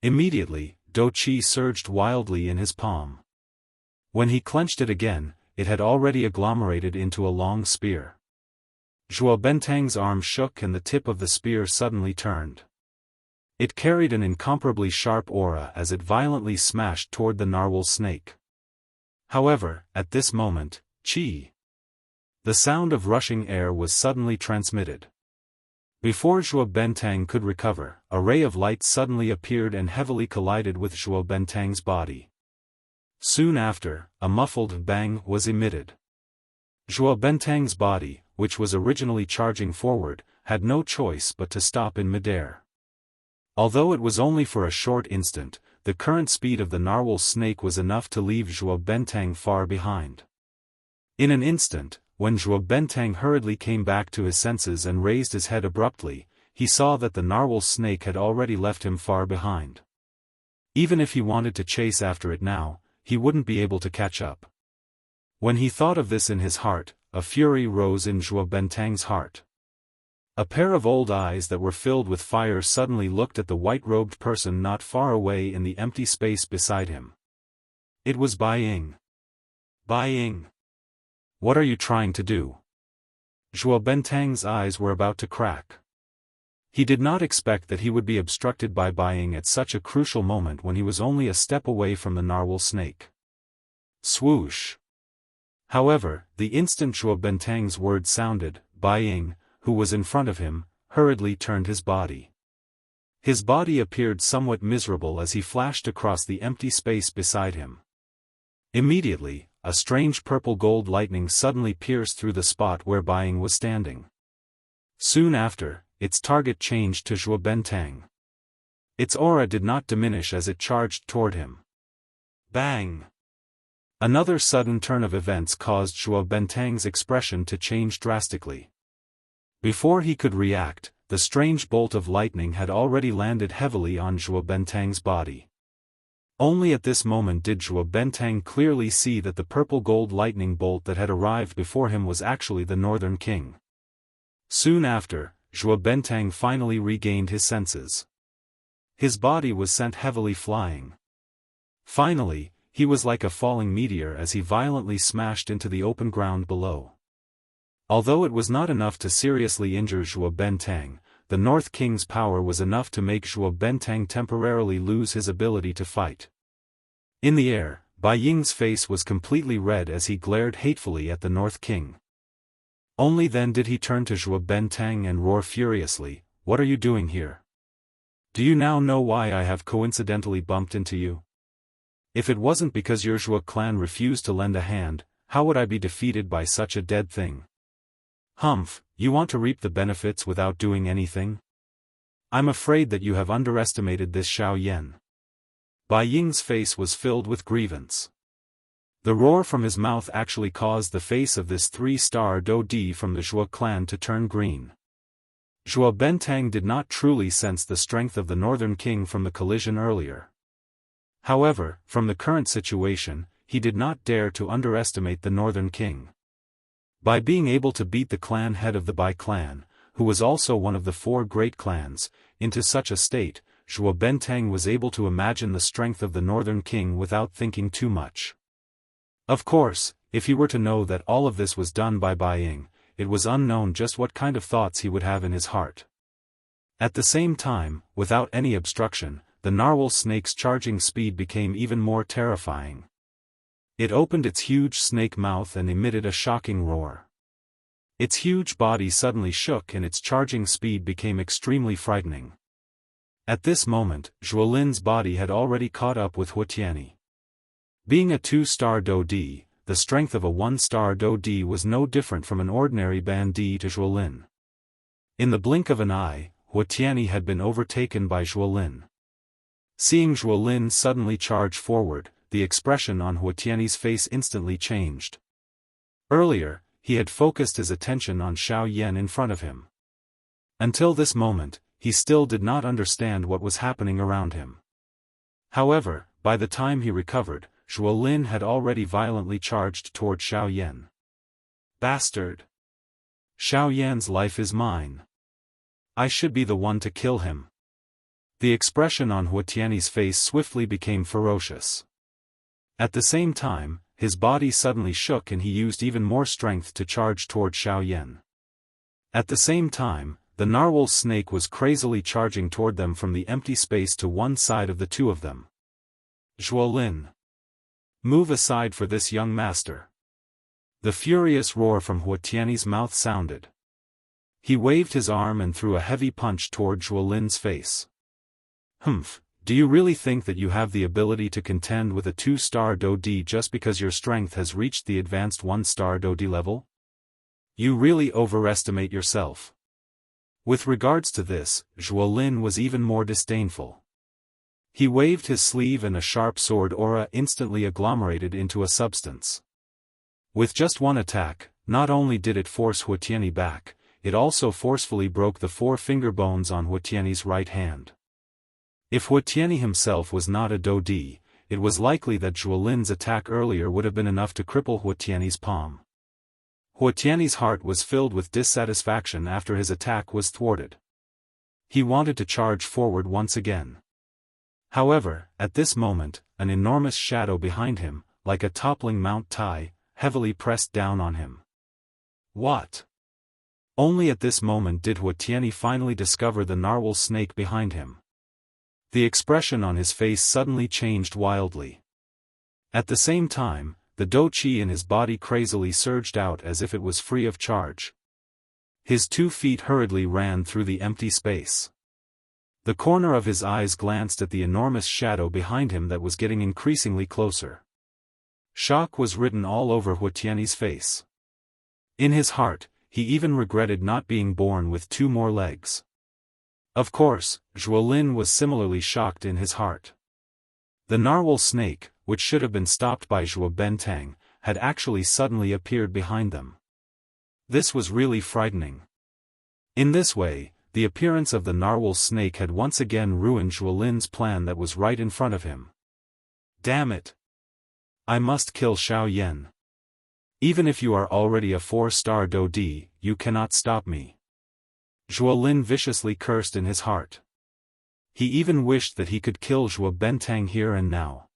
Immediately, Do Qi surged wildly in his palm. When he clenched it again, it had already agglomerated into a long spear. Zhuo Benteng's arm shook and the tip of the spear suddenly turned. It carried an incomparably sharp aura as it violently smashed toward the narwhal snake. However, at this moment, Qi. The sound of rushing air was suddenly transmitted. Before Zhuo Benteng could recover, a ray of light suddenly appeared and heavily collided with Zhuo Benteng's body. Soon after, a muffled bang was emitted. Zhuo Benteng's body, which was originally charging forward, had no choice but to stop in midair. Although it was only for a short instant, the current speed of the narwhal snake was enough to leave Zhuo Benteng far behind. In an instant, when Zhuo Benteng hurriedly came back to his senses and raised his head abruptly, he saw that the narwhal snake had already left him far behind. Even if he wanted to chase after it now, he wouldn't be able to catch up. When he thought of this in his heart, a fury rose in Zhuo Benteng's heart. A pair of old eyes that were filled with fire suddenly looked at the white-robed person not far away in the empty space beside him. It was Bai Ying. Bai Ying. What are you trying to do? Zhuo Benteng's eyes were about to crack. He did not expect that he would be obstructed by Bai Ying at such a crucial moment when he was only a step away from the narwhal snake. Swoosh. However, the instant Zhuo Benteng's words sounded, Bai Ying, who was in front of him, hurriedly turned his body. His body appeared somewhat miserable as he flashed across the empty space beside him. Immediately, a strange purple-gold lightning suddenly pierced through the spot where Bai Ying was standing. Soon after, its target changed to Zhuo Benteng. Its aura did not diminish as it charged toward him. Bang! Another sudden turn of events caused Zhuo Benteng's expression to change drastically. Before he could react, the strange bolt of lightning had already landed heavily on Zhuo Benteng's body. Only at this moment did Zhuo Benteng clearly see that the purple-gold lightning bolt that had arrived before him was actually the Northern King. Soon after, Zhuo Benteng finally regained his senses. His body was sent heavily flying. Finally, he was like a falling meteor as he violently smashed into the open ground below. Although it was not enough to seriously injure Zhuo Bentang, the North King's power was enough to make Zhuo Bentang temporarily lose his ability to fight. In the air, Bai Ying's face was completely red as he glared hatefully at the North King. Only then did he turn to Zhuo Bentang and roar furiously, "What are you doing here? Do you now know why I have coincidentally bumped into you? If it wasn't because your Zhuo clan refused to lend a hand, how would I be defeated by such a dead thing? Humph, you want to reap the benefits without doing anything? I'm afraid that you have underestimated this Xiao Yan." Bai Ying's face was filled with grievance. The roar from his mouth actually caused the face of this 3-star Dodi from the Zhuo clan to turn green. Zhuo Bentang did not truly sense the strength of the Northern King from the collision earlier. However, from the current situation, he did not dare to underestimate the Northern King. By being able to beat the clan head of the Bai clan, who was also one of the 4 great clans, into such a state, Zhuo Bentang was able to imagine the strength of the Northern King without thinking too much. Of course, if he were to know that all of this was done by Bai Ying, it was unknown just what kind of thoughts he would have in his heart. At the same time, without any obstruction, the narwhal snake's charging speed became even more terrifying. It opened its huge snake mouth and emitted a shocking roar. Its huge body suddenly shook and its charging speed became extremely frightening. At this moment, Zhuo Lin's body had already caught up with Huatiani. Being a 2-star Dodi, the strength of a 1-star Dodi was no different from an ordinary Bandi to Zhuo Lin. In the blink of an eye, Huatiani had been overtaken by Zhuo Lin. Seeing Zhuo Lin suddenly charge forward, the expression on Huatiani's face instantly changed. Earlier, he had focused his attention on Xiao Yan in front of him. Until this moment, he still did not understand what was happening around him. However, by the time he recovered, Zhuo Lin had already violently charged toward Xiao Yan. "Bastard! Xiao Yan's life is mine. I should be the one to kill him." The expression on Huatiani's face swiftly became ferocious. At the same time, his body suddenly shook and he used even more strength to charge toward Xiao Yan. At the same time, the narwhal snake was crazily charging toward them from the empty space to one side of the two of them. "Zhuo Lin! Move aside for this young master." The furious roar from Huatiani's mouth sounded. He waved his arm and threw a heavy punch toward Zhuo Lin's face. "Humph, do you really think that you have the ability to contend with a 2-star Dodi just because your strength has reached the advanced 1-star Dodi level? You really overestimate yourself." With regards to this, Zhuo Lin was even more disdainful. He waved his sleeve and a sharp sword aura instantly agglomerated into a substance. With just one attack, not only did it force Huatiani back, it also forcefully broke the 4 finger bones on Huatiani's right hand. If Huatiani himself was not a Dodi, it was likely that Zhuo Lin's attack earlier would have been enough to cripple Huatiani's palm. Huatiani's heart was filled with dissatisfaction after his attack was thwarted. He wanted to charge forward once again. However, at this moment, an enormous shadow behind him, like a toppling Mount Tai, heavily pressed down on him. What? Only at this moment did Huatiani finally discover the narwhal snake behind him. The expression on his face suddenly changed wildly. At the same time, the Do Qi in his body crazily surged out as if it was free of charge. His 2 feet hurriedly ran through the empty space. The corner of his eyes glanced at the enormous shadow behind him that was getting increasingly closer. Shock was written all over Huatiani's face. In his heart, he even regretted not being born with 2 more legs. Of course, Zhuo Lin was similarly shocked in his heart. The narwhal snake, which should have been stopped by Zhuo Bentang, had actually suddenly appeared behind them. This was really frightening. In this way, the appearance of the narwhal snake had once again ruined Zhuo Lin's plan that was right in front of him. Damn it! I must kill Xiao Yan. Even if you are already a 4-star Dodi, you cannot stop me. Zhuo Lin viciously cursed in his heart. He even wished that he could kill Zhuo Bentang here and now.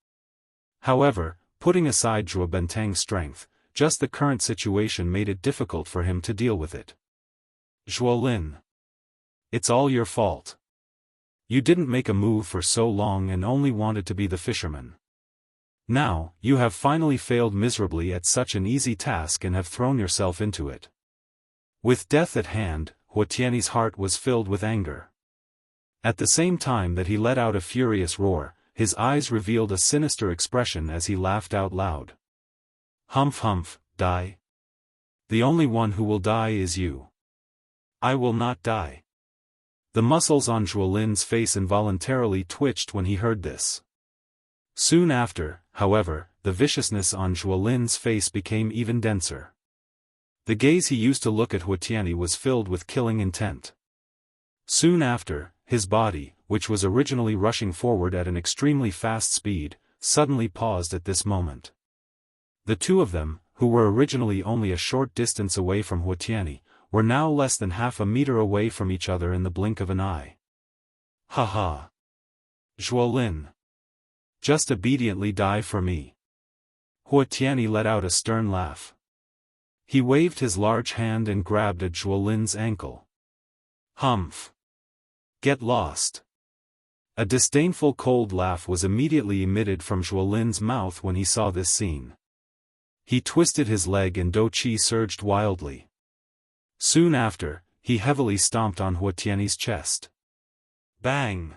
However, putting aside Zhuo Bentang's strength, just the current situation made it difficult for him to deal with it. Zhuolin. It's all your fault. You didn't make a move for so long and only wanted to be the fisherman. Now, you have finally failed miserably at such an easy task and have thrown yourself into it. With death at hand, Huatiani's heart was filled with anger. At the same time that he let out a furious roar, his eyes revealed a sinister expression as he laughed out loud. Humph humph, die. The only one who will die is you. I will not die. The muscles on Zhuolin's face involuntarily twitched when he heard this. Soon after, however, the viciousness on Zhuolin's face became even denser. The gaze he used to look at Huatiani was filled with killing intent. Soon after, his body, which was originally rushing forward at an extremely fast speed, suddenly paused at this moment. The two of them, who were originally only a short distance away from Huatiani, were now less than half a meter away from each other in the blink of an eye. Ha ha! Zhuolin! Just obediently die for me. Huatiani let out a stern laugh. He waved his large hand and grabbed at Zhuolin's ankle. Humph! Get lost! A disdainful cold laugh was immediately emitted from Zhuolin's mouth when he saw this scene. He twisted his leg and Dou Qi surged wildly. Soon after, he heavily stomped on Huatiani's chest. Bang!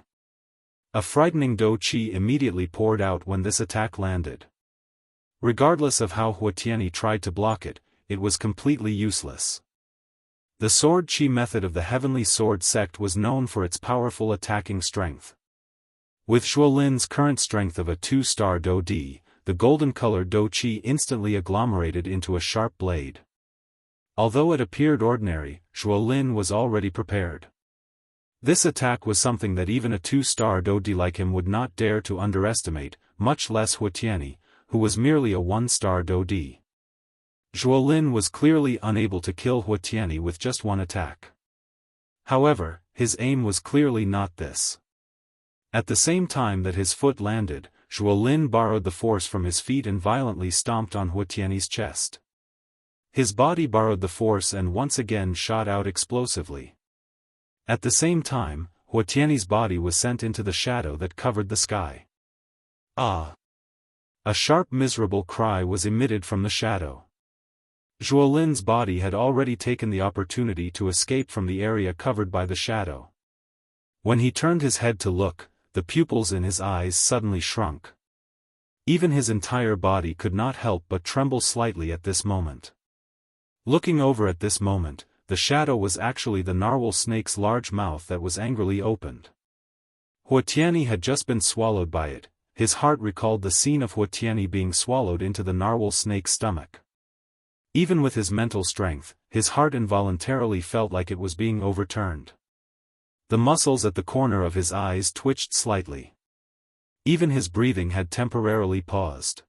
A frightening Dou Qi immediately poured out when this attack landed. Regardless of how Huatiani tried to block it, it was completely useless. The sword Qi method of the Heavenly Sword sect was known for its powerful attacking strength. With Zhuolin's current strength of a 2-star Dou Di, the golden-colored Dou Qi instantly agglomerated into a sharp blade. Although it appeared ordinary, Zhuolin was already prepared. This attack was something that even a 2-star Dou Di like him would not dare to underestimate, much less Huatiani, who was merely a 1-star Dou Di. Zhuolin was clearly unable to kill Huatiani with just one attack. However, his aim was clearly not this. At the same time that his foot landed, Zhuolin borrowed the force from his feet and violently stomped on Huatiani's chest. His body borrowed the force and once again shot out explosively. At the same time, Huatiani's body was sent into the shadow that covered the sky. Ah! A sharp miserable cry was emitted from the shadow. Zhuolin's body had already taken the opportunity to escape from the area covered by the shadow. When he turned his head to look, the pupils in his eyes suddenly shrunk. Even his entire body could not help but tremble slightly at this moment. Looking over at this moment, the shadow was actually the narwhal snake's large mouth that was angrily opened. Huatiani had just been swallowed by it. His heart recalled the scene of Huatiani being swallowed into the narwhal snake's stomach. Even with his mental strength, his heart involuntarily felt like it was being overturned. The muscles at the corner of his eyes twitched slightly. Even his breathing had temporarily paused.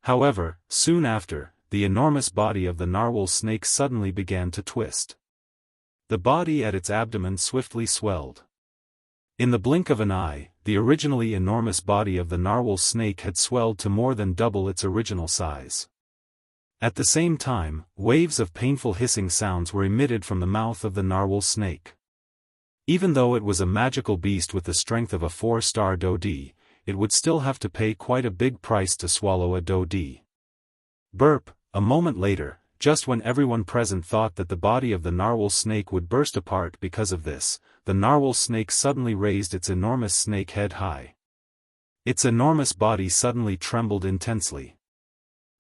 However, soon after, the enormous body of the narwhal snake suddenly began to twist. The body at its abdomen swiftly swelled. In the blink of an eye, the originally enormous body of the narwhal snake had swelled to more than double its original size. At the same time, waves of painful hissing sounds were emitted from the mouth of the narwhal snake. Even though it was a magical beast with the strength of a 4-star Dou Di, it would still have to pay quite a big price to swallow a Dou Di. Burp! A moment later, just when everyone present thought that the body of the narwhal snake would burst apart because of this, the narwhal snake suddenly raised its enormous snake head high. Its enormous body suddenly trembled intensely.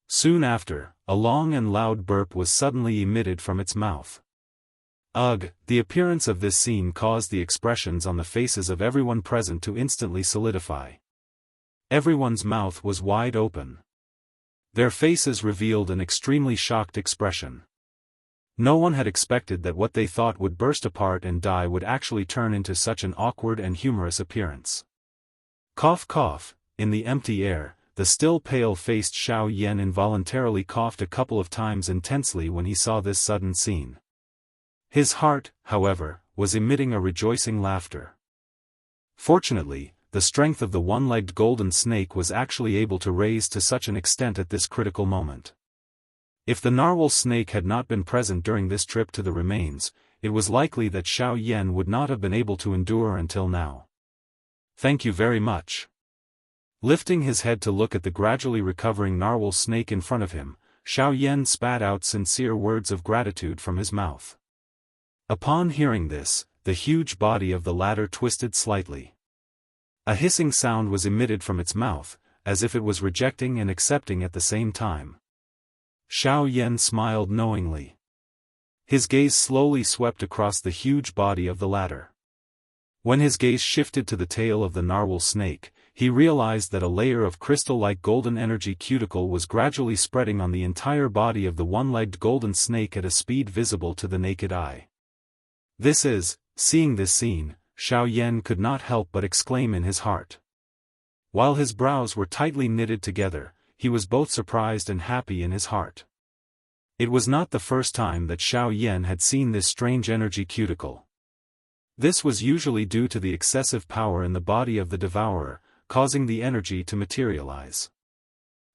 Soon after, a long and loud burp was suddenly emitted from its mouth. Ugh! The appearance of this scene caused the expressions on the faces of everyone present to instantly solidify. Everyone's mouth was wide open. Their faces revealed an extremely shocked expression. No one had expected that what they thought would burst apart and die would actually turn into such an awkward and humorous appearance. Cough cough, in the empty air, the still pale-faced Xiao Yan involuntarily coughed a couple of times intensely when he saw this sudden scene. His heart, however, was emitting a rejoicing laughter. Fortunately, the strength of the one-legged golden snake was actually able to raise to such an extent at this critical moment. If the narwhal snake had not been present during this trip to the remains, it was likely that Xiao Yan would not have been able to endure until now. Thank you very much. Lifting his head to look at the gradually recovering narwhal snake in front of him, Xiao Yan spat out sincere words of gratitude from his mouth. Upon hearing this, the huge body of the latter twisted slightly. A hissing sound was emitted from its mouth, as if it was rejecting and accepting at the same time. Xiao Yan smiled knowingly. His gaze slowly swept across the huge body of the latter. When his gaze shifted to the tail of the narwhal snake, he realized that a layer of crystal-like golden energy cuticle was gradually spreading on the entire body of the one-legged golden snake at a speed visible to the naked eye. Seeing this scene, Xiao Yan could not help but exclaim in his heart. While his brows were tightly knitted together, he was both surprised and happy in his heart. It was not the first time that Xiao Yan had seen this strange energy cuticle. This was usually due to the excessive power in the body of the devourer, causing the energy to materialize.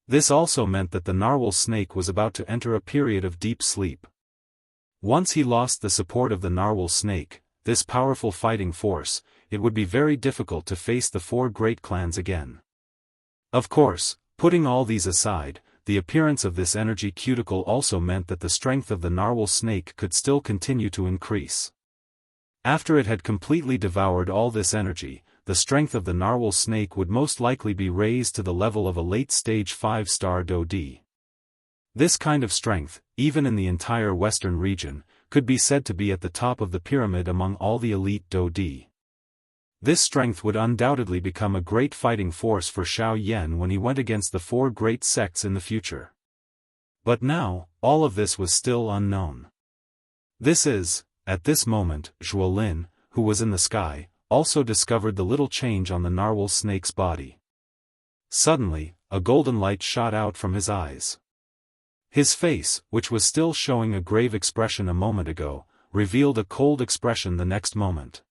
This also meant that the narwhal snake was about to enter a period of deep sleep. Once he lost the support of the narwhal snake, this powerful fighting force, it would be very difficult to face the four great clans again. Of course, putting all these aside, the appearance of this energy cuticle also meant that the strength of the narwhal snake could still continue to increase. After it had completely devoured all this energy, the strength of the narwhal snake would most likely be raised to the level of a late-stage 5-star Do-D. This kind of strength, even in the entire western region, could be said to be at the top of the pyramid among all the elite Do-D. This strength would undoubtedly become a great fighting force for Xiao Yan when he went against the four great sects in the future. But now, all of this was still unknown. At this moment, Zhuolin, who was in the sky, also discovered the little change on the narwhal snake's body. Suddenly, a golden light shot out from his eyes. His face, which was still showing a grave expression a moment ago, revealed a cold expression the next moment.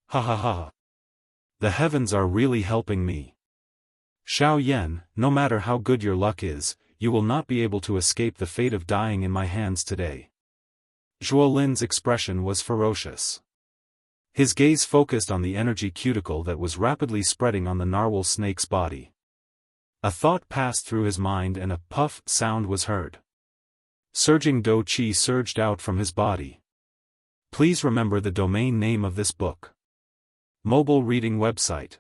Ha ha ha. The heavens are really helping me. Xiao Yan, no matter how good your luck is, you will not be able to escape the fate of dying in my hands today. Zhuolin's expression was ferocious. His gaze focused on the energy cuticle that was rapidly spreading on the narwhal snake's body. A thought passed through his mind and a puff sound was heard. Surging Do Qi surged out from his body. Please remember the domain name of this book. Mobile reading website.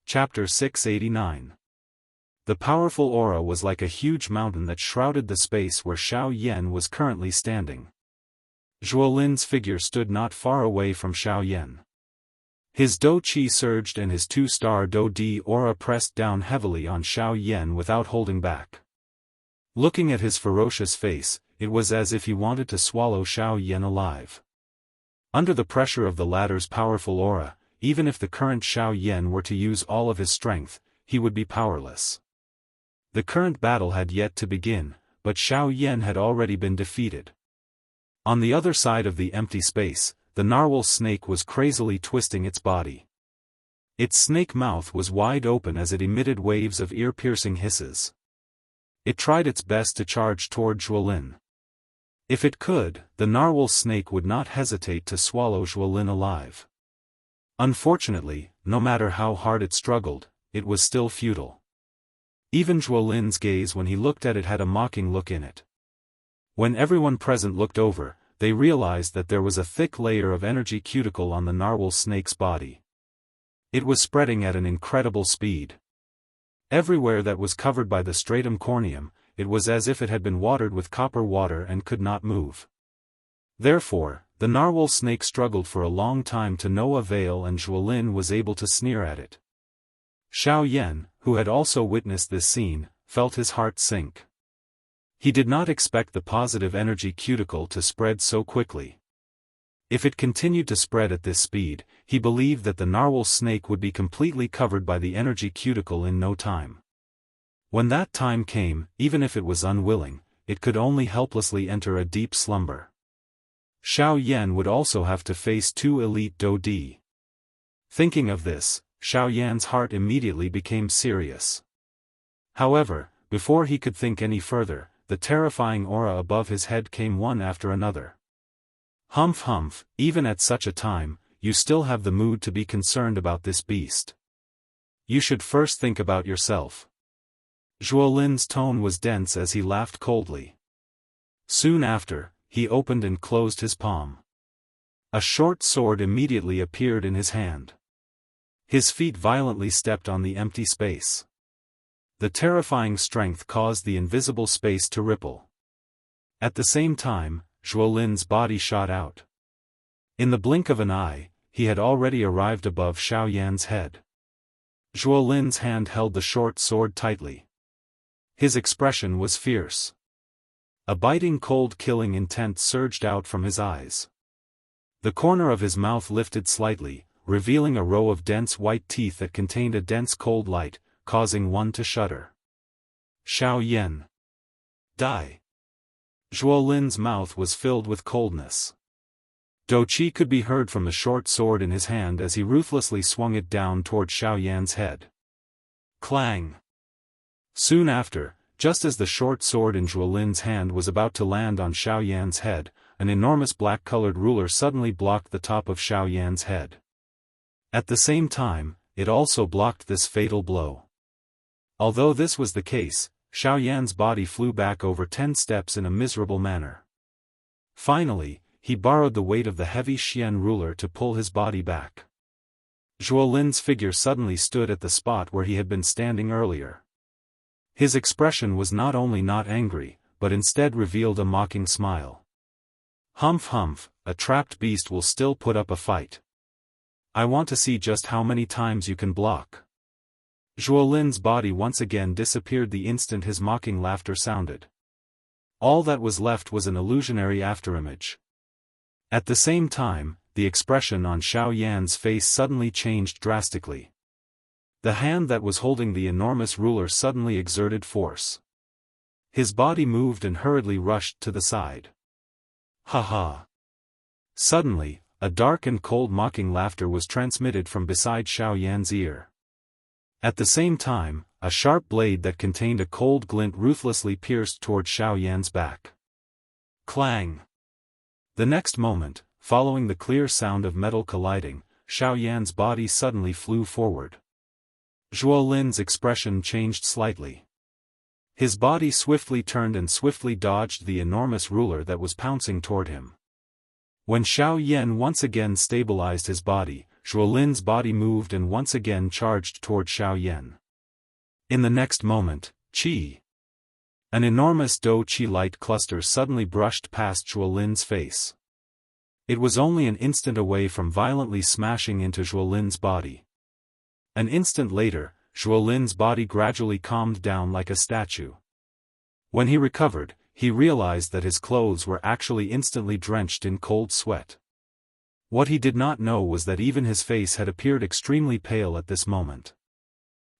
Chapter 689. The powerful aura was like a huge mountain that shrouded the space where Xiao Yan was currently standing. Zhuolin's figure stood not far away from Xiao Yan. His Do Qi surged and his 2-star Do-D aura pressed down heavily on Xiao Yan without holding back. Looking at his ferocious face, it was as if he wanted to swallow Xiao Yan alive. Under the pressure of the latter's powerful aura, even if the current Xiao Yan were to use all of his strength, he would be powerless. The current battle had yet to begin, but Xiao Yan had already been defeated. On the other side of the empty space, the narwhal snake was crazily twisting its body. Its snake mouth was wide open as it emitted waves of ear-piercing hisses. It tried its best to charge toward Zhuolin. If it could, the narwhal snake would not hesitate to swallow Zhuolin alive. Unfortunately, no matter how hard it struggled, it was still futile. Even Zhuolin's gaze when he looked at it had a mocking look in it. When everyone present looked over, they realized that there was a thick layer of energy cuticle on the narwhal snake's body. It was spreading at an incredible speed. Everywhere that was covered by the stratum corneum, it was as if it had been watered with copper water and could not move. Therefore, the narwhal snake struggled for a long time to no avail and Zhuolin was able to sneer at it. Xiao Yan, who had also witnessed this scene, felt his heart sink. He did not expect the positive energy cuticle to spread so quickly. If it continued to spread at this speed, he believed that the narwhal snake would be completely covered by the energy cuticle in no time. When that time came, even if it was unwilling, it could only helplessly enter a deep slumber. Xiao Yan would also have to face 2 elite Do-D. Thinking of this, Xiao Yan's heart immediately became serious. However, before he could think any further, the terrifying aura above his head came one after another. Humph humph, even at such a time, you still have the mood to be concerned about this beast. You should first think about yourself. Zhuo Lin's tone was dense as he laughed coldly. Soon after, he opened and closed his palm. A short sword immediately appeared in his hand. His feet violently stepped on the empty space. The terrifying strength caused the invisible space to ripple. At the same time, Zhuo Lin's body shot out. In the blink of an eye, he had already arrived above Xiao Yan's head. Zhuo Lin's hand held the short sword tightly. His expression was fierce. A biting cold killing intent surged out from his eyes. The corner of his mouth lifted slightly, revealing a row of dense white teeth that contained a dense cold light, causing one to shudder. Xiao Yan. Die. Zhuo Lin's mouth was filled with coldness. Do Qi could be heard from the short sword in his hand as he ruthlessly swung it down toward Xiao Yan's head. Clang. Soon after, just as the short sword in Zhuo Lin's hand was about to land on Xiao Yan's head, an enormous black-colored ruler suddenly blocked the top of Xiao Yan's head. At the same time, it also blocked this fatal blow. Although this was the case, Xiao Yan's body flew back over 10 steps in a miserable manner. Finally, he borrowed the weight of the heavy Xian ruler to pull his body back. Zhuo Lin's figure suddenly stood at the spot where he had been standing earlier. His expression was not only not angry, but instead revealed a mocking smile. Humph humph, a trapped beast will still put up a fight. I want to see just how many times you can block. Zhuo Lin's body once again disappeared the instant his mocking laughter sounded. All that was left was an illusionary afterimage. At the same time, the expression on Xiao Yan's face suddenly changed drastically. The hand that was holding the enormous ruler suddenly exerted force. His body moved and hurriedly rushed to the side. Ha ha. Suddenly, a dark and cold mocking laughter was transmitted from beside Xiao Yan's ear. At the same time, a sharp blade that contained a cold glint ruthlessly pierced toward Xiao Yan's back. Clang! The next moment, following the clear sound of metal colliding, Xiao Yan's body suddenly flew forward. Zhuo Lin's expression changed slightly. His body swiftly turned and swiftly dodged the enormous ruler that was pouncing toward him. When Xiao Yan once again stabilized his body, Zhuo Lin's body moved and once again charged toward Xiao Yan. In the next moment, Qi. An enormous Do Qi light cluster suddenly brushed past Zhuo Lin's face. It was only an instant away from violently smashing into Zhuo Lin's body. An instant later, Zhuo Lin's body gradually calmed down like a statue. When he recovered, he realized that his clothes were actually instantly drenched in cold sweat. What he did not know was that even his face had appeared extremely pale at this moment.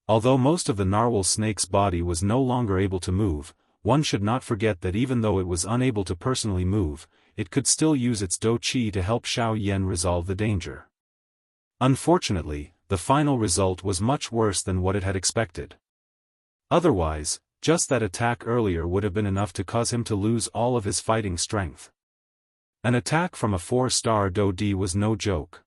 Although most of the narwhal snake's body was no longer able to move, one should not forget that even though it was unable to personally move, it could still use its Do Qi to help Xiao Yan resolve the danger. Unfortunately, the final result was much worse than what it had expected. Otherwise, just that attack earlier would have been enough to cause him to lose all of his fighting strength. An attack from a 4-star Do Di was no joke.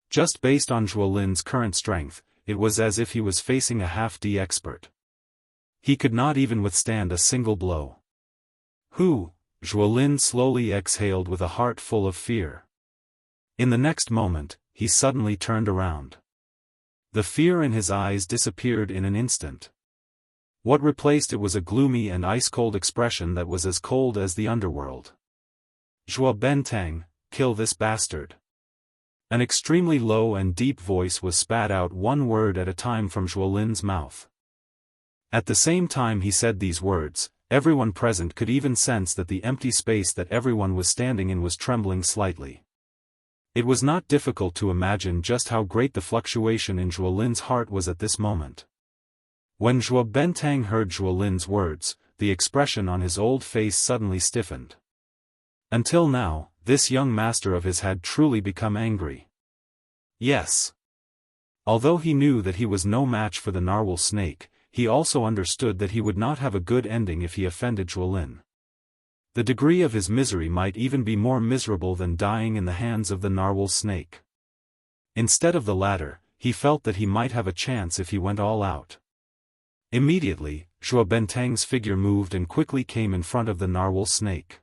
Just based on Zhuo Lin's current strength, it was as if he was facing a half-D expert. He could not even withstand a single blow. Zhuo Lin slowly exhaled with a heart full of fear. In the next moment, he suddenly turned around. The fear in his eyes disappeared in an instant. What replaced it was a gloomy and ice-cold expression that was as cold as the underworld. Zhuo Bentang, kill this bastard. An extremely low and deep voice was spat out one word at a time from Zhuo Lin's mouth. At the same time he said these words, everyone present could even sense that the empty space that everyone was standing in was trembling slightly. It was not difficult to imagine just how great the fluctuation in Zhuo Lin's heart was at this moment. When Zhuo Bentang heard Zhuo Lin's words, the expression on his old face suddenly stiffened. Until now, this young master of his had truly become angry. Yes. Although he knew that he was no match for the narwhal snake, he also understood that he would not have a good ending if he offended Zhuolin. The degree of his misery might even be more miserable than dying in the hands of the narwhal snake. Instead of the latter, he felt that he might have a chance if he went all out. Immediately, Zhuo Bentang's figure moved and quickly came in front of the narwhal snake.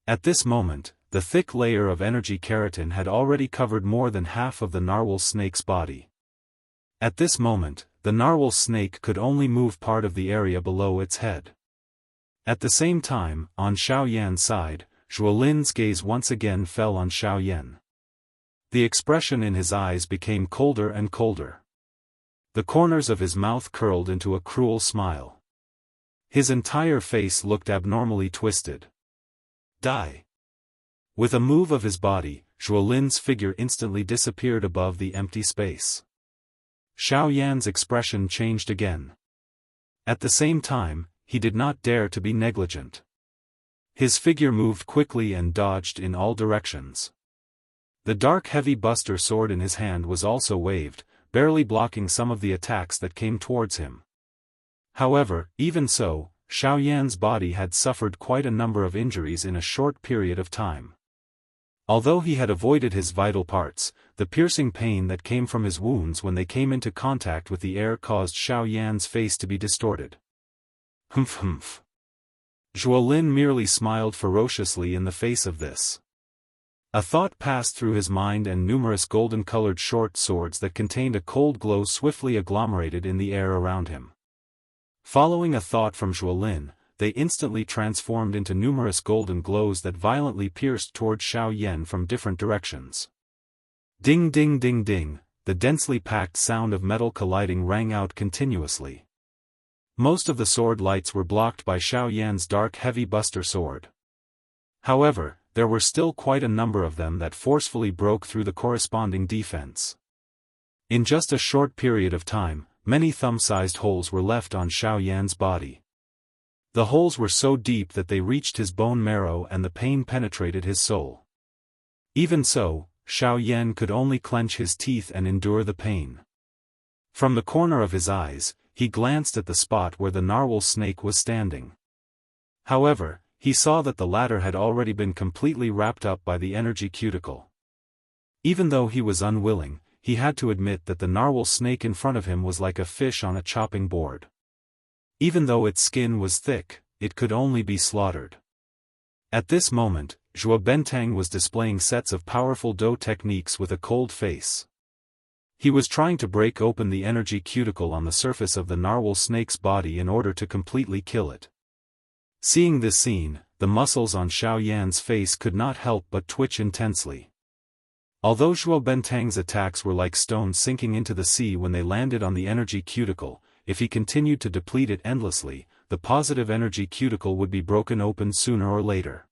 At this moment, the thick layer of energy keratin had already covered more than half of the narwhal snake's body. At this moment, the narwhal snake could only move part of the area below its head. At the same time, on Xiaoyan's side, Zhuolin's gaze once again fell on Xiaoyan. The expression in his eyes became colder and colder. The corners of his mouth curled into a cruel smile. His entire face looked abnormally twisted. Die! With a move of his body, Zhuolin's figure instantly disappeared above the empty space. Xiaoyan's expression changed again. At the same time, he did not dare to be negligent. His figure moved quickly and dodged in all directions. The dark heavy buster sword in his hand was also waved, barely blocking some of the attacks that came towards him. However, even so, Xiaoyan's body had suffered quite a number of injuries in a short period of time. Although he had avoided his vital parts, the piercing pain that came from his wounds when they came into contact with the air caused Xiaoyan's face to be distorted. Humph humph. Zhuolin merely smiled ferociously in the face of this. A thought passed through his mind, and numerous golden-colored short swords that contained a cold glow swiftly agglomerated in the air around him. Following a thought from Zhuolin, they instantly transformed into numerous golden glows that violently pierced toward Xiaoyan from different directions. Ding ding ding ding, the densely packed sound of metal colliding rang out continuously. Most of the sword lights were blocked by Xiaoyan's dark heavy buster sword. However, there were still quite a number of them that forcefully broke through the corresponding defense. In just a short period of time, many thumb-sized holes were left on Xiaoyan's body. The holes were so deep that they reached his bone marrow and the pain penetrated his soul. Even so, Xiaoyan could only clench his teeth and endure the pain. From the corner of his eyes, he glanced at the spot where the narwhal snake was standing. However, he saw that the latter had already been completely wrapped up by the energy cuticle. Even though he was unwilling, he had to admit that the narwhal snake in front of him was like a fish on a chopping board. Even though its skin was thick, it could only be slaughtered. At this moment, Zhuo Bentang was displaying sets of powerful Do techniques with a cold face. He was trying to break open the energy cuticle on the surface of the narwhal snake's body in order to completely kill it. Seeing this scene, the muscles on Xiaoyan's face could not help but twitch intensely. Although Zhuo Bentang's attacks were like stones sinking into the sea when they landed on the energy cuticle, if he continued to deplete it endlessly, the positive energy cuticle would be broken open sooner or later.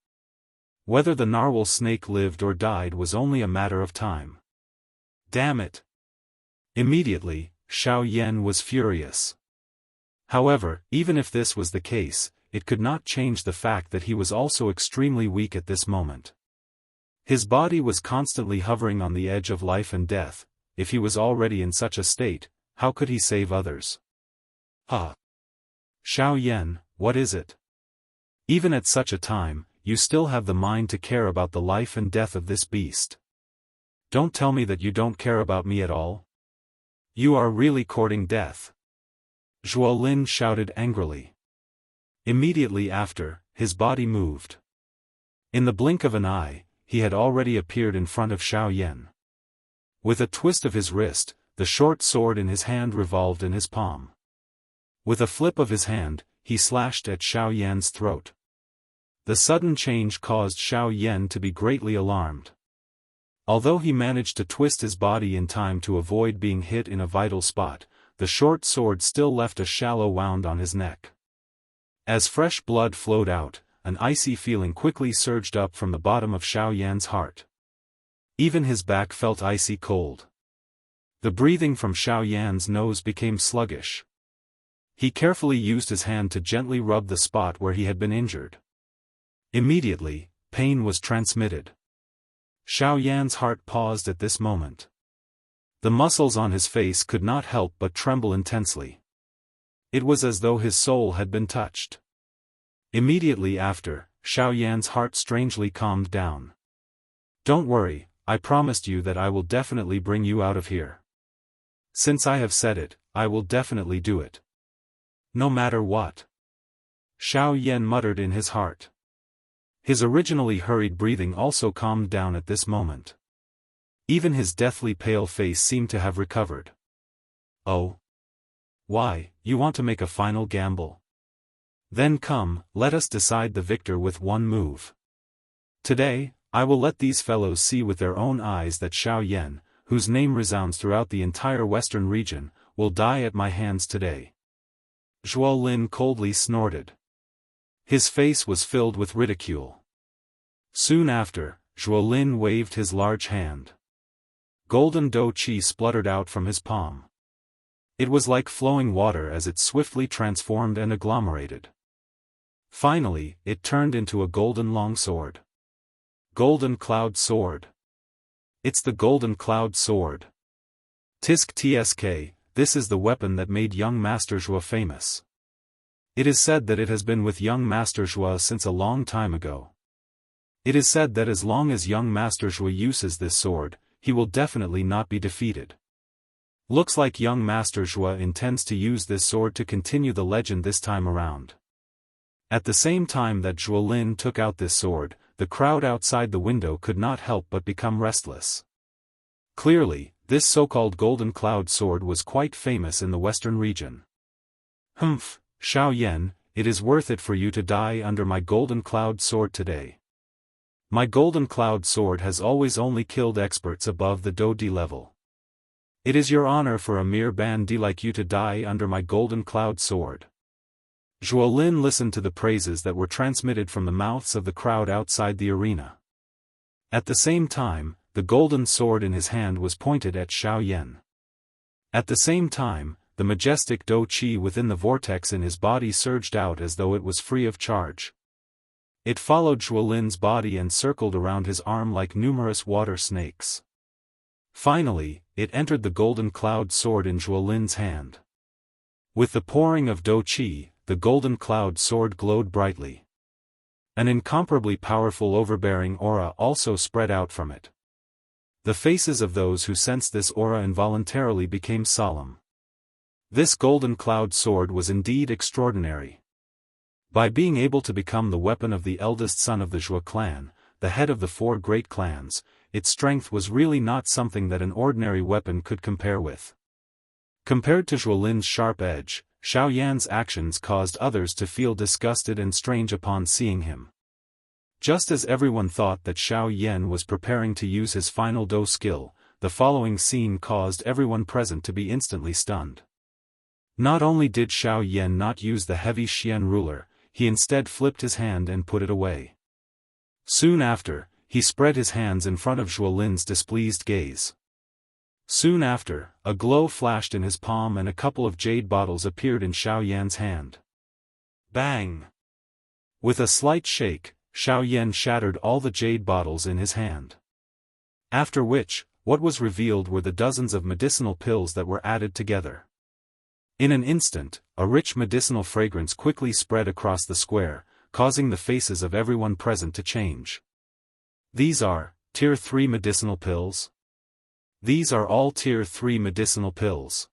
Whether the narwhal snake lived or died was only a matter of time. Damn it! Immediately, Xiaoyan was furious. However, even if this was the case, it could not change the fact that he was also extremely weak at this moment. His body was constantly hovering on the edge of life and death. If he was already in such a state, how could he save others? Xiaoyan, what is it? Even at such a time, you still have the mind to care about the life and death of this beast. Don't tell me that you don't care about me at all. You are really courting death. Zhuolin shouted angrily. Immediately after, his body moved. In the blink of an eye, he had already appeared in front of Xiaoyan. With a twist of his wrist, the short sword in his hand revolved in his palm. With a flip of his hand, he slashed at Xiaoyan's throat. The sudden change caused Xiaoyan to be greatly alarmed. Although he managed to twist his body in time to avoid being hit in a vital spot, the short sword still left a shallow wound on his neck. As fresh blood flowed out, an icy feeling quickly surged up from the bottom of Xiaoyan's heart. Even his back felt icy cold. The breathing from Xiaoyan's nose became sluggish. He carefully used his hand to gently rub the spot where he had been injured. Immediately, pain was transmitted. Xiaoyan's heart paused at this moment. The muscles on his face could not help but tremble intensely. It was as though his soul had been touched. Immediately after, Xiao Yan's heart strangely calmed down. "Don't worry, I promised you that I will definitely bring you out of here. Since I have said it, I will definitely do it. No matter what." Xiao Yan muttered in his heart. His originally hurried breathing also calmed down at this moment. Even his deathly pale face seemed to have recovered. "Oh. Why, you want to make a final gamble? Then come, let us decide the victor with one move. Today, I will let these fellows see with their own eyes that Xiao Yan, whose name resounds throughout the entire western region, will die at my hands today." Zhuo Lin coldly snorted. His face was filled with ridicule. Soon after, Zhuo Lin waved his large hand. Golden dou qi spluttered out from his palm. It was like flowing water as it swiftly transformed and agglomerated. Finally, it turned into a golden longsword. Golden Cloud Sword. It's the Golden Cloud Sword. Tisk tsk, this is the weapon that made young Master Zhuo famous. It is said that it has been with young Master Zhuo since a long time ago. It is said that as long as young Master Zhuo uses this sword, he will definitely not be defeated. Looks like young Master Zhuo intends to use this sword to continue the legend this time around. At the same time that Zhuo Lin took out this sword, the crowd outside the window could not help but become restless. Clearly, this so-called Golden Cloud Sword was quite famous in the western region. "Humph, Xiao Yan, it is worth it for you to die under my Golden Cloud Sword today. My Golden Cloud Sword has always only killed experts above the Dou Di level. It is your honor for a mere Ban-Di like you to die under my Golden Cloud Sword." Zhuo Lin listened to the praises that were transmitted from the mouths of the crowd outside the arena. At the same time, the golden sword in his hand was pointed at Xiao Yan. At the same time, the majestic dou qi within the vortex in his body surged out as though it was free of charge. It followed Zhuo Lin's body and circled around his arm like numerous water snakes. Finally, it entered the Golden Cloud Sword in Zhuo Lin's hand. With the pouring of dou qi, the Golden Cloud Sword glowed brightly. An incomparably powerful overbearing aura also spread out from it. The faces of those who sensed this aura involuntarily became solemn. This Golden Cloud Sword was indeed extraordinary. By being able to become the weapon of the eldest son of the Zhuo clan, the head of the 4 great clans, its strength was really not something that an ordinary weapon could compare with. Compared to Zhuo Lin's sharp edge, Xiao Yan's actions caused others to feel disgusted and strange upon seeing him. Just as everyone thought that Xiao Yan was preparing to use his final dou skill, the following scene caused everyone present to be instantly stunned. Not only did Xiao Yan not use the heavy Xian ruler, he instead flipped his hand and put it away. Soon after, he spread his hands in front of Zhuo Lin's displeased gaze. Soon after, a glow flashed in his palm and a couple of jade bottles appeared in Xiao Yan's hand. Bang! With a slight shake, Xiao Yan shattered all the jade bottles in his hand. After which, what was revealed were the dozens of medicinal pills that were added together. In an instant, a rich medicinal fragrance quickly spread across the square, causing the faces of everyone present to change. These are Tier 3 medicinal pills? These are all Tier 3 medicinal pills.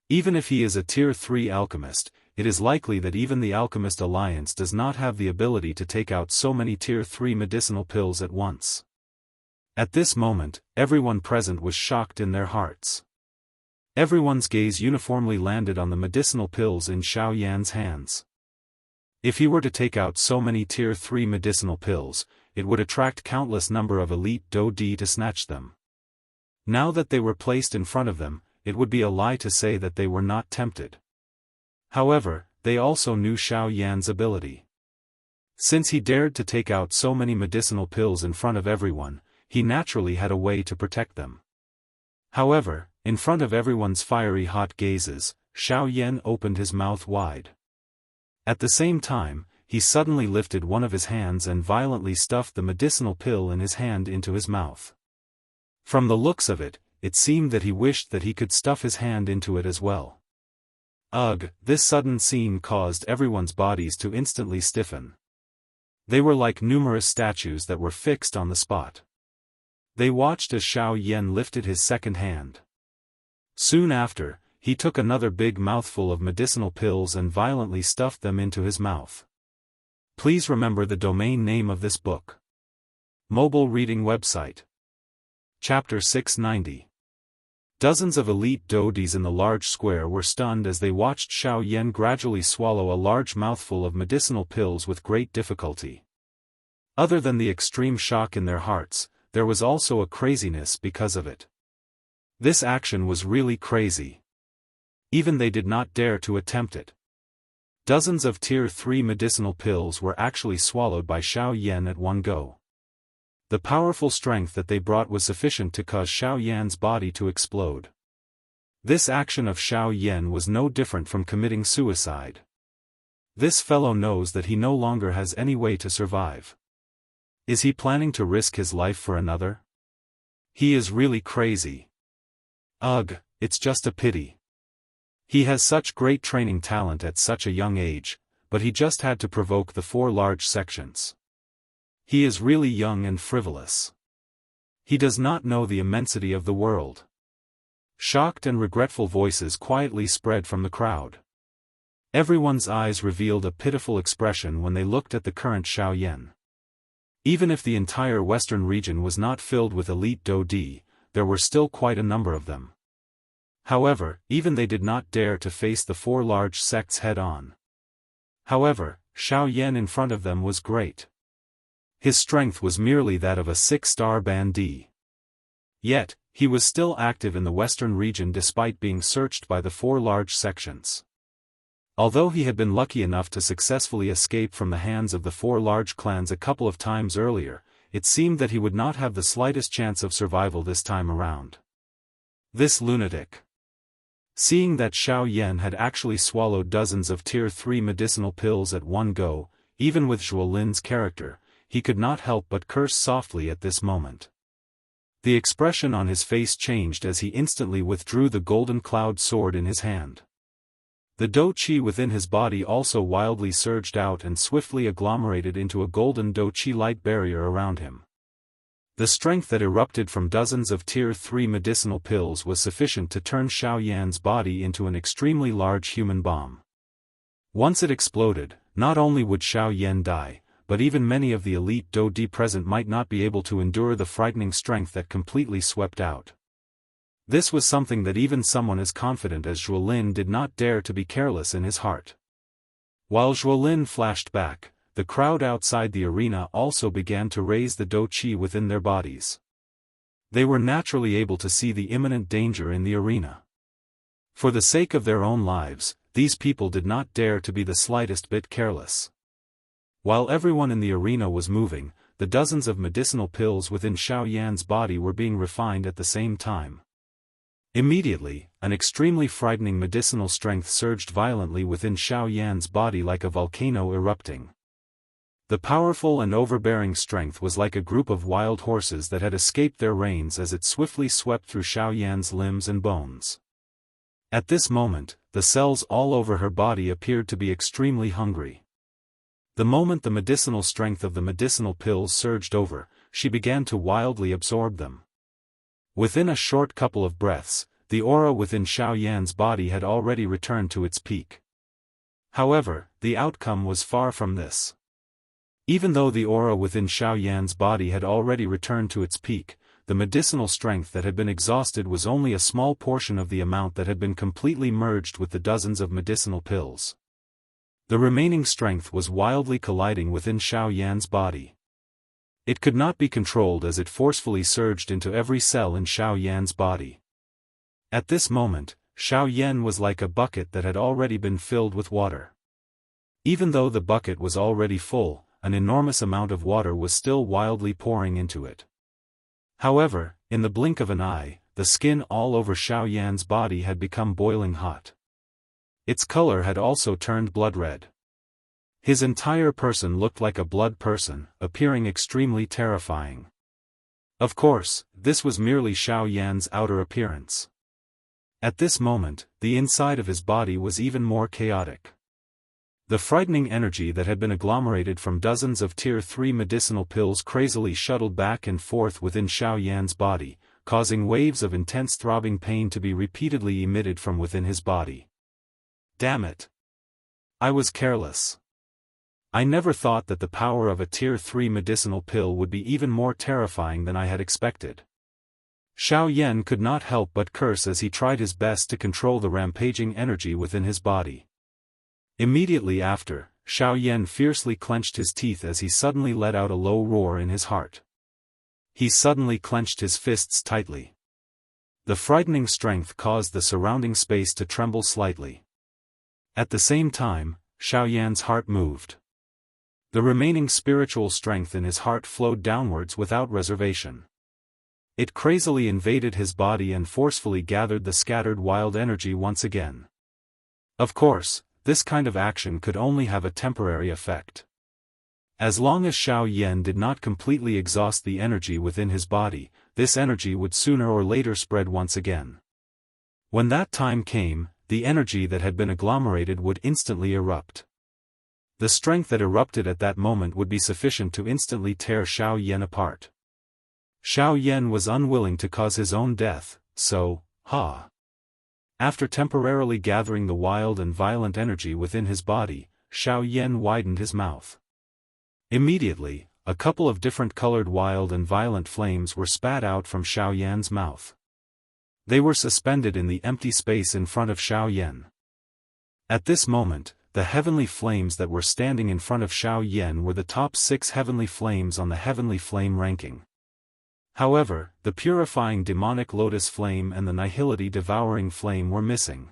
Even if he is a Tier 3 alchemist, it is likely that even the Alchemist Alliance does not have the ability to take out so many Tier 3 medicinal pills at once. At this moment, everyone present was shocked in their hearts. Everyone's gaze uniformly landed on the medicinal pills in Xiao Yan's hands. If he were to take out so many Tier 3 medicinal pills, it would attract countless number of elite Dou Di to snatch them. Now that they were placed in front of them, it would be a lie to say that they were not tempted. However, they also knew Xiao Yan's ability. Since he dared to take out so many medicinal pills in front of everyone, he naturally had a way to protect them. However, in front of everyone's fiery hot gazes, Xiao Yan opened his mouth wide. At the same time, he suddenly lifted one of his hands and violently stuffed the medicinal pill in his hand into his mouth. From the looks of it, it seemed that he wished that he could stuff his hand into it as well. Ugh, this sudden scene caused everyone's bodies to instantly stiffen. They were like numerous statues that were fixed on the spot. They watched as Xiao Yan lifted his second hand. Soon after, he took another big mouthful of medicinal pills and violently stuffed them into his mouth. Please remember the domain name of this book. Mobile reading website. Chapter 690. Dozens of elite Daoists in the large square were stunned as they watched Xiao Yan gradually swallow a large mouthful of medicinal pills with great difficulty. Other than the extreme shock in their hearts, there was also a craziness because of it. This action was really crazy. Even they did not dare to attempt it. Dozens of Tier 3 medicinal pills were actually swallowed by Xiao Yan at one go. The powerful strength that they brought was sufficient to cause Xiao Yan's body to explode. This action of Xiao Yan was no different from committing suicide. This fellow knows that he no longer has any way to survive. Is he planning to risk his life for another? He is really crazy. Ugh, it's just a pity. He has such great training talent at such a young age, but he just had to provoke the 4 large sections. He is really young and frivolous. He does not know the immensity of the world. Shocked and regretful voices quietly spread from the crowd. Everyone's eyes revealed a pitiful expression when they looked at the current Xiao Yan. Even if the entire western region was not filled with elite Daoist, there were still quite a number of them. However, even they did not dare to face the 4 large sects head-on. However, Xiao Yan in front of them was great. His strength was merely that of a 6-star bandit. Yet, he was still active in the western region despite being searched by the 4 large sections. Although he had been lucky enough to successfully escape from the hands of the 4 large clans a couple of times earlier, it seemed that he would not have the slightest chance of survival this time around. This lunatic. Seeing that Xiao Yan had actually swallowed dozens of Tier 3 medicinal pills at one go, even with Zhuo Lin's character, he could not help but curse softly at this moment. The expression on his face changed as he instantly withdrew the golden cloud sword in his hand. The Dou Qi within his body also wildly surged out and swiftly agglomerated into a golden Dou Qi light barrier around him. The strength that erupted from dozens of Tier 3 medicinal pills was sufficient to turn Xiao Yan's body into an extremely large human bomb. Once it exploded, not only would Xiao Yan die, but even many of the elite Daoist present might not be able to endure the frightening strength that completely swept out. This was something that even someone as confident as Zhuo Lin did not dare to be careless in his heart. While Zhuo Lin flashed back, the crowd outside the arena also began to raise the Dou Qi within their bodies. They were naturally able to see the imminent danger in the arena. For the sake of their own lives, these people did not dare to be the slightest bit careless. While everyone in the arena was moving, the dozens of medicinal pills within Xiao Yan's body were being refined at the same time. Immediately, an extremely frightening medicinal strength surged violently within Xiao Yan's body like a volcano erupting. The powerful and overbearing strength was like a group of wild horses that had escaped their reins as it swiftly swept through Xiao Yan's limbs and bones. At this moment, the cells all over her body appeared to be extremely hungry. The moment the medicinal strength of the medicinal pills surged over, she began to wildly absorb them. Within a short couple of breaths, the aura within Xiao Yan's body had already returned to its peak. However, the outcome was far from this. Even though the aura within Xiao Yan's body had already returned to its peak, the medicinal strength that had been exhausted was only a small portion of the amount that had been completely merged with the dozens of medicinal pills. The remaining strength was wildly colliding within Xiao Yan's body. It could not be controlled as it forcefully surged into every cell in Xiao Yan's body. At this moment, Xiao Yan was like a bucket that had already been filled with water. Even though the bucket was already full, an enormous amount of water was still wildly pouring into it. However, in the blink of an eye, the skin all over Xiao Yan's body had become boiling hot. Its color had also turned blood red. His entire person looked like a blood person, appearing extremely terrifying. Of course, this was merely Xiao Yan's outer appearance. At this moment, the inside of his body was even more chaotic. The frightening energy that had been agglomerated from dozens of Tier 3 medicinal pills crazily shuttled back and forth within Xiao Yan's body, causing waves of intense throbbing pain to be repeatedly emitted from within his body. Damn it! I was careless. I never thought that the power of a Tier 3 medicinal pill would be even more terrifying than I had expected. Xiao Yan could not help but curse as he tried his best to control the rampaging energy within his body. Immediately after, Xiao Yan fiercely clenched his teeth as he suddenly let out a low roar in his heart. He suddenly clenched his fists tightly. The frightening strength caused the surrounding space to tremble slightly. At the same time, Xiao Yan's heart moved. The remaining spiritual strength in his heart flowed downwards without reservation. It crazily invaded his body and forcefully gathered the scattered wild energy once again. Of course, this kind of action could only have a temporary effect. As long as Xiao Yan did not completely exhaust the energy within his body, this energy would sooner or later spread once again. When that time came, the energy that had been agglomerated would instantly erupt. The strength that erupted at that moment would be sufficient to instantly tear Xiao Yan apart. Xiao Yan was unwilling to cause his own death, so, After temporarily gathering the wild and violent energy within his body, Xiao Yan widened his mouth. Immediately, a couple of different colored wild and violent flames were spat out from Xiao Yan's mouth. They were suspended in the empty space in front of Xiao Yan. At this moment, the heavenly flames that were standing in front of Xiao Yan were the top 6 heavenly flames on the heavenly flame ranking. However, the purifying demonic lotus flame and the nihility devouring flame were missing.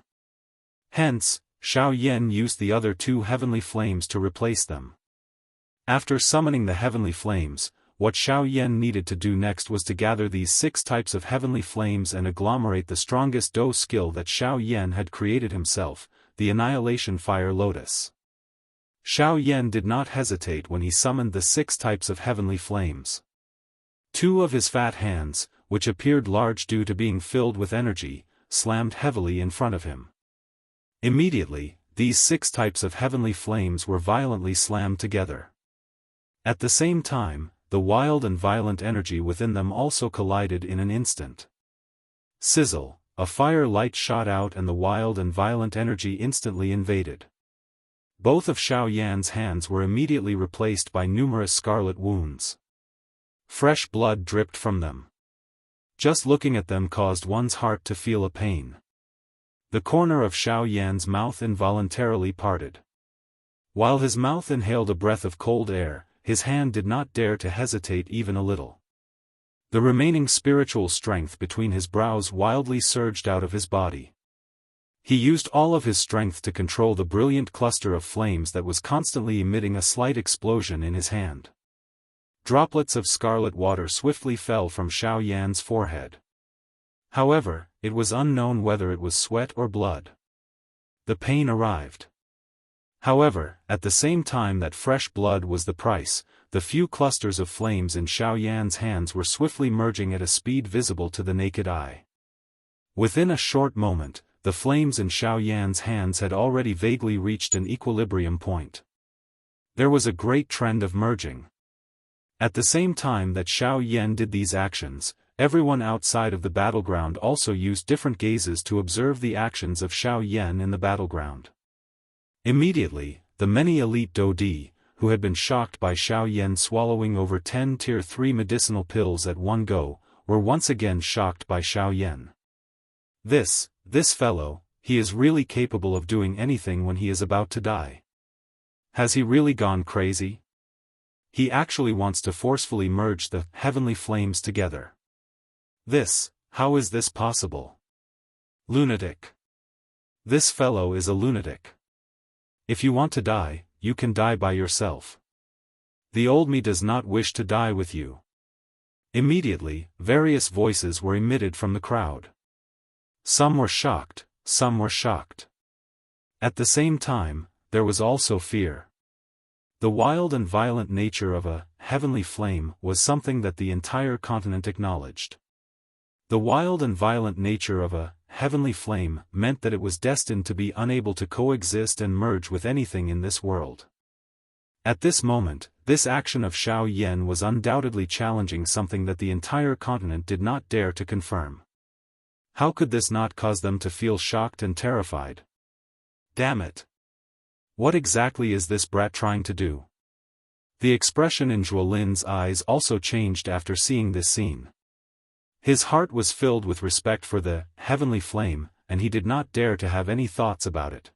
Hence, Xiao Yan used the other 2 heavenly flames to replace them. After summoning the heavenly flames, what Xiao Yan needed to do next was to gather these 6 types of heavenly flames and agglomerate the strongest Do skill that Xiao Yan had created himself, the Annihilation Fire Lotus. Xiao Yan did not hesitate when he summoned the 6 types of heavenly flames. 2 of his fat hands, which appeared large due to being filled with energy, slammed heavily in front of him. Immediately, these 6 types of heavenly flames were violently slammed together. At the same time, the wild and violent energy within them also collided in an instant. Sizzle, a fire light shot out and the wild and violent energy instantly invaded. Both of Xiao Yan's hands were immediately replaced by numerous scarlet wounds. Fresh blood dripped from them. Just looking at them caused one's heart to feel a pain. The corner of Xiao Yan's mouth involuntarily parted. While his mouth inhaled a breath of cold air, his hand did not dare to hesitate even a little. The remaining spiritual strength between his brows wildly surged out of his body. He used all of his strength to control the brilliant cluster of flames that was constantly emitting a slight explosion in his hand. Droplets of scarlet water swiftly fell from Xiao Yan's forehead. However, it was unknown whether it was sweat or blood. The pain arrived. However, at the same time that fresh blood was the price, the few clusters of flames in Xiao Yan's hands were swiftly merging at a speed visible to the naked eye. Within a short moment, the flames in Xiao Yan's hands had already vaguely reached an equilibrium point. There was a great trend of merging. At the same time that Xiao Yan did these actions, everyone outside of the battleground also used different gazes to observe the actions of Xiao Yan in the battleground. Immediately, the many elite Dodi, who had been shocked by Xiao Yan swallowing over 10 Tier 3 medicinal pills at one go, were once again shocked by Xiao Yan. This fellow, he is really capable of doing anything when he is about to die. Has he really gone crazy? He actually wants to forcefully merge the heavenly flames together. How is this possible? Lunatic. This fellow is a lunatic. If you want to die, you can die by yourself. The old me does not wish to die with you. Immediately, various voices were emitted from the crowd. Some were shocked, some were shocked. At the same time, there was also fear. The wild and violent nature of a heavenly flame was something that the entire continent acknowledged. The wild and violent nature of a heavenly flame meant that it was destined to be unable to coexist and merge with anything in this world. At this moment, this action of Xiao Yan was undoubtedly challenging something that the entire continent did not dare to confirm. How could this not cause them to feel shocked and terrified? Damn it! What exactly is this brat trying to do? The expression in Zhuolin's eyes also changed after seeing this scene. His heart was filled with respect for the heavenly flame, and he did not dare to have any thoughts about it.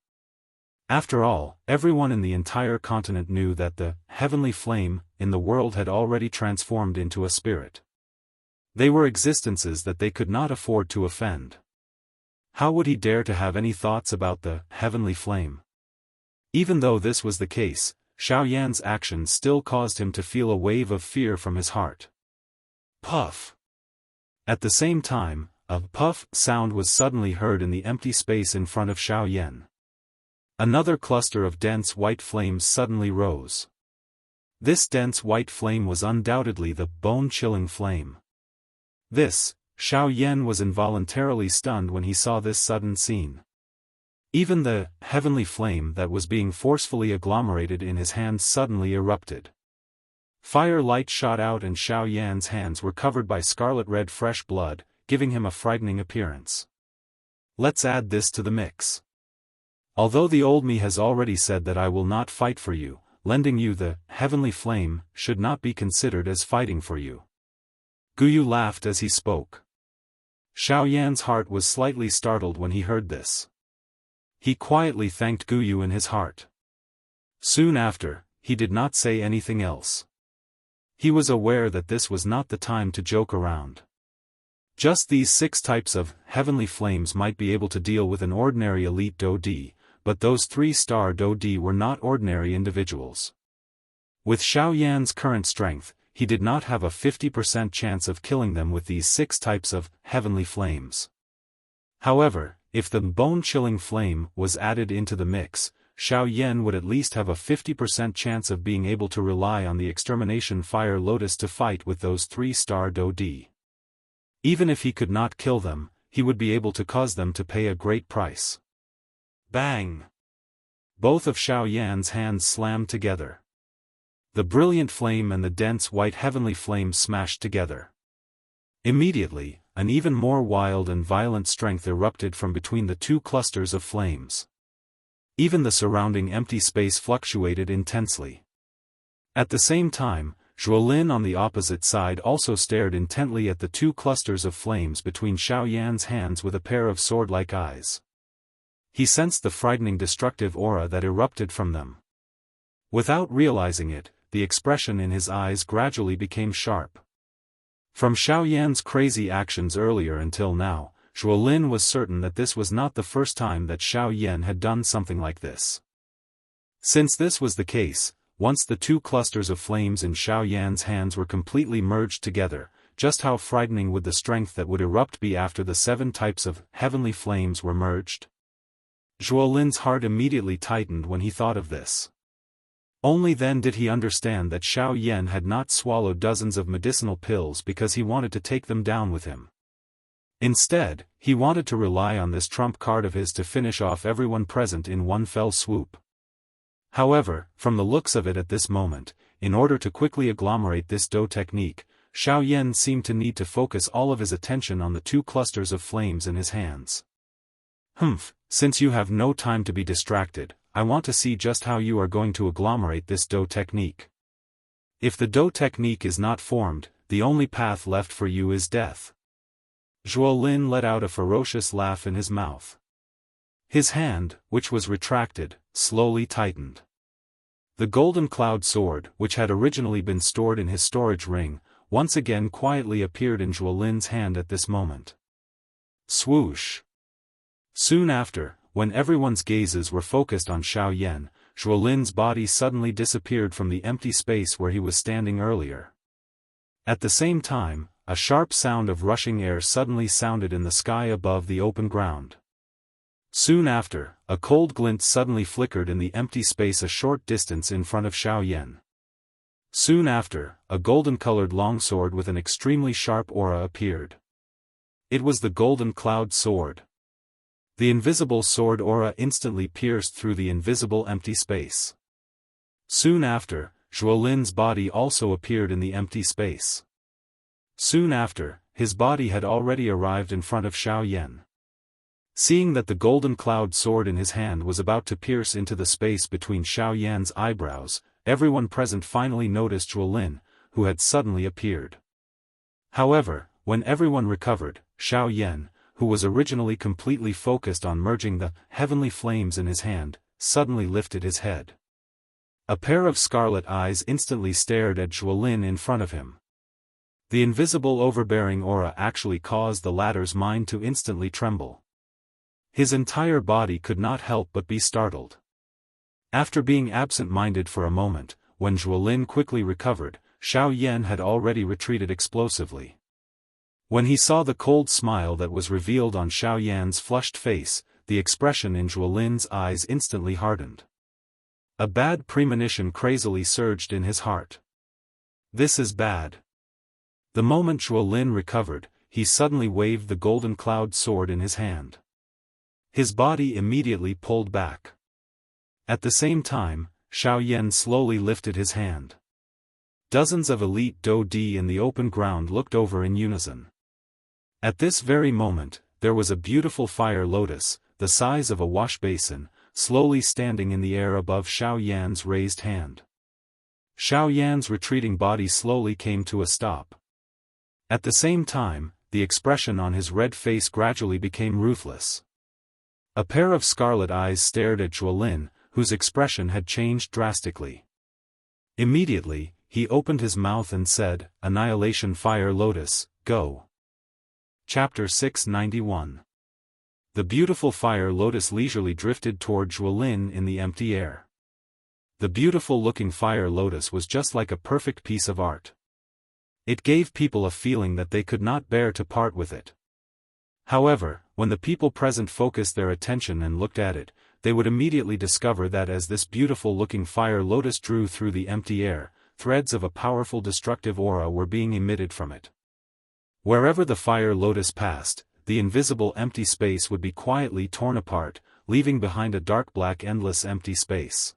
After all, everyone in the entire continent knew that the heavenly flame in the world had already transformed into a spirit. They were existences that they could not afford to offend. How would he dare to have any thoughts about the heavenly flame? Even though this was the case, Xiao Yan's actions still caused him to feel a wave of fear from his heart. Puff! At the same time, a puff sound was suddenly heard in the empty space in front of Xiao Yan. Another cluster of dense white flames suddenly rose. This dense white flame was undoubtedly the bone-chilling flame. Xiao Yan was involuntarily stunned when he saw this sudden scene. Even the heavenly flame that was being forcefully agglomerated in his hands suddenly erupted. Fire light shot out and Xiao Yan's hands were covered by scarlet-red fresh blood, giving him a frightening appearance. Let's add this to the mix. Although the old me has already said that I will not fight for you, lending you the heavenly flame should not be considered as fighting for you. Guyu laughed as he spoke. Xiao Yan's heart was slightly startled when he heard this. He quietly thanked Guyu in his heart. Soon after, he did not say anything else. He was aware that this was not the time to joke around. Just these 6 types of heavenly flames might be able to deal with an ordinary elite Dodi, but those 3-star Dodi were not ordinary individuals. With Xiao Yan's current strength, he did not have a 50% chance of killing them with these 6 types of heavenly flames. However, if the bone-chilling flame was added into the mix, Xiao Yan would at least have a 50% chance of being able to rely on the extermination fire lotus to fight with those 3-star Dodi. Even if he could not kill them, he would be able to cause them to pay a great price. Bang! Both of Xiao Yan's hands slammed together. The brilliant flame and the dense white heavenly flame smashed together. Immediately, an even more wild and violent strength erupted from between the 2 clusters of flames. Even the surrounding empty space fluctuated intensely. At the same time, Zhuolin on the opposite side also stared intently at the 2 clusters of flames between Xiao Yan's hands with a pair of sword-like eyes. He sensed the frightening destructive aura that erupted from them. Without realizing it, the expression in his eyes gradually became sharp. From Xiao Yan's crazy actions earlier until now, Zhuolin was certain that this was not the first time that Xiao Yan had done something like this. Since this was the case, once the 2 clusters of flames in Xiao Yan's hands were completely merged together, just how frightening would the strength that would erupt be after the 7 types of heavenly flames were merged? Zhuolin's heart immediately tightened when he thought of this. Only then did he understand that Xiao Yan had not swallowed dozens of medicinal pills because he wanted to take them down with him. Instead, he wanted to rely on this trump card of his to finish off everyone present in one fell swoop. However, from the looks of it at this moment, in order to quickly agglomerate this Do technique, Xiao Yan seemed to need to focus all of his attention on the 2 clusters of flames in his hands. Since you have no time to be distracted, I want to see just how you are going to agglomerate this Do technique. If the Do technique is not formed, the only path left for you is death. Zhuolin let out a ferocious laugh in his mouth. His hand, which was retracted, slowly tightened. The golden cloud sword, which had originally been stored in his storage ring, once again quietly appeared in Zhuolin's hand at this moment. Swoosh! Soon after, when everyone's gazes were focused on Xiao Yan, Zhuolin's body suddenly disappeared from the empty space where he was standing earlier. At the same time, a sharp sound of rushing air suddenly sounded in the sky above the open ground. Soon after, a cold glint suddenly flickered in the empty space a short distance in front of Xiao Yan. Soon after, a golden-colored longsword with an extremely sharp aura appeared. It was the Golden Cloud Sword. The invisible sword aura instantly pierced through the invisible empty space. Soon after, Zhuolin's body also appeared in the empty space. Soon after, his body had already arrived in front of Xiao Yan. Seeing that the golden cloud sword in his hand was about to pierce into the space between Xiao Yan's eyebrows, everyone present finally noticed Zhuolin, who had suddenly appeared. However, when everyone recovered, Xiao Yan, who was originally completely focused on merging the heavenly flames in his hand, suddenly lifted his head. A pair of scarlet eyes instantly stared at Zhuolin in front of him. The invisible overbearing aura actually caused the latter's mind to instantly tremble. His entire body could not help but be startled. After being absent-minded for a moment, when Zhuolin quickly recovered, Xiao Yan had already retreated explosively. When he saw the cold smile that was revealed on Xiao Yan's flushed face, the expression in Zhuolin's eyes instantly hardened. A bad premonition crazily surged in his heart. This is bad. The moment Zhuolin recovered, he suddenly waved the golden cloud sword in his hand. His body immediately pulled back. At the same time, Xiao Yan slowly lifted his hand. Dozens of elite Dou-Di in the open ground looked over in unison. At this very moment, there was a beautiful fire lotus, the size of a wash basin, slowly standing in the air above Xiao Yan's raised hand. Xiao Yan's retreating body slowly came to a stop. At the same time, the expression on his red face gradually became ruthless. A pair of scarlet eyes stared at Zhuolin, whose expression had changed drastically. Immediately, he opened his mouth and said, "Annihilation Fire Lotus, go." Chapter 691. The beautiful fire lotus leisurely drifted toward Zhuolin in the empty air. The beautiful-looking fire lotus was just like a perfect piece of art. It gave people a feeling that they could not bear to part with it. However, when the people present focused their attention and looked at it, they would immediately discover that as this beautiful-looking fire lotus drew through the empty air, threads of a powerful destructive aura were being emitted from it. Wherever the fire lotus passed, the invisible empty space would be quietly torn apart, leaving behind a dark black endless empty space.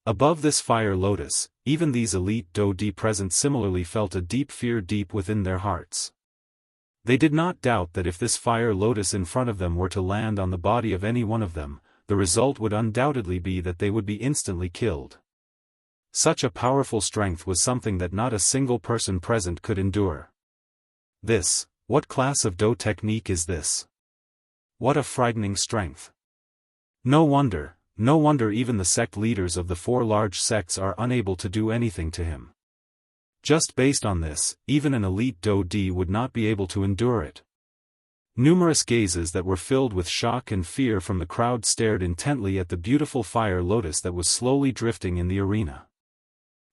Above this fire lotus, even these elite Dou-Di present similarly felt a deep fear deep within their hearts. They did not doubt that if this fire lotus in front of them were to land on the body of any one of them, the result would undoubtedly be that they would be instantly killed. Such a powerful strength was something that not a single person present could endure. What class of Dou technique is this? What a frightening strength. No wonder even the sect leaders of the 4 large sects are unable to do anything to him. Just based on this, even an elite Dou-Di would not be able to endure it. Numerous gazes that were filled with shock and fear from the crowd stared intently at the beautiful fire lotus that was slowly drifting in the arena.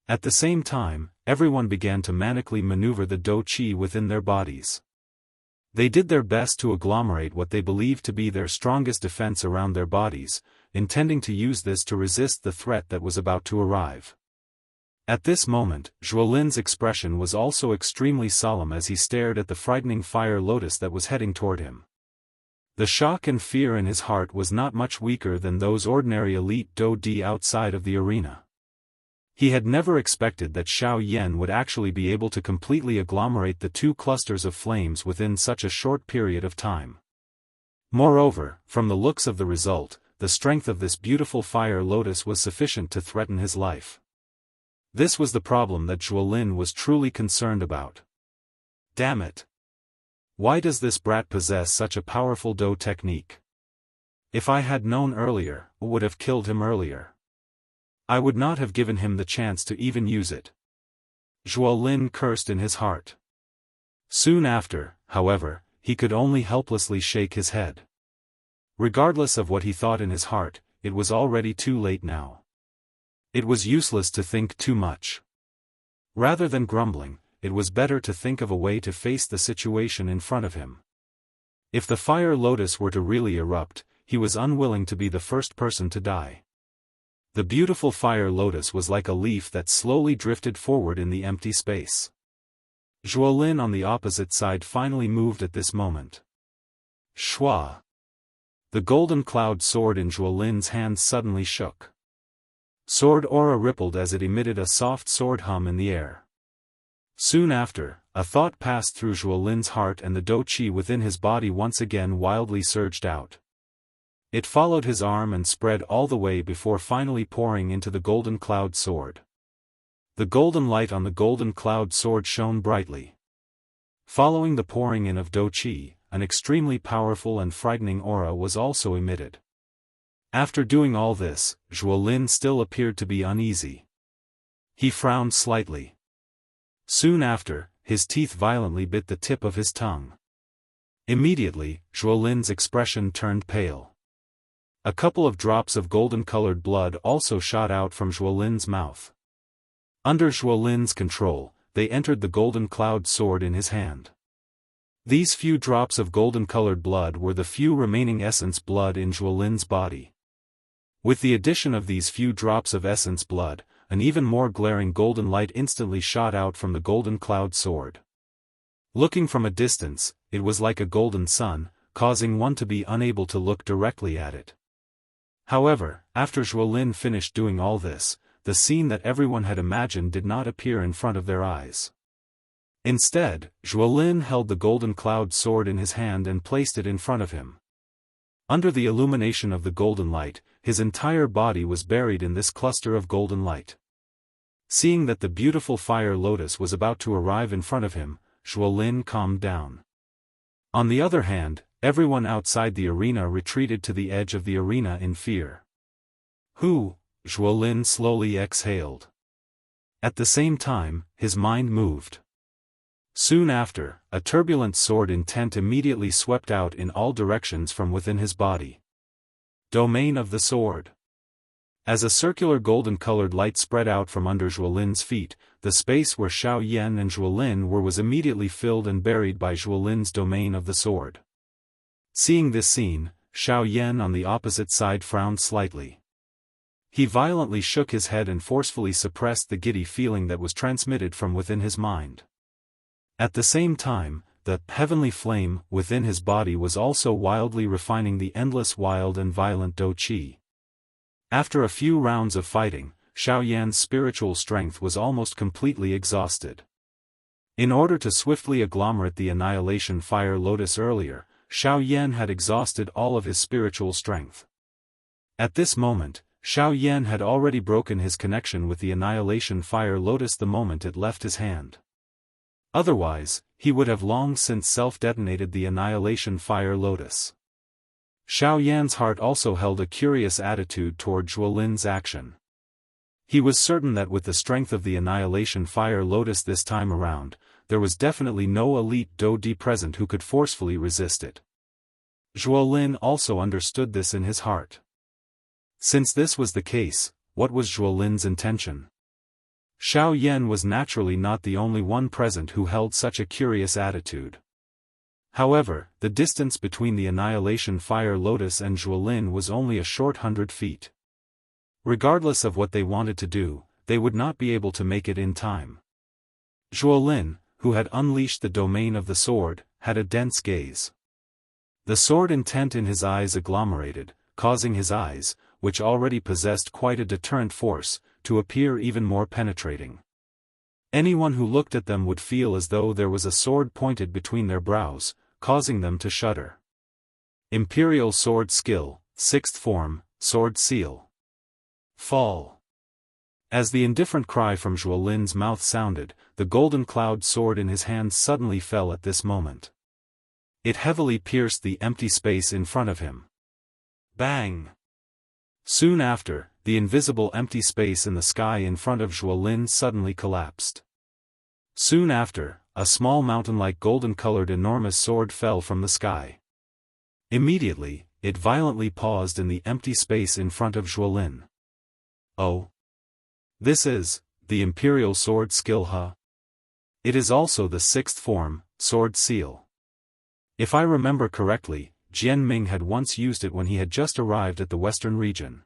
At the same time, everyone began to manically maneuver the Dou-Qi within their bodies. They did their best to agglomerate what they believed to be their strongest defense around their bodies, intending to use this to resist the threat that was about to arrive. At this moment, Zhuolin's expression was also extremely solemn as he stared at the frightening fire lotus that was heading toward him. The shock and fear in his heart was not much weaker than those ordinary elite Dou-Di outside of the arena. He had never expected that Xiao Yan would actually be able to completely agglomerate the 2 clusters of flames within such a short period of time. Moreover, from the looks of the result, the strength of this beautiful fire lotus was sufficient to threaten his life. This was the problem that Zhuolin was truly concerned about. Damn it! Why does this brat possess such a powerful Dou technique? If I had known earlier, I would have killed him earlier. I would not have given him the chance to even use it. Zhuolin cursed in his heart. Soon after, however, he could only helplessly shake his head. Regardless of what he thought in his heart, it was already too late now. It was useless to think too much. Rather than grumbling, it was better to think of a way to face the situation in front of him. If the fire lotus were to really erupt, he was unwilling to be the first person to die. The beautiful fire lotus was like a leaf that slowly drifted forward in the empty space. Zhuolin on the opposite side finally moved at this moment. Shua! The golden cloud sword in Zhuolin's hand suddenly shook. Sword aura rippled as it emitted a soft sword hum in the air. Soon after, a thought passed through Zhuolin's heart and the dou qi within his body once again wildly surged out. It followed his arm and spread all the way before finally pouring into the golden cloud sword. The golden light on the golden cloud sword shone brightly. Following the pouring in of dou qi, an extremely powerful and frightening aura was also emitted. After doing all this, Zhuolin still appeared to be uneasy. He frowned slightly. Soon after, his teeth violently bit the tip of his tongue. Immediately, Zhuolin's expression turned pale. A couple of drops of golden-colored blood also shot out from Zhuolin's mouth. Under Zhuolin's control, they entered the golden cloud sword in his hand. These few drops of golden-colored blood were the few remaining essence blood in Zhuolin's body. With the addition of these few drops of essence blood, an even more glaring golden light instantly shot out from the golden cloud sword. Looking from a distance, it was like a golden sun, causing one to be unable to look directly at it. However, after Zhuolin finished doing all this, the scene that everyone had imagined did not appear in front of their eyes. Instead, Zhuolin held the golden cloud sword in his hand and placed it in front of him. Under the illumination of the golden light, his entire body was buried in this cluster of golden light. Seeing that the beautiful fire lotus was about to arrive in front of him, Zhuolin calmed down. On the other hand, everyone outside the arena retreated to the edge of the arena in fear. Zhuolin slowly exhaled. At the same time, his mind moved. Soon after, a turbulent sword intent immediately swept out in all directions from within his body. Domain of the sword. As a circular golden-colored light spread out from under Zhuolin's feet, the space where Xiao Yan and Zhuolin were was immediately filled and buried by Zhuolin's domain of the sword. Seeing this scene, Xiao Yan on the opposite side frowned slightly. He violently shook his head and forcefully suppressed the giddy feeling that was transmitted from within his mind. At the same time, the heavenly flame within his body was also wildly refining the endless wild and violent dou qi. After a few rounds of fighting, Xiao Yan's spiritual strength was almost completely exhausted. In order to swiftly agglomerate the annihilation fire lotus earlier, Xiao Yan had exhausted all of his spiritual strength. At this moment, Xiao Yan had already broken his connection with the annihilation fire lotus the moment it left his hand. Otherwise, he would have long since self-detonated the annihilation fire lotus. Xiao Yan's heart also held a curious attitude toward Zhuolin's action. He was certain that with the strength of the annihilation fire lotus this time around, there was definitely no elite dou di present who could forcefully resist it. Zhuolin also understood this in his heart. Since this was the case, what was Zhuolin's intention? Xiao Yan was naturally not the only one present who held such a curious attitude. However, the distance between the annihilation fire lotus and Zhuolin was only a short 100 feet. Regardless of what they wanted to do, they would not be able to make it in time. Zhuolin, who had unleashed the domain of the sword, had a dense gaze. The sword intent in his eyes agglomerated, causing his eyes, which already possessed quite a deterrent force, to appear even more penetrating. Anyone who looked at them would feel as though there was a sword pointed between their brows, causing them to shudder. Imperial Sword Skill, 6th Form, Sword Seal. Fall. As the indifferent cry from Zhuolin's mouth sounded, the golden cloud sword in his hand suddenly fell at this moment. It heavily pierced the empty space in front of him. Bang! Soon after, the invisible empty space in the sky in front of Zhuolin suddenly collapsed. Soon after, a small mountain-like golden-colored enormous sword fell from the sky. Immediately, it violently paused in the empty space in front of Zhuolin. Oh! This is the Imperial Sword Skill, huh? It is also the 6th form, Sword Seal. If I remember correctly, Jian Ming had once used it when he had just arrived at the western region.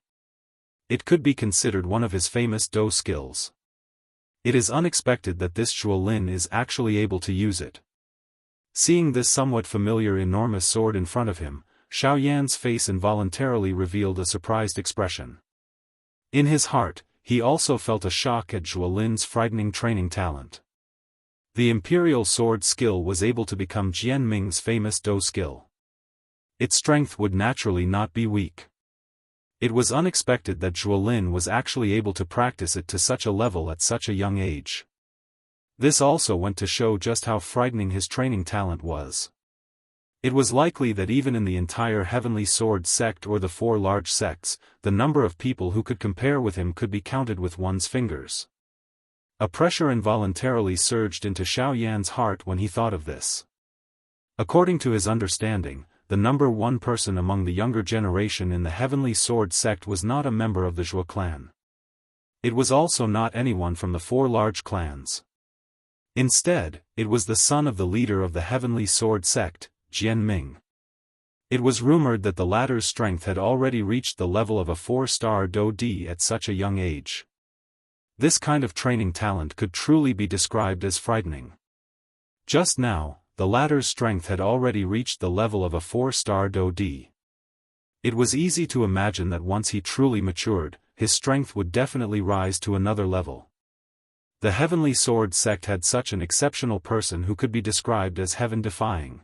It could be considered one of his famous Do skills. It is unexpected that this Zhuo Lin is actually able to use it. Seeing this somewhat familiar enormous sword in front of him, Xiao Yan's face involuntarily revealed a surprised expression. In his heart, he also felt a shock at Zhuo Lin's frightening training talent. The imperial sword skill was able to become Jian Ming's famous Do skill. Its strength would naturally not be weak. It was unexpected that Zhuo Lin was actually able to practice it to such a level at such a young age. This also went to show just how frightening his training talent was. It was likely that even in the entire Heavenly Sword sect or the 4 large sects, the number of people who could compare with him could be counted with one's fingers. A pressure involuntarily surged into Xiao Yan's heart when he thought of this. According to his understanding, the number 1 person among the younger generation in the Heavenly Sword sect was not a member of the Zhuo clan. It was also not anyone from the 4 large clans. Instead, it was the son of the leader of the Heavenly Sword sect, Jian Ming. It was rumored that the latter's strength had already reached the level of a 4-star Do D at such a young age. This kind of training talent could truly be described as frightening. Just now, the latter's strength had already reached the level of a 4-star Do D. It was easy to imagine that once he truly matured, his strength would definitely rise to another level. The Heavenly Sword sect had such an exceptional person who could be described as heaven-defying.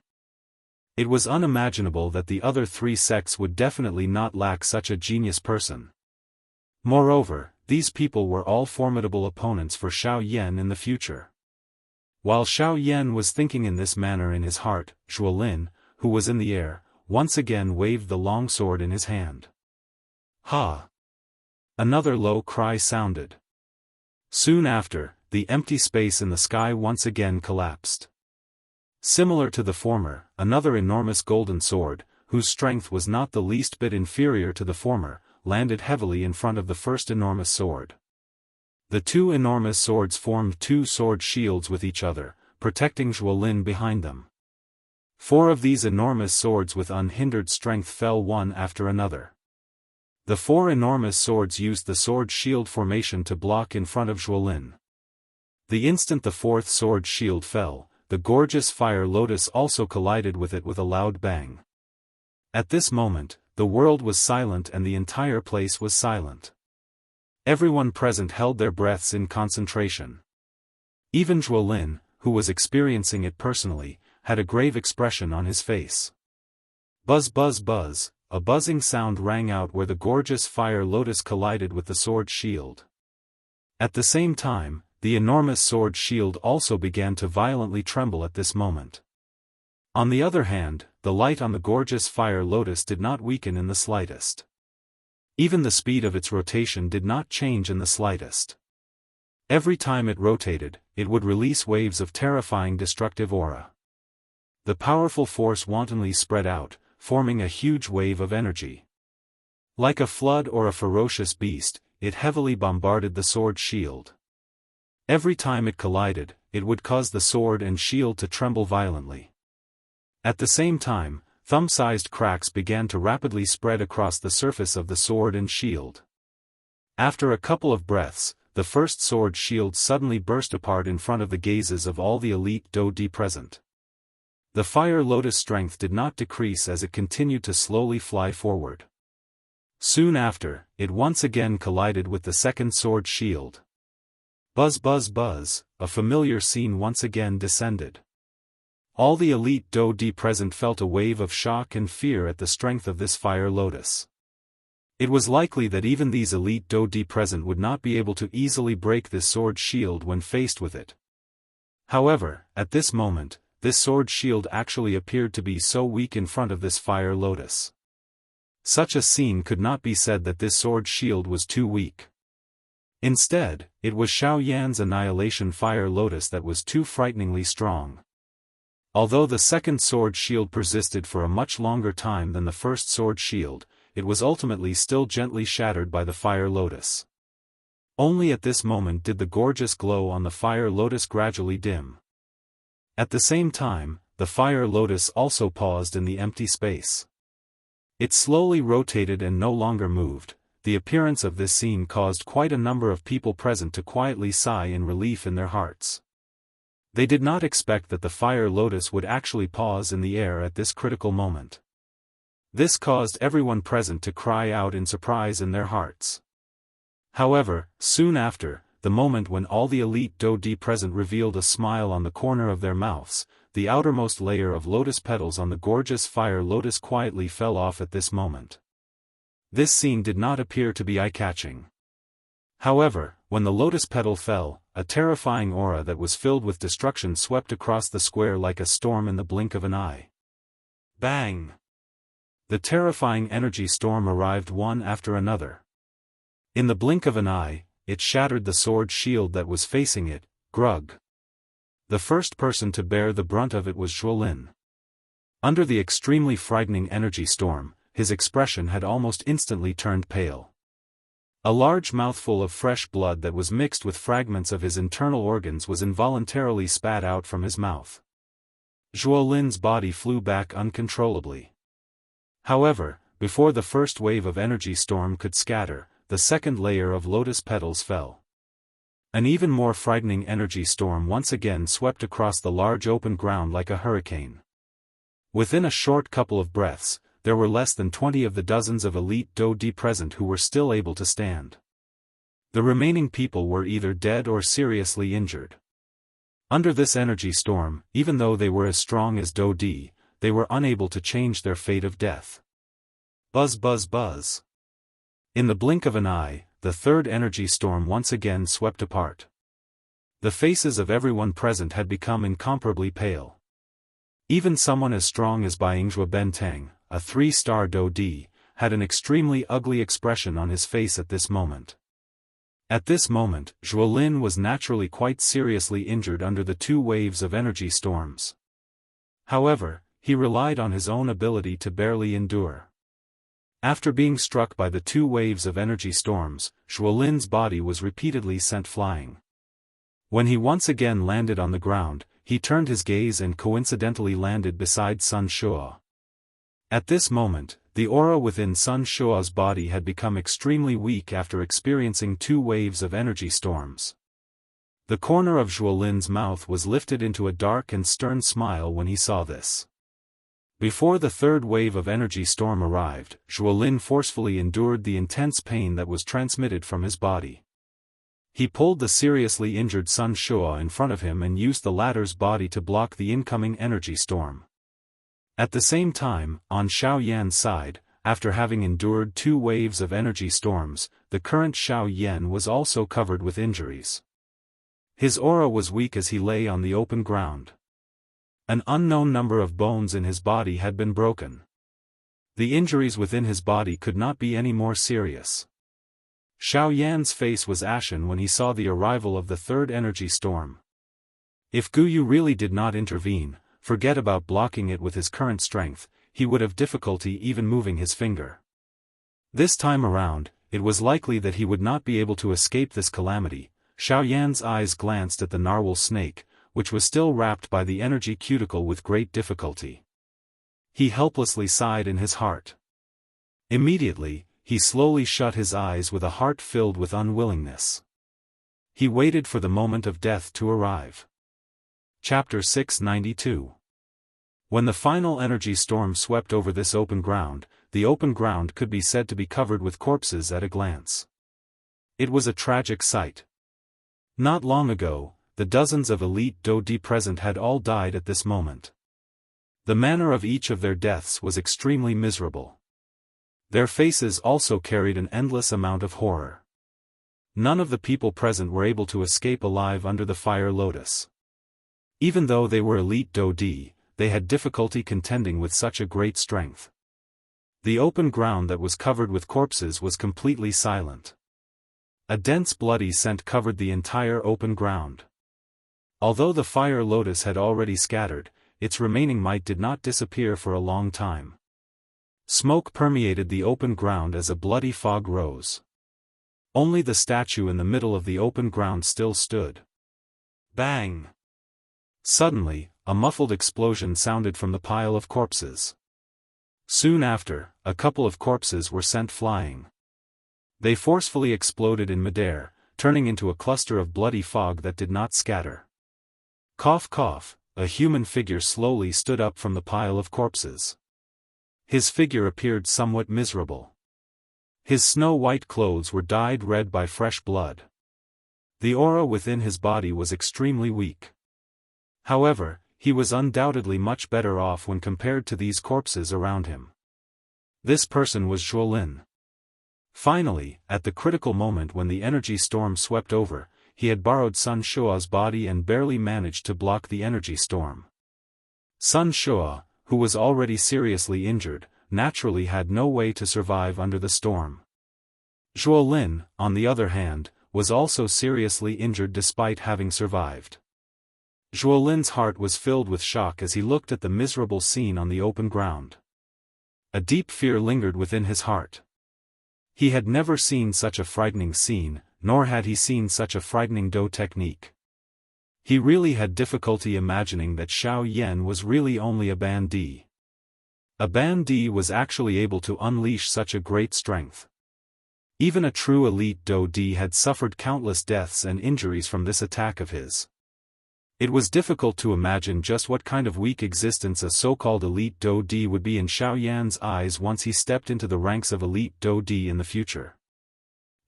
It was unimaginable that the other 3 sects would definitely not lack such a genius person. Moreover, these people were all formidable opponents for Xiao Yan in the future. While Xiao Yan was thinking in this manner in his heart, Zhuo Lin, who was in the air, once again waved the long sword in his hand. Ha! Another low cry sounded. Soon after, the empty space in the sky once again collapsed. Similar to the former, another enormous golden sword, whose strength was not the least bit inferior to the former, landed heavily in front of the first enormous sword. The 2 enormous swords formed 2 sword shields with each other, protecting Zhuo Lin behind them. 4 of these enormous swords with unhindered strength fell one after another. The 4 enormous swords used the sword shield formation to block in front of Zhuo Lin. The instant the 4th sword shield fell, the gorgeous fire lotus also collided with it with a loud bang. At this moment, the world was silent and the entire place was silent. Everyone present held their breaths in concentration. Even Zhuo Lin, who was experiencing it personally, had a grave expression on his face. Buzz buzz buzz, a buzzing sound rang out where the gorgeous fire lotus collided with the sword shield. At the same time, the enormous sword shield also began to violently tremble at this moment. On the other hand, the light on the gorgeous fire lotus did not weaken in the slightest. Even the speed of its rotation did not change in the slightest. Every time it rotated, it would release waves of terrifying destructive aura. The powerful force wantonly spread out, forming a huge wave of energy. Like a flood or a ferocious beast, it heavily bombarded the sword shield. Every time it collided, it would cause the sword and shield to tremble violently. At the same time, thumb-sized cracks began to rapidly spread across the surface of the sword and shield. After a couple of breaths, the first sword shield suddenly burst apart in front of the gazes of all the elite Do D present. The fire lotus strength did not decrease as it continued to slowly fly forward. Soon after, it once again collided with the second sword shield. Buzz buzz buzz, a familiar scene once again descended. All the elite Do D present felt a wave of shock and fear at the strength of this fire lotus. It was likely that even these elite Do D present would not be able to easily break this sword shield when faced with it. However, at this moment, this sword shield actually appeared to be so weak in front of this fire lotus. Such a scene could not be said that this sword shield was too weak. Instead, it was Xiao Yan's annihilation fire lotus that was too frighteningly strong. Although the second sword shield persisted for a much longer time than the first sword shield, it was ultimately still gently shattered by the fire lotus. Only at this moment did the gorgeous glow on the fire lotus gradually dim. At the same time, the fire lotus also paused in the empty space. It slowly rotated and no longer moved, the appearance of this scene caused quite a number of people present to quietly sigh in relief in their hearts. They did not expect that the fire lotus would actually pause in the air at this critical moment. This caused everyone present to cry out in surprise in their hearts. However, soon after, the moment when all the elite Daoist present revealed a smile on the corner of their mouths, the outermost layer of lotus petals on the gorgeous fire lotus quietly fell off at this moment. This scene did not appear to be eye-catching. However, when the lotus petal fell, a terrifying aura that was filled with destruction swept across the square like a storm in the blink of an eye. Bang! The terrifying energy storm arrived one after another. In the blink of an eye, it shattered the sword shield that was facing it. Grug. The first person to bear the brunt of it was Zhuolin. Under the extremely frightening energy storm, his expression had almost instantly turned pale. A large mouthful of fresh blood that was mixed with fragments of his internal organs was involuntarily spat out from his mouth. Zhuolin's body flew back uncontrollably. However, before the first wave of energy storm could scatter, the second layer of lotus petals fell. An even more frightening energy storm once again swept across the large open ground like a hurricane. Within a short couple of breaths, there were less than 20 of the dozens of elite Daoist present who were still able to stand. The remaining people were either dead or seriously injured. Under this energy storm, even though they were as strong as Daoist, they were unable to change their fate of death. Buzz buzz buzz. In the blink of an eye, the third energy storm once again swept apart. The faces of everyone present had become incomparably pale. Even someone as strong as Baingzhua Benteng, a 3-star Daoist, had an extremely ugly expression on his face at this moment. At this moment, Zhuolin was naturally quite seriously injured under the 2 waves of energy storms. However, he relied on his own ability to barely endure. After being struck by the 2 waves of energy storms, Zhuolin's body was repeatedly sent flying. When he once again landed on the ground, he turned his gaze and coincidentally landed beside Sun Shuo. At this moment, the aura within Sun Shuo's body had become extremely weak after experiencing 2 waves of energy storms. The corner of Zhuolin's mouth was lifted into a dark and stern smile when he saw this. Before the third wave of energy storm arrived, Zhuolin forcefully endured the intense pain that was transmitted from his body. He pulled the seriously injured Sun Shuo in front of him and used the latter's body to block the incoming energy storm. At the same time, on Xiao Yan's side, after having endured 2 waves of energy storms, the current Xiao Yan was also covered with injuries. His aura was weak as he lay on the open ground. An unknown number of bones in his body had been broken. The injuries within his body could not be any more serious. Xiao Yan's face was ashen when he saw the arrival of the third energy storm. If Guyu really did not intervene, forget about blocking it with his current strength, he would have difficulty even moving his finger. This time around, it was likely that he would not be able to escape this calamity. Xiao Yan's eyes glanced at the narwhal snake, which was still wrapped by the energy cuticle with great difficulty. He helplessly sighed in his heart. Immediately, he slowly shut his eyes with a heart filled with unwillingness. He waited for the moment of death to arrive. Chapter 692. When the final energy storm swept over this open ground, the open ground could be said to be covered with corpses at a glance. It was a tragic sight. Not long ago, the dozens of elite Daoist present had all died at this moment. The manner of each of their deaths was extremely miserable. Their faces also carried an endless amount of horror. None of the people present were able to escape alive under the fire lotus. Even though they were elite Daoist, they had difficulty contending with such a great strength. The open ground that was covered with corpses was completely silent. A dense bloody scent covered the entire open ground. Although the fire lotus had already scattered, its remaining might did not disappear for a long time. Smoke permeated the open ground as a bloody fog rose. Only the statue in the middle of the open ground still stood. Bang! Suddenly, a muffled explosion sounded from the pile of corpses. Soon after, a couple of corpses were sent flying. They forcefully exploded in midair, turning into a cluster of bloody fog that did not scatter. Cough cough, a human figure slowly stood up from the pile of corpses. His figure appeared somewhat miserable. His snow-white clothes were dyed red by fresh blood. The aura within his body was extremely weak. However, he was undoubtedly much better off when compared to these corpses around him. This person was Zhuolin. Finally, at the critical moment when the energy storm swept over, he had borrowed Sun Shua's body and barely managed to block the energy storm. Sun Shua, who was already seriously injured, naturally had no way to survive under the storm. Zhuolin, on the other hand, was also seriously injured despite having survived. Zhuolin's heart was filled with shock as he looked at the miserable scene on the open ground. A deep fear lingered within his heart. He had never seen such a frightening scene, nor had he seen such a frightening Do technique. He really had difficulty imagining that Xiao Yan was really only a bandit. A bandit was actually able to unleash such a great strength. Even a true elite Do Di had suffered countless deaths and injuries from this attack of his. It was difficult to imagine just what kind of weak existence a so-called elite Do Di would be in Xiao Yan's eyes once he stepped into the ranks of elite Do Di in the future.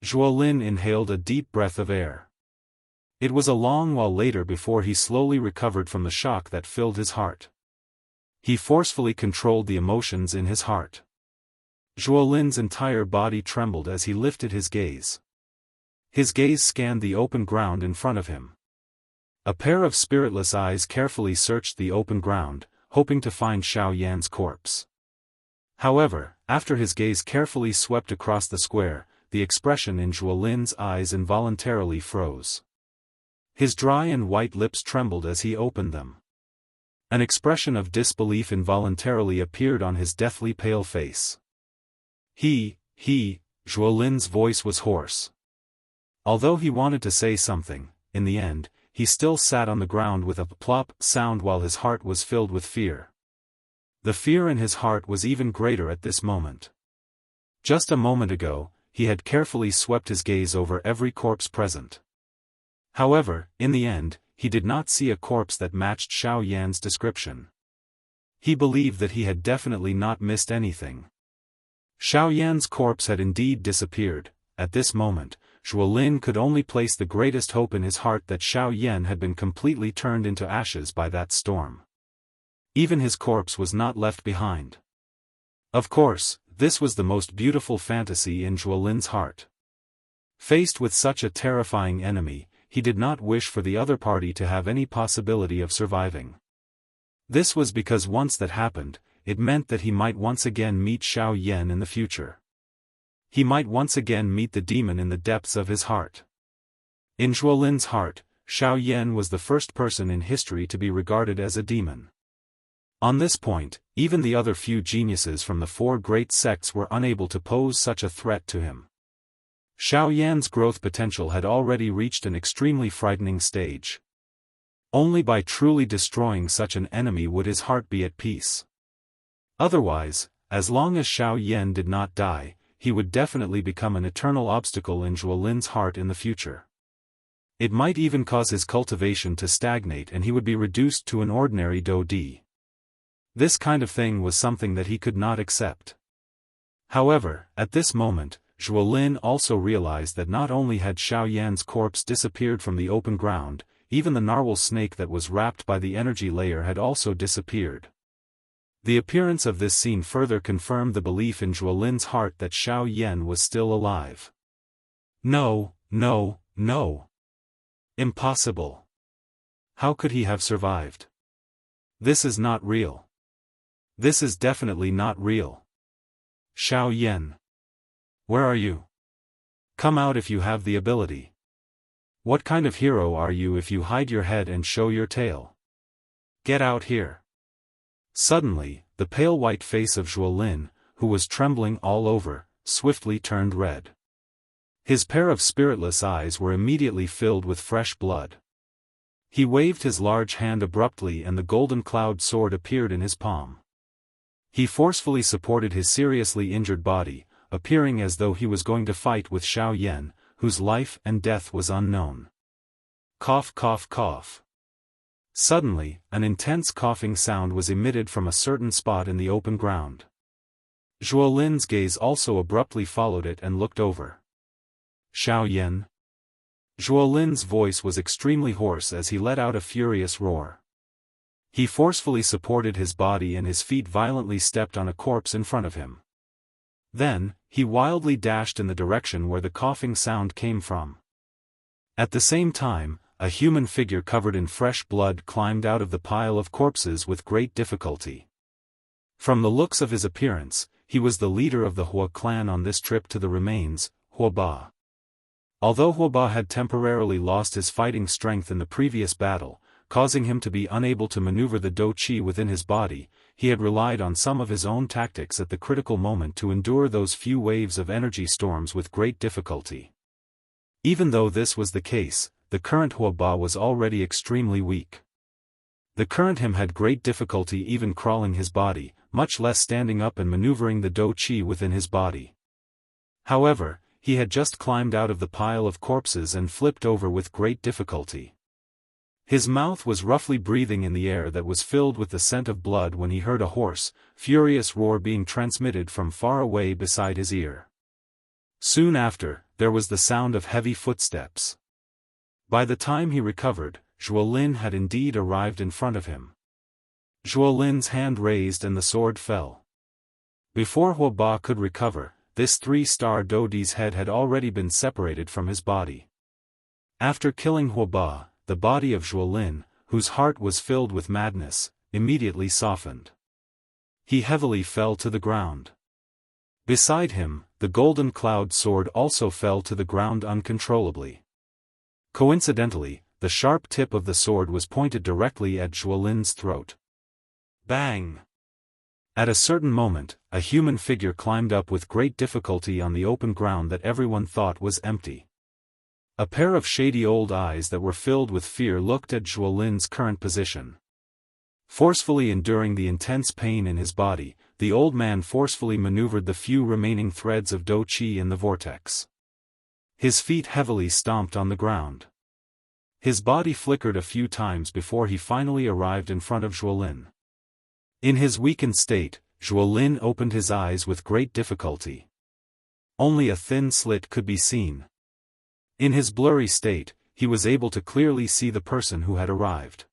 Zhuolin inhaled a deep breath of air. It was a long while later before he slowly recovered from the shock that filled his heart. He forcefully controlled the emotions in his heart. Zhuolin's entire body trembled as he lifted his gaze. His gaze scanned the open ground in front of him. A pair of spiritless eyes carefully searched the open ground, hoping to find Xiao Yan's corpse. However, after his gaze carefully swept across the square, the expression in Zhuolin's eyes involuntarily froze. His dry and white lips trembled as he opened them. An expression of disbelief involuntarily appeared on his deathly pale face. Zhuolin's voice was hoarse. Although he wanted to say something, in the end, he still sat on the ground with a plop sound while his heart was filled with fear. The fear in his heart was even greater at this moment. Just a moment ago, he had carefully swept his gaze over every corpse present. However, in the end, he did not see a corpse that matched Xiao Yan's description. He believed that he had definitely not missed anything. Xiao Yan's corpse had indeed disappeared. At this moment, Zhuolin could only place the greatest hope in his heart that Xiao Yan had been completely turned into ashes by that storm. Even his corpse was not left behind. Of course, this was the most beautiful fantasy in Zhuolin's heart. Faced with such a terrifying enemy, he did not wish for the other party to have any possibility of surviving. This was because once that happened, it meant that he might once again meet Xiao Yan in the future. He might once again meet the demon in the depths of his heart. In Zhuolin's heart, Xiao Yan was the first person in history to be regarded as a demon. On this point, even the other few geniuses from the four great sects were unable to pose such a threat to him. Xiao Yan's growth potential had already reached an extremely frightening stage. Only by truly destroying such an enemy would his heart be at peace. Otherwise, as long as Xiao Yan did not die, he would definitely become an eternal obstacle in Zhuolin's heart in the future. It might even cause his cultivation to stagnate and he would be reduced to an ordinary Do Di. This kind of thing was something that he could not accept. However, at this moment, Zhuolin also realized that not only had Xiao Yan's corpse disappeared from the open ground, even the narwhal snake that was wrapped by the energy layer had also disappeared. The appearance of this scene further confirmed the belief in Zhuolin's heart that Xiao Yan was still alive. No. Impossible. How could he have survived? This is not real. This is definitely not real. Xiao Yan. Where are you? Come out if you have the ability. What kind of hero are you if you hide your head and show your tail? Get out here. Suddenly, the pale white face of Zhuolin, who was trembling all over, swiftly turned red. His pair of spiritless eyes were immediately filled with fresh blood. He waved his large hand abruptly and the golden cloud sword appeared in his palm. He forcefully supported his seriously injured body, appearing as though he was going to fight with Xiao Yan, whose life and death was unknown. Cough, cough, cough. Suddenly, an intense coughing sound was emitted from a certain spot in the open ground. Zhuo Lin's gaze also abruptly followed it and looked over. Xiao Yan? Zhuo Lin's voice was extremely hoarse as he let out a furious roar. He forcefully supported his body and his feet violently stepped on a corpse in front of him. Then, he wildly dashed in the direction where the coughing sound came from. At the same time, a human figure covered in fresh blood climbed out of the pile of corpses with great difficulty. From the looks of his appearance, he was the leader of the Hua clan on this trip to the remains, Hua Ba. Although Hua Ba had temporarily lost his fighting strength in the previous battle, causing him to be unable to maneuver the Do Qi within his body, he had relied on some of his own tactics at the critical moment to endure those few waves of energy storms with great difficulty. Even though this was the case, the current Hua Ba was already extremely weak. The current him had great difficulty even crawling his body, much less standing up and maneuvering the Do Qi within his body. However, he had just climbed out of the pile of corpses and flipped over with great difficulty. His mouth was roughly breathing in the air that was filled with the scent of blood when he heard a hoarse, furious roar being transmitted from far away beside his ear. Soon after, there was the sound of heavy footsteps. By the time he recovered, Zhuo Lin had indeed arrived in front of him. Zhuo Lin's hand raised and the sword fell. Before Hua Ba could recover, this three-star Dodi's head had already been separated from his body. After killing Hua Ba, the body of Zhuo Lin, whose heart was filled with madness, immediately softened. He heavily fell to the ground. Beside him, the golden cloud sword also fell to the ground uncontrollably. Coincidentally, the sharp tip of the sword was pointed directly at Zhuo Lin's throat. Bang! At a certain moment, a human figure climbed up with great difficulty on the open ground that everyone thought was empty. A pair of shady old eyes that were filled with fear looked at Zhuo Lin's current position. Forcefully enduring the intense pain in his body, the old man forcefully maneuvered the few remaining threads of Do Qi in the vortex. His feet heavily stomped on the ground. His body flickered a few times before he finally arrived in front of Zhuo Lin. In his weakened state, Zhuo Lin opened his eyes with great difficulty. Only a thin slit could be seen. In his blurry state, he was able to clearly see the person who had arrived.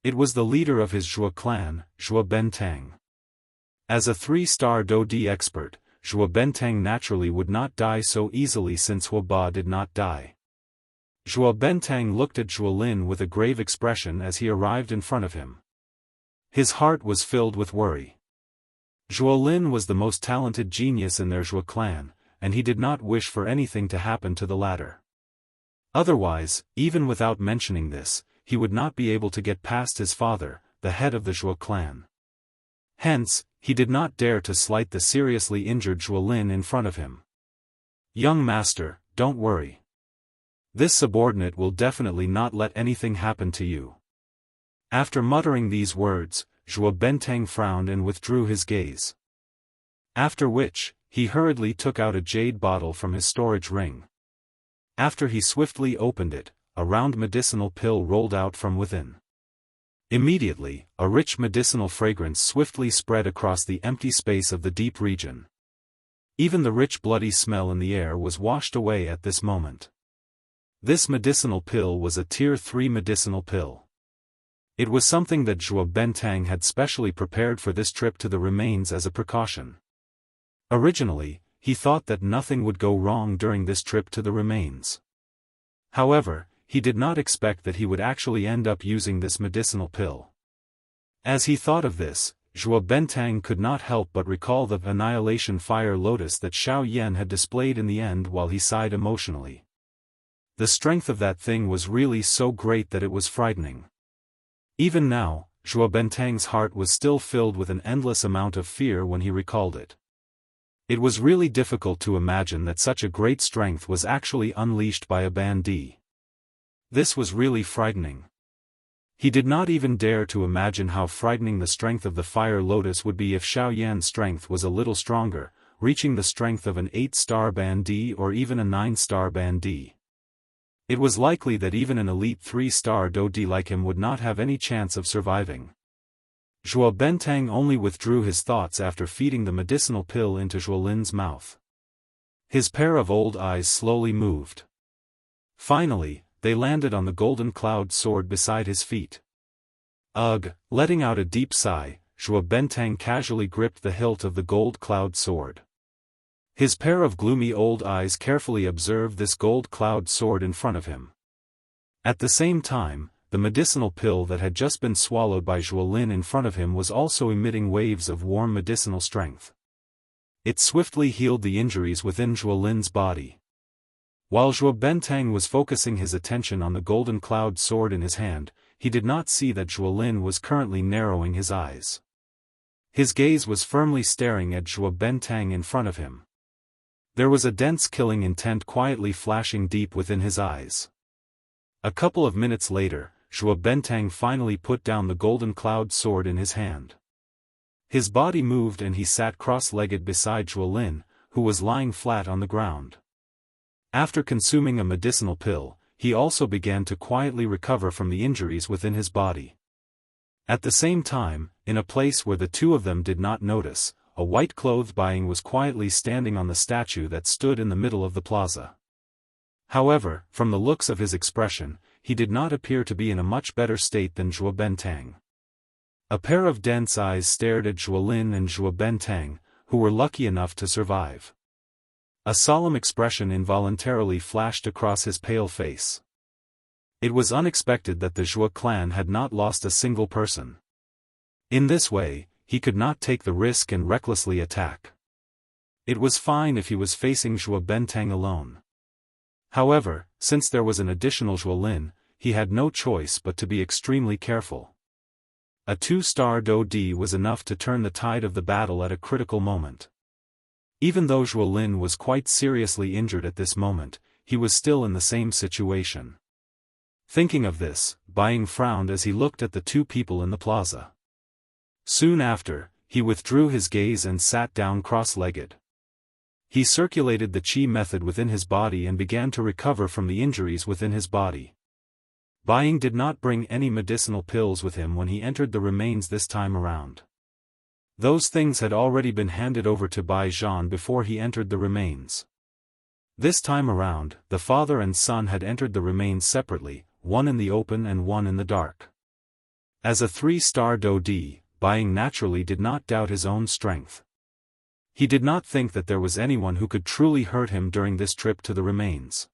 It was the leader of his Zhuo clan, Zhuo Bentang. As a three-star Do-Di expert, Zhuo Bentang naturally would not die so easily since Hua Ba did not die. Zhuo Bentang looked at Zhuo Lin with a grave expression as he arrived in front of him. His heart was filled with worry. Zhuo Lin was the most talented genius in their Zhuo clan, and he did not wish for anything to happen to the latter. Otherwise, even without mentioning this, he would not be able to get past his father, the head of the Zhuo clan. Hence, he did not dare to slight the seriously injured Zhuo Lin in front of him. "Young master, don't worry. This subordinate will definitely not let anything happen to you." After muttering these words, Zhuo Bentang frowned and withdrew his gaze. After which, he hurriedly took out a jade bottle from his storage ring. After he swiftly opened it, a round medicinal pill rolled out from within. Immediately, a rich medicinal fragrance swiftly spread across the empty space of the deep region. Even the rich bloody smell in the air was washed away at this moment. This medicinal pill was a Tier 3 medicinal pill. It was something that Zhuo Bentang had specially prepared for this trip to the remains as a precaution. Originally, he thought that nothing would go wrong during this trip to the remains. However, he did not expect that he would actually end up using this medicinal pill. As he thought of this, Zhuo Bentang could not help but recall the annihilation fire lotus that Xiao Yan had displayed in the end while he sighed emotionally. The strength of that thing was really so great that it was frightening. Even now, Zhuo Bentang's heart was still filled with an endless amount of fear when he recalled it. It was really difficult to imagine that such a great strength was actually unleashed by a bandit. This was really frightening. He did not even dare to imagine how frightening the strength of the fire lotus would be if Xiao Yan's strength was a little stronger, reaching the strength of an 8-star bandit or even a 9-star bandit. It was likely that even an elite 3-star Daoist like him would not have any chance of surviving. Zhuo Bentang only withdrew his thoughts after feeding the medicinal pill into Zhuo Lin's mouth. His pair of old eyes slowly moved. Finally, they landed on the golden cloud sword beside his feet. Ugh! Letting out a deep sigh, Zhuo Bentang casually gripped the hilt of the gold cloud sword. His pair of gloomy old eyes carefully observed this gold cloud sword in front of him. At the same time, the medicinal pill that had just been swallowed by Zhuo Lin in front of him was also emitting waves of warm medicinal strength. It swiftly healed the injuries within Zhuo Lin's body. While Zhuo Bentang was focusing his attention on the golden cloud sword in his hand, he did not see that Zhuo Lin was currently narrowing his eyes. His gaze was firmly staring at Zhuo Bentang in front of him. There was a dense killing intent quietly flashing deep within his eyes. A couple of minutes later, Zhuo Bentang finally put down the golden cloud sword in his hand. His body moved and he sat cross-legged beside Zhuo Lin, who was lying flat on the ground. After consuming a medicinal pill, he also began to quietly recover from the injuries within his body. At the same time, in a place where the two of them did not notice, a white-clothed Baiying was quietly standing on the statue that stood in the middle of the plaza. However, from the looks of his expression, he did not appear to be in a much better state than Zhuo Bentang. A pair of dense eyes stared at Zhuo Lin and Zhuo Bentang, who were lucky enough to survive. A solemn expression involuntarily flashed across his pale face. It was unexpected that the Zhuo clan had not lost a single person. In this way, he could not take the risk and recklessly attack. It was fine if he was facing Zhuo Bentang alone. However, since there was an additional Zhuo Lin, he had no choice but to be extremely careful. A 2-star Daoist was enough to turn the tide of the battle at a critical moment. Even though Zhuo Lin was quite seriously injured at this moment, he was still in the same situation. Thinking of this, Baiying frowned as he looked at the two people in the plaza. Soon after, he withdrew his gaze and sat down cross-legged. He circulated the qi method within his body and began to recover from the injuries within his body. Baiying did not bring any medicinal pills with him when he entered the remains this time around. Those things had already been handed over to Bai Zhan before he entered the remains. This time around, the father and son had entered the remains separately, one in the open and one in the dark. As a 3-star Daoist, Baiying naturally did not doubt his own strength. He did not think that there was anyone who could truly hurt him during this trip to the remains.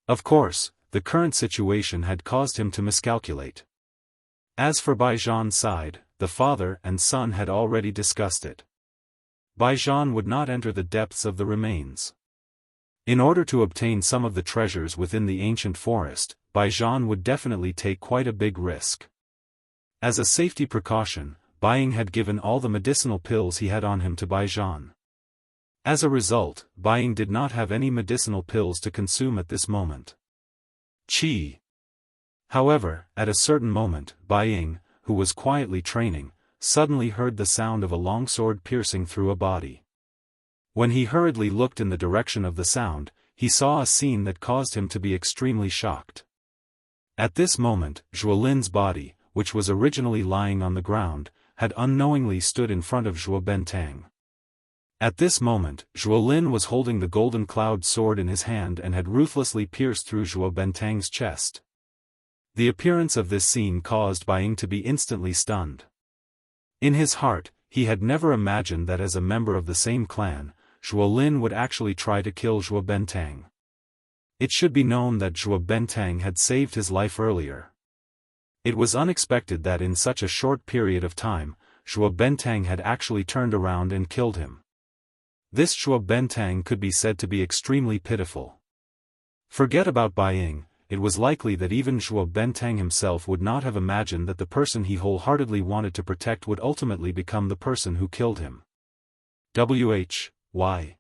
Of course, the current situation had caused him to miscalculate. As for Bai Zhan's side, the father and son had already discussed it. Bai Zhan would not enter the depths of the remains. In order to obtain some of the treasures within the ancient forest, Bai Zhan would definitely take quite a big risk. As a safety precaution, Baiying had given all the medicinal pills he had on him to Bai Zhan. As a result, Baiying did not have any medicinal pills to consume at this moment. Qi. However, at a certain moment, Baiying, who was quietly training, suddenly heard the sound of a longsword piercing through a body. When he hurriedly looked in the direction of the sound, he saw a scene that caused him to be extremely shocked. At this moment, Zhuo Lin's body, which was originally lying on the ground, had unknowingly stood in front of Zhuo Bentang. At this moment, Zhuo Lin was holding the golden cloud sword in his hand and had ruthlessly pierced through Zhuo Bentang's chest. The appearance of this scene caused Baiying to be instantly stunned. In his heart, he had never imagined that as a member of the same clan, Zhuo Lin would actually try to kill Zhuo Bentang. It should be known that Zhuo Bentang had saved his life earlier. It was unexpected that in such a short period of time, Zhuo Bentang had actually turned around and killed him. This Zhuo Bentang could be said to be extremely pitiful. Forget about Baiying, it was likely that even Zhuo Bentang himself would not have imagined that the person he wholeheartedly wanted to protect would ultimately become the person who killed him. Why?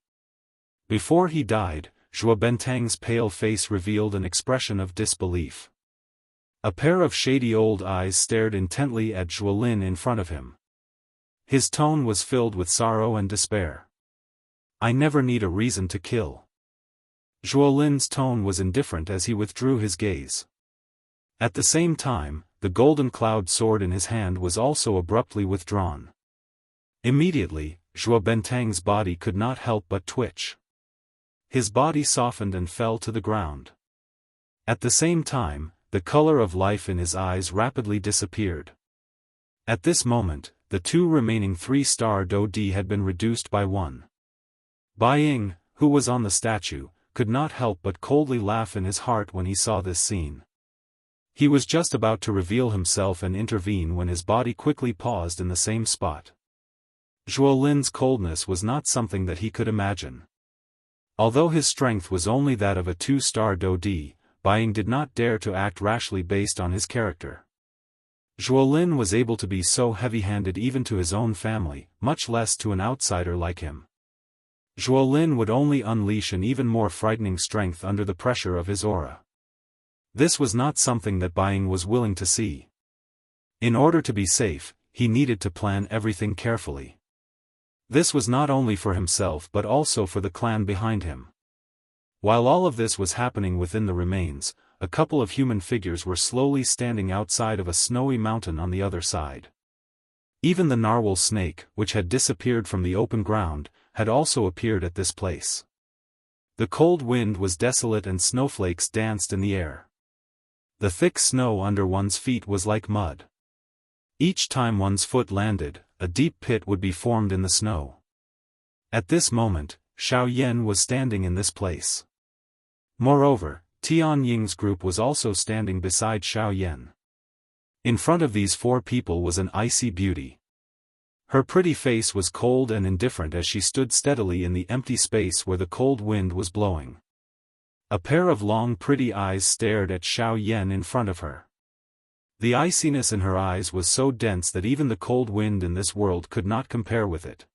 Before he died, Zhuo Bentang's pale face revealed an expression of disbelief. A pair of shady old eyes stared intently at Zhuo Lin in front of him. His tone was filled with sorrow and despair. I never need a reason to kill. Zhuolin's tone was indifferent as he withdrew his gaze. At the same time, the golden cloud sword in his hand was also abruptly withdrawn. Immediately, Zhuo Bentang's body could not help but twitch. His body softened and fell to the ground. At the same time, the color of life in his eyes rapidly disappeared. At this moment, the two remaining 3-star Dodi had been reduced by 1. Bai Ying, who was on the statue, could not help but coldly laugh in his heart when he saw this scene. He was just about to reveal himself and intervene when his body quickly paused in the same spot. Zhuolin's coldness was not something that he could imagine. Although his strength was only that of a 2-star Dodi, Bai Ying did not dare to act rashly based on his character. Zhuolin was able to be so heavy-handed even to his own family, much less to an outsider like him. Zhuolin would only unleash an even more frightening strength under the pressure of his aura. This was not something that Bai Ying was willing to see. In order to be safe, he needed to plan everything carefully. This was not only for himself but also for the clan behind him. While all of this was happening within the remains, a couple of human figures were slowly standing outside of a snowy mountain on the other side. Even the narwhal snake, which had disappeared from the open ground, had also appeared at this place. The cold wind was desolate and snowflakes danced in the air. The thick snow under one's feet was like mud. Each time one's foot landed, a deep pit would be formed in the snow. At this moment, Xiao Yan was standing in this place. Moreover, Tian Ying's group was also standing beside Xiao Yan. In front of these 4 people was an icy beauty. Her pretty face was cold and indifferent as she stood steadily in the empty space where the cold wind was blowing. A pair of long pretty eyes stared at Xiao Yan in front of her. The iciness in her eyes was so dense that even the cold wind in this world could not compare with it.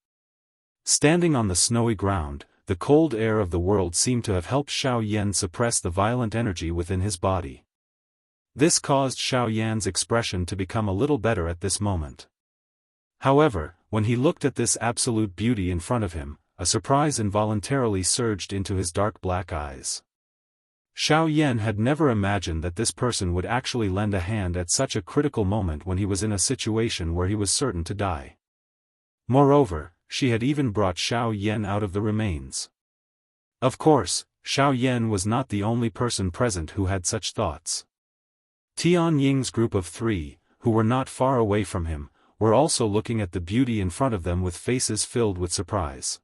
Standing on the snowy ground, the cold air of the world seemed to have helped Xiao Yan suppress the violent energy within his body. This caused Xiao Yan's expression to become a little better at this moment. However, when he looked at this absolute beauty in front of him, a surprise involuntarily surged into his dark black eyes. Xiao Yan had never imagined that this person would actually lend a hand at such a critical moment when he was in a situation where he was certain to die. Moreover, she had even brought Xiao Yan out of the remains. Of course, Xiao Yan was not the only person present who had such thoughts. Tian Ying's group of 3, who were not far away from him, were also looking at the beauty in front of them with faces filled with surprise.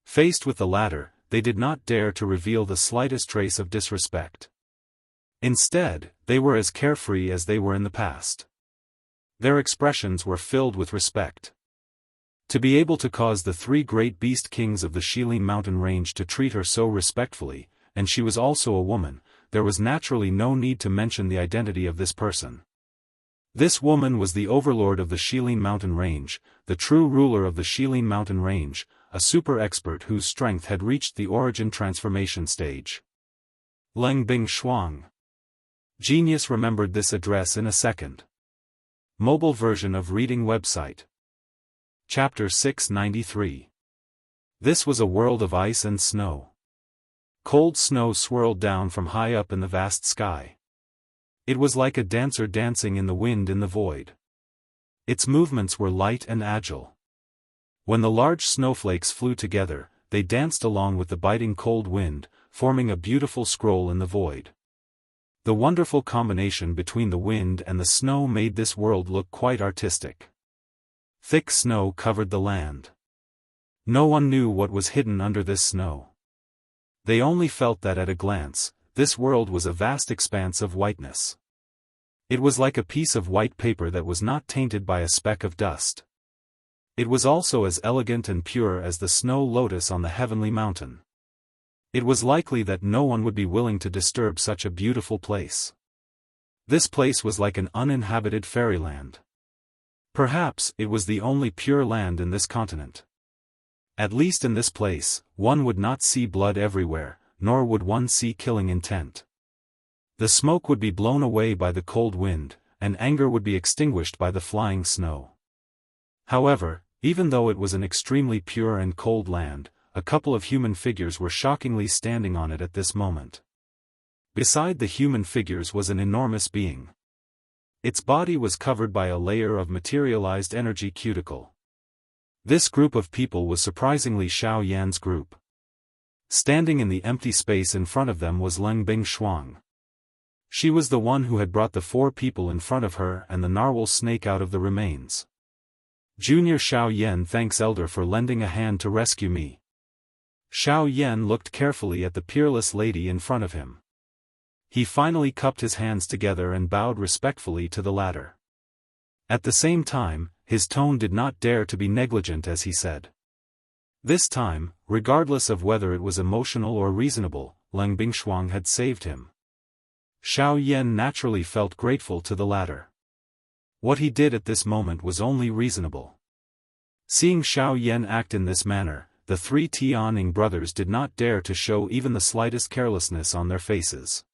Faced with the latter, they did not dare to reveal the slightest trace of disrespect. Instead, they were as carefree as they were in the past. Their expressions were filled with respect. To be able to cause the 3 great beast kings of the Shilin mountain range to treat her so respectfully, and she was also a woman, there was naturally no need to mention the identity of this person. This woman was the overlord of the Shilin mountain range, the true ruler of the Shilin mountain range, a super expert whose strength had reached the origin transformation stage. Leng Bing Shuang. Genius remembered this address in a second. Mobile version of reading website. Chapter 693. This was a world of ice and snow. Cold snow swirled down from high up in the vast sky. It was like a dancer dancing in the wind in the void. Its movements were light and agile. When the large snowflakes flew together, they danced along with the biting cold wind, forming a beautiful scroll in the void. The wonderful combination between the wind and the snow made this world look quite artistic. Thick snow covered the land. No one knew what was hidden under this snow. They only felt that at a glance, this world was a vast expanse of whiteness. It was like a piece of white paper that was not tainted by a speck of dust. It was also as elegant and pure as the snow lotus on the heavenly mountain. It was likely that no one would be willing to disturb such a beautiful place. This place was like an uninhabited fairyland. Perhaps it was the only pure land in this continent. At least in this place, one would not see blood everywhere, nor would one see killing intent. The smoke would be blown away by the cold wind, and anger would be extinguished by the flying snow. However, even though it was an extremely pure and cold land, a couple of human figures were shockingly standing on it at this moment. Beside the human figures was an enormous being. Its body was covered by a layer of materialized energy cuticle. This group of people was surprisingly Xiao Yan's group. Standing in the empty space in front of them was Leng Bingshuang. She was the one who had brought the 4 people in front of her and the narwhal snake out of the remains. Junior Xiao Yan thanks Elder for lending a hand to rescue me. Xiao Yan looked carefully at the peerless lady in front of him. He finally cupped his hands together and bowed respectfully to the latter. At the same time, his tone did not dare to be negligent as he said. This time, regardless of whether it was emotional or reasonable, Leng Bingshuang had saved him. Xiao Yan naturally felt grateful to the latter. What he did at this moment was only reasonable. Seeing Xiao Yan act in this manner, the 3 Tianning brothers did not dare to show even the slightest carelessness on their faces.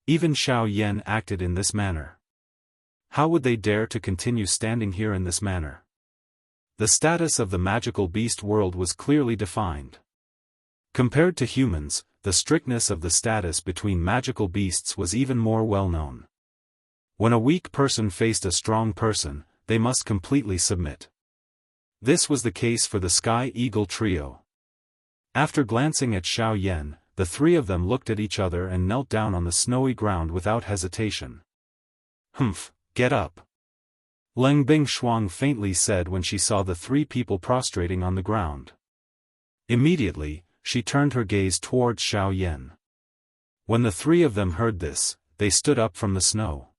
Even Xiao Yan acted in this manner. How would they dare to continue standing here in this manner? The status of the magical beast world was clearly defined. Compared to humans, the strictness of the status between magical beasts was even more well known. When a weak person faced a strong person, they must completely submit. This was the case for the Sky Eagle trio. After glancing at Xiao Yan, the 3 of them looked at each other and knelt down on the snowy ground without hesitation. "Humph, get up," Leng Bingshuang faintly said when she saw the 3 people prostrating on the ground. Immediately, she turned her gaze towards Xiao Yan. When the 3 of them heard this, they stood up from the snow.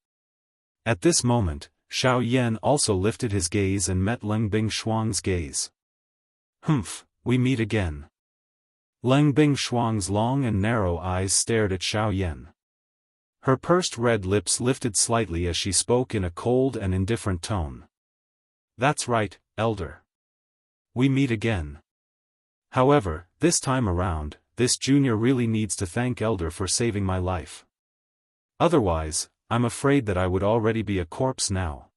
At this moment, Xiao Yan also lifted his gaze and met Leng Bingshuang's gaze. "Humph, we meet again." Leng Bingshuang's long and narrow eyes stared at Xiao Yan. Her pursed red lips lifted slightly as she spoke in a cold and indifferent tone. "That's right, Elder. We meet again. However, this time around, this junior really needs to thank Elder for saving my life. Otherwise, I'm afraid that I would already be a corpse now."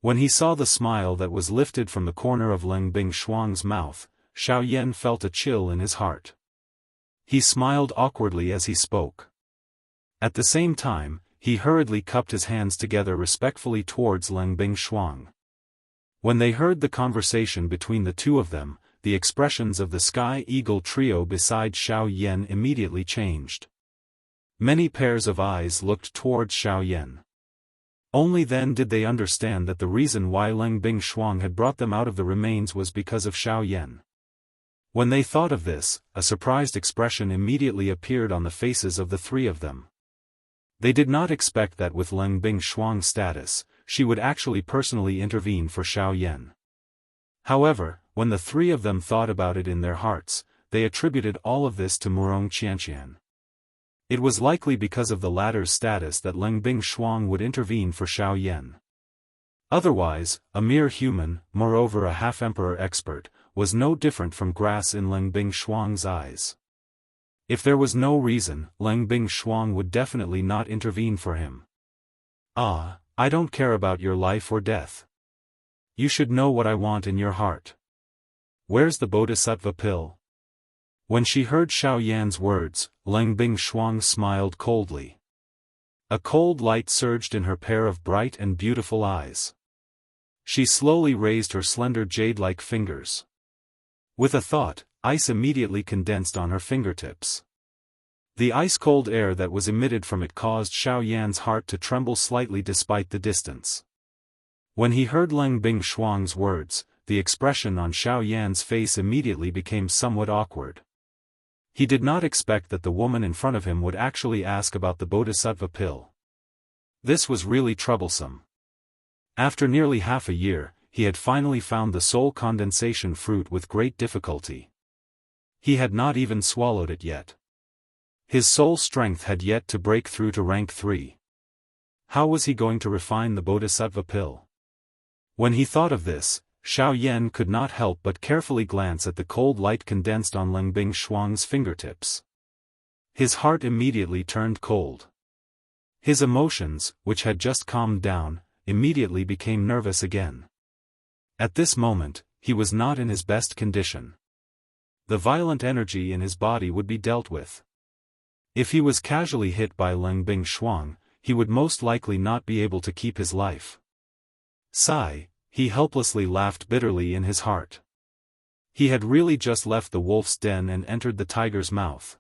When he saw the smile that was lifted from the corner of Leng Bingshuang's mouth, Xiao Yan felt a chill in his heart. He smiled awkwardly as he spoke. At the same time, he hurriedly cupped his hands together respectfully towards Leng Bingshuang. When they heard the conversation between the 2 of them, the expressions of the Sky Eagle trio beside Xiao Yan immediately changed. Many pairs of eyes looked towards Xiao Yan. Only then did they understand that the reason why Leng Bingshuang had brought them out of the remains was because of Xiao Yan. When they thought of this, a surprised expression immediately appeared on the faces of the 3 of them. They did not expect that with Leng Bingshuang's status, she would actually personally intervene for Xiao Yan. However, when the 3 of them thought about it in their hearts, they attributed all of this to Wuxia Xianxia. It was likely because of the latter's status that Leng Bingshuang would intervene for Xiao Yan. Otherwise, a mere human, moreover a half-emperor expert, was no different from grass in Leng Bingshuang's eyes. If there was no reason, Leng Bingshuang would definitely not intervene for him. "Ah, I don't care about your life or death. You should know what I want in your heart. Where's the Bodhisattva pill?" When she heard Xiao Yan's words, Leng Bingshuang smiled coldly. A cold light surged in her pair of bright and beautiful eyes. She slowly raised her slender jade-like fingers. With a thought, ice immediately condensed on her fingertips. The ice-cold air that was emitted from it caused Xiao Yan's heart to tremble slightly despite the distance. When he heard Leng Bingshuang's words, the expression on Xiao Yan's face immediately became somewhat awkward. He did not expect that the woman in front of him would actually ask about the Bodhisattva pill. This was really troublesome. After nearly half a year, he had finally found the soul condensation fruit with great difficulty. He had not even swallowed it yet. His soul strength had yet to break through to rank 3. How was he going to refine the Bodhisattva pill? When he thought of this, Xiao Yan could not help but carefully glance at the cold light condensed on Leng Bingshuang's fingertips. His heart immediately turned cold. His emotions, which had just calmed down, immediately became nervous again. At this moment, he was not in his best condition. the violent energy in his body would be dealt with. If he was casually hit by Lengbing Shuang, he would most likely not be able to keep his life. Sigh, he helplessly laughed bitterly in his heart. He had really just left the wolf's den and entered the tiger's mouth.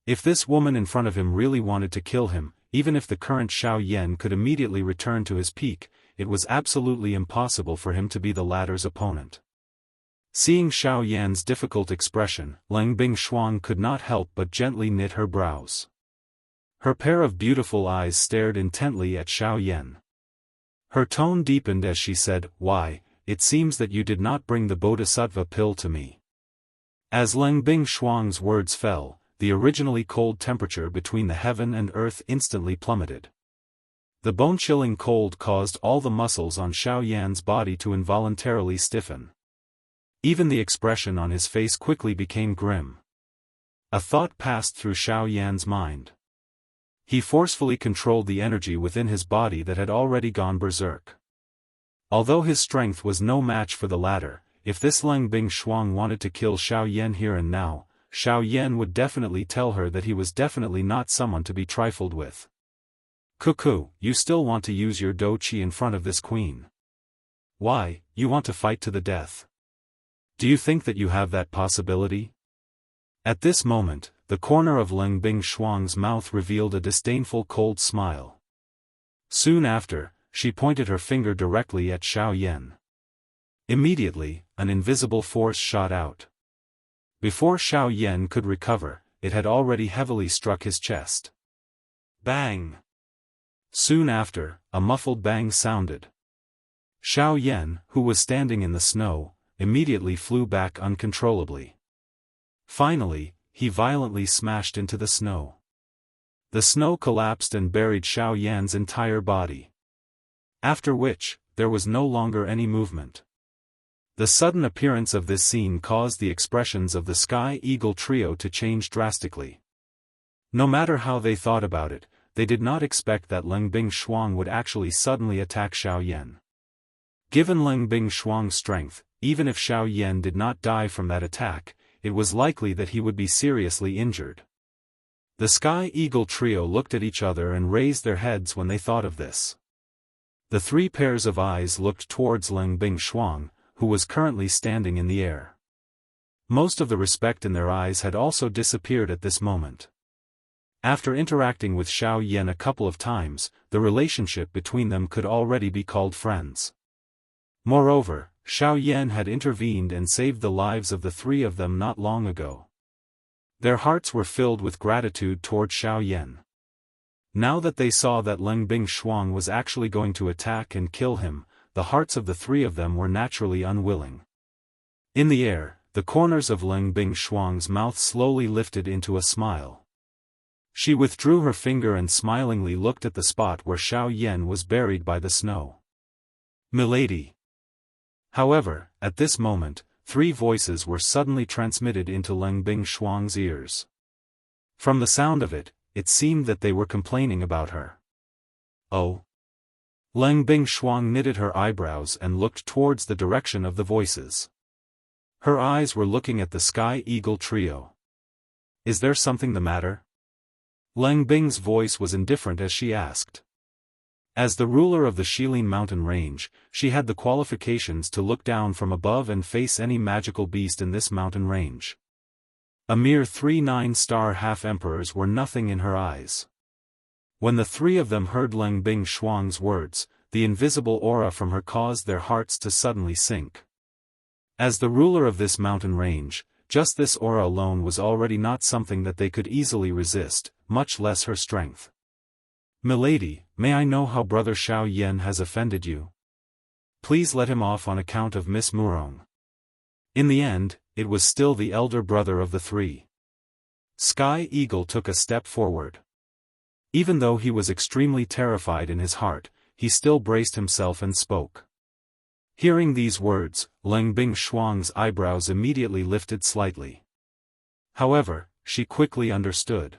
If this woman in front of him really wanted to kill him, even if the current Xiao Yan could immediately return to his peak, it was absolutely impossible for him to be the latter's opponent. Seeing Xiao Yan's difficult expression, Lengbing Shuang could not help but gently knit her brows. Her pair of beautiful eyes stared intently at Xiao Yan. Her tone deepened as she said, "Why, it seems that you did not bring the Bodhisattva pill to me." As Lengbing Shuang's words fell, the originally cold temperature between the heaven and earth instantly plummeted. The bone-chilling cold caused all the muscles on Xiao Yan's body to involuntarily stiffen. Even the expression on his face quickly became grim. A thought passed through Xiao Yan's mind. He forcefully controlled the energy within his body that had already gone berserk. Although his strength was no match for the latter, if this Lengbing Shuang wanted to kill Xiao Yan here and now, Xiao Yan would definitely tell her that he was definitely not someone to be trifled with. "Cuckoo, you still want to use your dou qi in front of this queen? Why, you want to fight to the death? Do you think that you have that possibility?" At this moment, the corner of Lengbing Shuang's mouth revealed a disdainful cold smile. Soon after, she pointed her finger directly at Xiao Yan. Immediately, an invisible force shot out. Before Xiao Yan could recover, it had already heavily struck his chest. Bang! Soon after, a muffled bang sounded. Xiao Yan, who was standing in the snow, immediately flew back uncontrollably. Finally, he violently smashed into the snow. The snow collapsed and buried Xiao Yan's entire body. After which, there was no longer any movement. The sudden appearance of this scene caused the expressions of the Sky Eagle trio to change drastically. No matter how they thought about it, they did not expect that Lengbing Shuang would actually suddenly attack Xiao Yan. Given Lengbing Shuang's strength, even if Xiao Yan did not die from that attack, it was likely that he would be seriously injured. The Sky Eagle trio looked at each other and raised their heads when they thought of this. The three pairs of eyes looked towards Lengbing Shuang, who was currently standing in the air. Most of the respect in their eyes had also disappeared at this moment. After interacting with Xiao Yan a couple of times, the relationship between them could already be called friends. Moreover, Xiao Yan had intervened and saved the lives of the three of them not long ago. Their hearts were filled with gratitude toward Xiao Yan. Now that they saw that Lengbing Shuang was actually going to attack and kill him, the hearts of the three of them were naturally unwilling. In the air, the corners of Lengbing Shuang's mouth slowly lifted into a smile. She withdrew her finger and smilingly looked at the spot where Xiao Yan was buried by the snow. "Milady." However, at this moment, three voices were suddenly transmitted into Lengbing Shuang's ears. From the sound of it, it seemed that they were complaining about her. "Oh." Lengbing Shuang knitted her eyebrows and looked towards the direction of the voices. Her eyes were looking at the Sky Eagle trio. "Is there something the matter?" Lengbing's voice was indifferent as she asked. As the ruler of the Shilin mountain range, she had the qualifications to look down from above and face any magical beast in this mountain range. A mere 3 9-star half-emperors were nothing in her eyes. When the three of them heard Lengbing Shuang's words, the invisible aura from her caused their hearts to suddenly sink. As the ruler of this mountain range, just this aura alone was already not something that they could easily resist, much less her strength. "Milady, may I know how Brother Xiao Yan has offended you? Please let him off on account of Miss Murong." In the end, it was still the elder brother of the three. Sky Eagle took a step forward. Even though he was extremely terrified in his heart, he still braced himself and spoke. Hearing these words, Lengbing Shuang's eyebrows immediately lifted slightly. However, she quickly understood.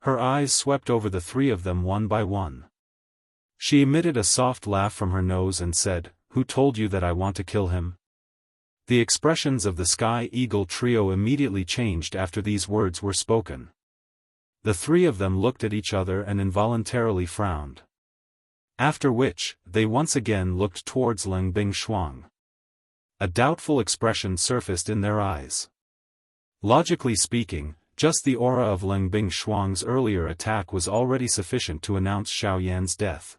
Her eyes swept over the three of them one by one. She emitted a soft laugh from her nose and said, "Who told you that I want to kill him?" The expressions of the Sky Eagle trio immediately changed after these words were spoken. The three of them looked at each other and involuntarily frowned. After which, they once again looked towards Ling Bingshuang. A doubtful expression surfaced in their eyes. Logically speaking, just the aura of Ling Bingshuang's earlier attack was already sufficient to announce Xiao Yan's death.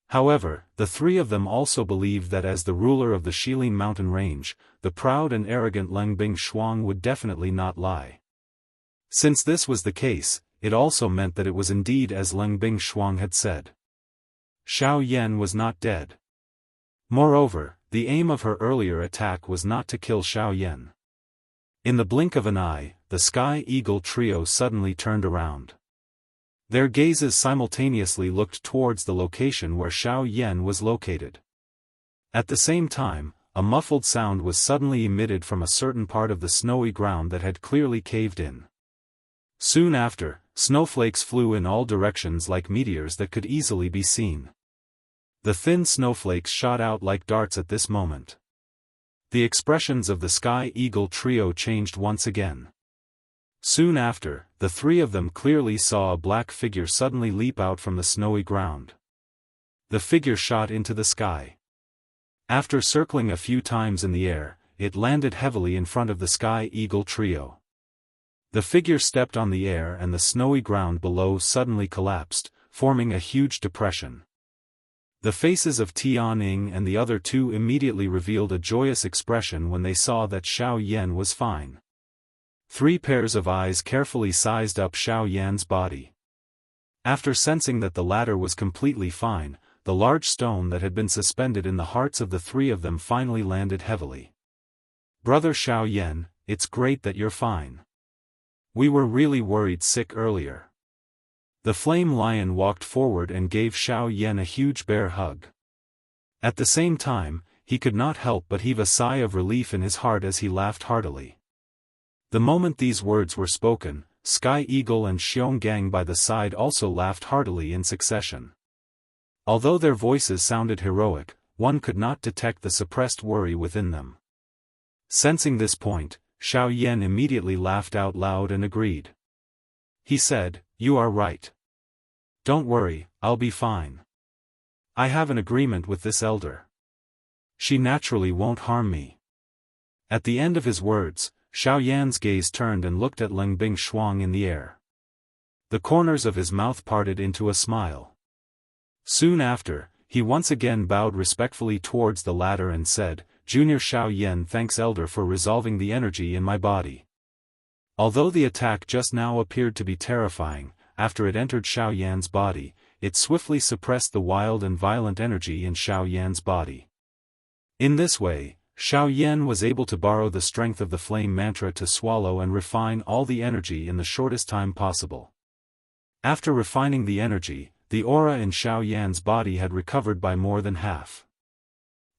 However, the three of them also believed that as the ruler of the Shilin mountain range, the proud and arrogant Ling Bingshuang would definitely not lie. Since this was the case, it also meant that it was indeed as Ling Bingshuang had said. Xiao Yan was not dead. Moreover, the aim of her earlier attack was not to kill Xiao Yan. In the blink of an eye, the Sky Eagle trio suddenly turned around. Their gazes simultaneously looked towards the location where Xiao Yan was located. At the same time, a muffled sound was suddenly emitted from a certain part of the snowy ground that had clearly caved in. Soon after, snowflakes flew in all directions like meteors that could easily be seen. The thin snowflakes shot out like darts at this moment. The expressions of the Sky Eagle trio changed once again. Soon after, the three of them clearly saw a black figure suddenly leap out from the snowy ground. The figure shot into the sky. After circling a few times in the air, it landed heavily in front of the Sky Eagle trio. The figure stepped on the air and the snowy ground below suddenly collapsed, forming a huge depression. The faces of Tianning and the other two immediately revealed a joyous expression when they saw that Xiao Yan was fine. 3 pairs of eyes carefully sized up Xiao Yan's body. After sensing that the latter was completely fine, the large stone that had been suspended in the hearts of the three of them finally landed heavily. "Brother Xiao Yan, it's great that you're fine. We were really worried sick earlier." The flame lion walked forward and gave Xiao Yan a huge bear hug. At the same time, he could not help but heave a sigh of relief in his heart as he laughed heartily. The moment these words were spoken, Sky Eagle and Xiong Gang by the side also laughed heartily in succession. Although their voices sounded heroic, one could not detect the suppressed worry within them. Sensing this point, Xiao Yan immediately laughed out loud and agreed. He said, "You are right. Don't worry, I'll be fine. I have an agreement with this elder. She naturally won't harm me." At the end of his words, Xiao Yan's gaze turned and looked at Ling Bingshuang in the air. The corners of his mouth parted into a smile. Soon after, he once again bowed respectfully towards the latter and said, "Junior Xiao Yan thanks elder for resolving the energy in my body." Although the attack just now appeared to be terrifying, after it entered Xiao Yan's body, it swiftly suppressed the wild and violent energy in Xiao Yan's body. In this way, Xiao Yan was able to borrow the strength of the flame mantra to swallow and refine all the energy in the shortest time possible. After refining the energy, the aura in Xiao Yan's body had recovered by more than half.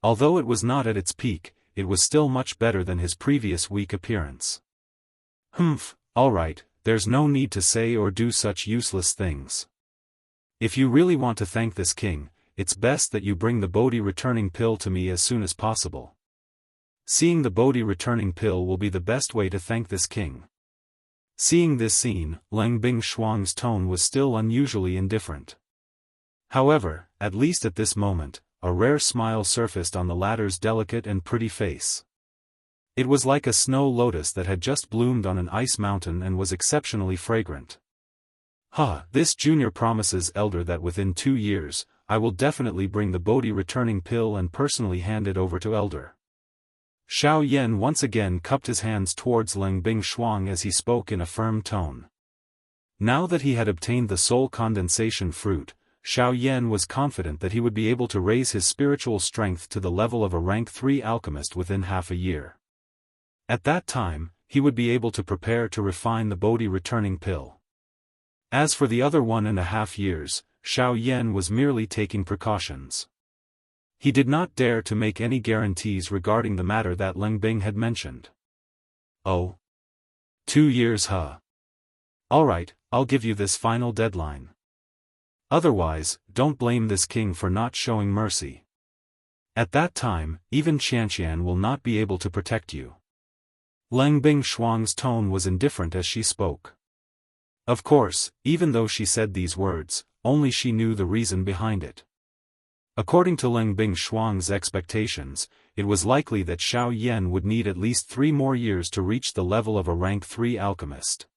Although it was not at its peak, it was still much better than his previous weak appearance. "Humph, alright, there's no need to say or do such useless things. If you really want to thank this king, it's best that you bring the Bodhi returning pill to me as soon as possible. Seeing the Bodhi returning pill will be the best way to thank this king." Seeing this scene, Ling Bingshuang's tone was still unusually indifferent. However, at least at this moment, a rare smile surfaced on the latter's delicate and pretty face. It was like a snow lotus that had just bloomed on an ice mountain and was exceptionally fragrant. This junior promises elder that within 2 years, I will definitely bring the Bodhi returning pill and personally hand it over to elder. Xiao Yan once again cupped his hands towards Ling Bingshuang as he spoke in a firm tone. Now that he had obtained the soul condensation fruit, Xiao Yan was confident that he would be able to raise his spiritual strength to the level of a rank 3 alchemist within half a year. At that time, he would be able to prepare to refine the Bodhi returning pill. As for the other 1.5 years, Xiao Yan was merely taking precautions. He did not dare to make any guarantees regarding the matter that Ling Bing had mentioned. "Oh. 2 years Alright, I'll give you this final deadline. Otherwise, don't blame this king for not showing mercy." At that time, even Xianxian will not be able to protect you. Leng Bingshuang's tone was indifferent as she spoke. Of course, even though she said these words, only she knew the reason behind it. According to Leng Bingshuang's expectations, it was likely that Xiao Yan would need at least 3 more years to reach the level of a rank 3 alchemist.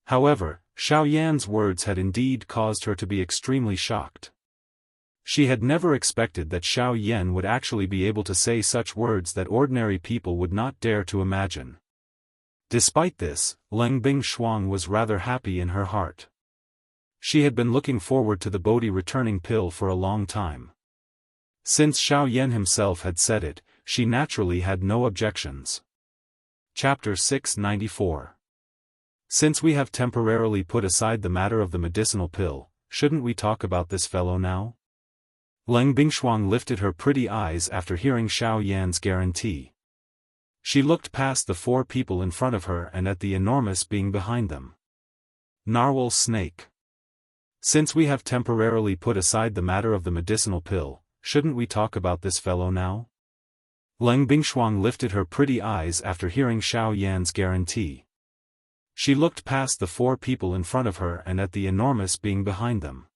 However, Xiao Yan's words had indeed caused her to be extremely shocked. She had never expected that Xiao Yan would actually be able to say such words that ordinary people would not dare to imagine. Despite this, Leng Bingshuang was rather happy in her heart. She had been looking forward to the Bodhi returning pill for a long time. Since Xiao Yan himself had said it, she naturally had no objections. Chapter 694. Since we have temporarily put aside the matter of the medicinal pill, shouldn't we talk about this fellow now? Leng Bingshuang lifted her pretty eyes after hearing Xiao Yan's guarantee. She looked past the 4 people in front of her and at the enormous being behind them. Narwhal snake. Since we have temporarily put aside the matter of the medicinal pill, shouldn't we talk about this fellow now? Leng Bingshuang lifted her pretty eyes after hearing Xiao Yan's guarantee. She looked past the 4 people in front of her and at the enormous being behind them.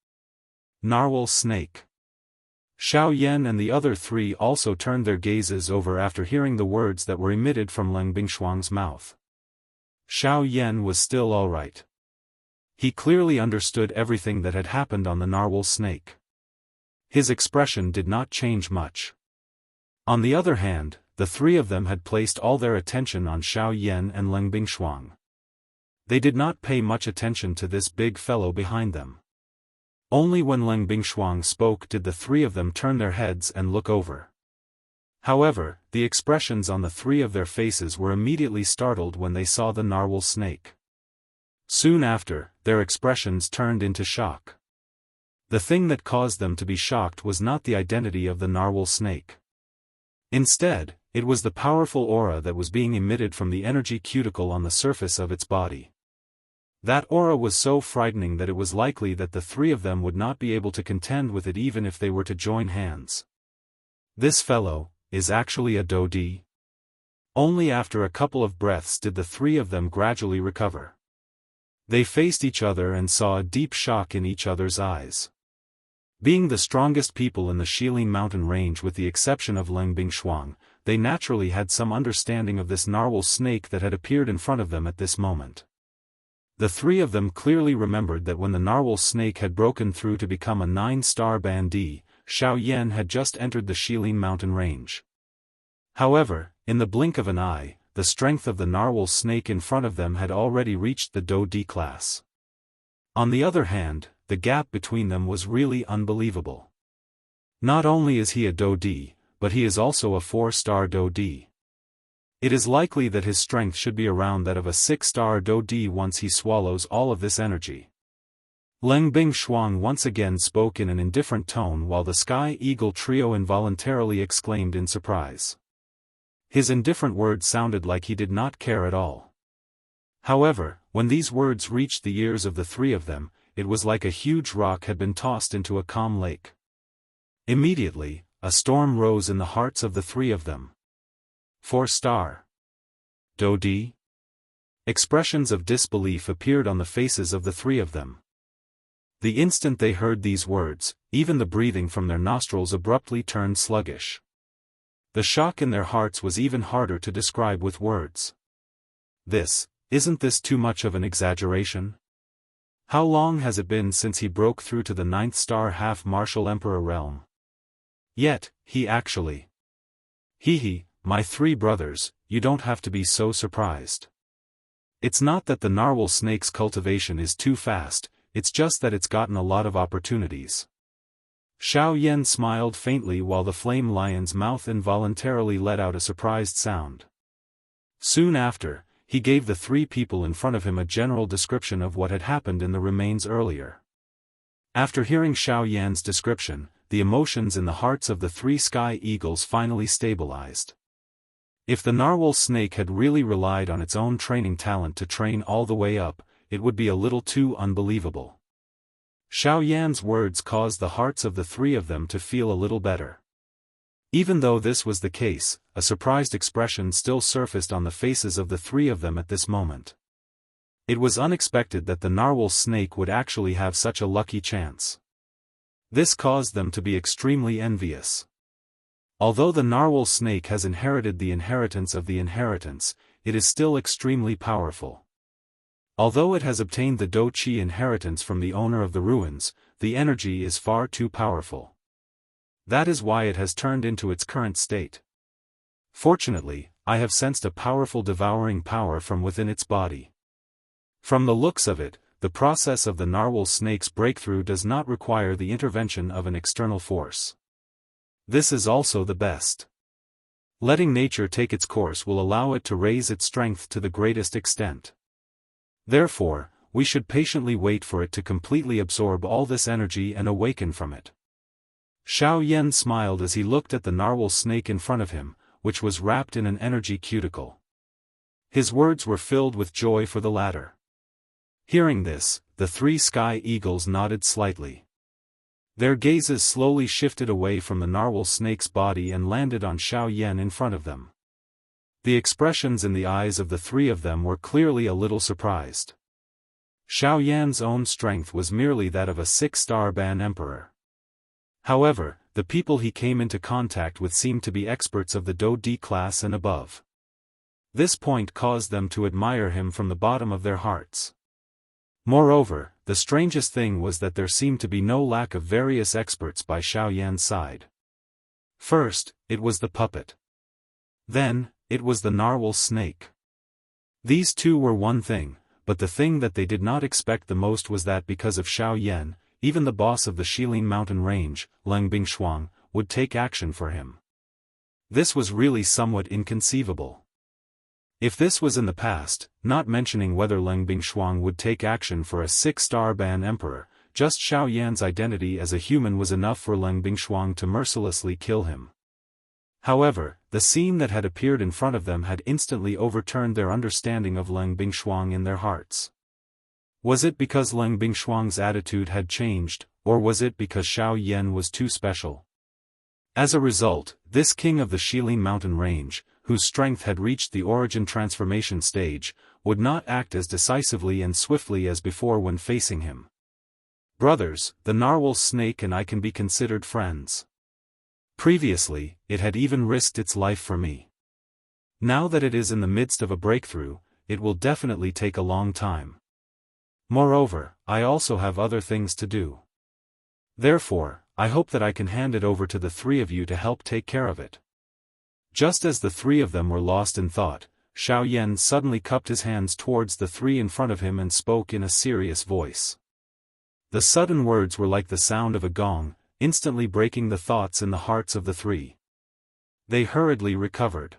Narwhal snake. Xiao Yan and the other 3 also turned their gazes over after hearing the words that were emitted from Leng Bingshuang's mouth. Xiao Yan was still all right. He clearly understood everything that had happened on the narwhal snake. His expression did not change much. On the other hand, the 3 of them had placed all their attention on Xiao Yan and Leng Bingshuang. They did not pay much attention to this big fellow behind them. Only when Leng Bingshuang spoke did the 3 of them turn their heads and look over. However, the expressions on the 3 of their faces were immediately startled when they saw the narwhal snake. Soon after, their expressions turned into shock. The thing that caused them to be shocked was not the identity of the narwhal snake. Instead, it was the powerful aura that was being emitted from the energy cuticle on the surface of its body. That aura was so frightening that it was likely that the 3 of them would not be able to contend with it even if they were to join hands. This fellow is actually a Dodi. Only after a couple of breaths did the 3 of them gradually recover. They faced each other and saw a deep shock in each other's eyes. Being the strongest people in the Shilin mountain range with the exception of Leng Bingshuang, they naturally had some understanding of this narwhal snake that had appeared in front of them at this moment. The 3 of them clearly remembered that when the narwhal snake had broken through to become a 9-star bandit, Xiao Yan had just entered the Shilin mountain range. However, in the blink of an eye, the strength of the narwhal snake in front of them had already reached the Do-D class. On the other hand, the gap between them was really unbelievable. Not only is he a Do-D, but he is also a 4-star Do-D. It is likely that his strength should be around that of a 6-star Do-D once he swallows all of this energy. Leng Bingshuang once again spoke in an indifferent tone while the Sky Eagle trio involuntarily exclaimed in surprise. His indifferent words sounded like he did not care at all. However, when these words reached the ears of the 3 of them, it was like a huge rock had been tossed into a calm lake. Immediately, a storm rose in the hearts of the 3 of them. 4-star. Do-D? Expressions of disbelief appeared on the faces of the 3 of them. The instant they heard these words, even the breathing from their nostrils abruptly turned sluggish. The shock in their hearts was even harder to describe with words. Isn't this too much of an exaggeration? How long has it been since he broke through to the 9th-star half-martial emperor realm? Yet, he actually... my 3 brothers, you don't have to be so surprised. It's not that the narwhal snake's cultivation is too fast, it's just that it's gotten a lot of opportunities. Xiao Yan smiled faintly while the flame lion's mouth involuntarily let out a surprised sound. Soon after, he gave the 3 people in front of him a general description of what had happened in the remains earlier. After hearing Xiao Yan's description, the emotions in the hearts of the 3 Sky Eagles finally stabilized. If the narwhal snake had really relied on its own training talent to train all the way up, it would be a little too unbelievable. Xiao Yan's words caused the hearts of the 3 of them to feel a little better. Even though this was the case, a surprised expression still surfaced on the faces of the three of them at this moment. It was unexpected that the narwhal snake would actually have such a lucky chance. This caused them to be extremely envious. Although the narwhal snake has inherited the inheritance of the inheritance, it is still extremely powerful. Although it has obtained the Do Qi inheritance from the owner of the ruins, the energy is far too powerful. That is why it has turned into its current state. Fortunately, I have sensed a powerful devouring power from within its body. From the looks of it, the process of the narwhal snake's breakthrough does not require the intervention of an external force. This is also the best. Letting nature take its course will allow it to raise its strength to the greatest extent. Therefore, we should patiently wait for it to completely absorb all this energy and awaken from it. Xiao Yan smiled as he looked at the narwhal snake in front of him, which was wrapped in an energy cuticle. His words were filled with joy for the latter. Hearing this, the three sky eagles nodded slightly. Their gazes slowly shifted away from the narwhal snake's body and landed on Xiao Yan in front of them. The expressions in the eyes of the three of them were clearly a little surprised. Xiao Yan's own strength was merely that of a 6-star ban emperor. However, the people he came into contact with seemed to be experts of the Do D class and above. This point caused them to admire him from the bottom of their hearts. Moreover, the strangest thing was that there seemed to be no lack of various experts by Xiao Yan's side. First, it was the puppet. Then, it was the narwhal snake. These two were one thing, but the thing that they did not expect the most was that because of Xiao Yan, even the boss of the Shilin mountain range, Leng Bingshuang, would take action for him. This was really somewhat inconceivable. If this was in the past, not mentioning whether Leng Bingshuang would take action for a 6-star ban emperor, just Xiao Yan's identity as a human was enough for Leng Bingshuang to mercilessly kill him. However, the scene that had appeared in front of them had instantly overturned their understanding of Leng Bingshuang in their hearts. Was it because Leng Bingshuang's attitude had changed, or was it because Xiao Yan was too special? As a result, this king of the Shilin mountain range, whose strength had reached the origin transformation stage, would not act as decisively and swiftly as before when facing him. Brothers, the narwhal snake and I can be considered friends. Previously, it had even risked its life for me. Now that it is in the midst of a breakthrough, it will definitely take a long time. Moreover, I also have other things to do. Therefore, I hope that I can hand it over to the three of you to help take care of it. Just as the three of them were lost in thought, Xiao Yan suddenly cupped his hands towards the three in front of him and spoke in a serious voice. The sudden words were like the sound of a gong, instantly breaking the thoughts in the hearts of the three. They hurriedly recovered.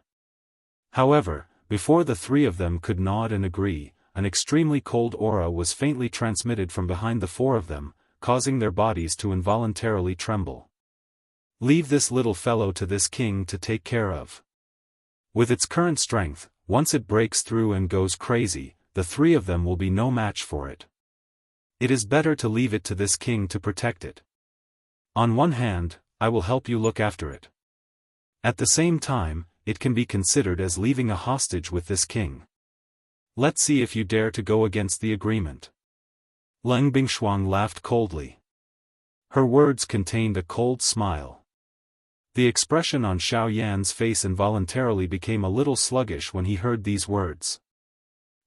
However, before the three of them could nod and agree, an extremely cold aura was faintly transmitted from behind the four of them, causing their bodies to involuntarily tremble. Leave this little fellow to this king to take care of. With its current strength, once it breaks through and goes crazy, the three of them will be no match for it. It is better to leave it to this king to protect it. On one hand, I will help you look after it. At the same time, it can be considered as leaving a hostage with this king. Let's see if you dare to go against the agreement. Leng Bingshuang laughed coldly. Her words contained a cold smile. The expression on Xiao Yan's face involuntarily became a little sluggish when he heard these words.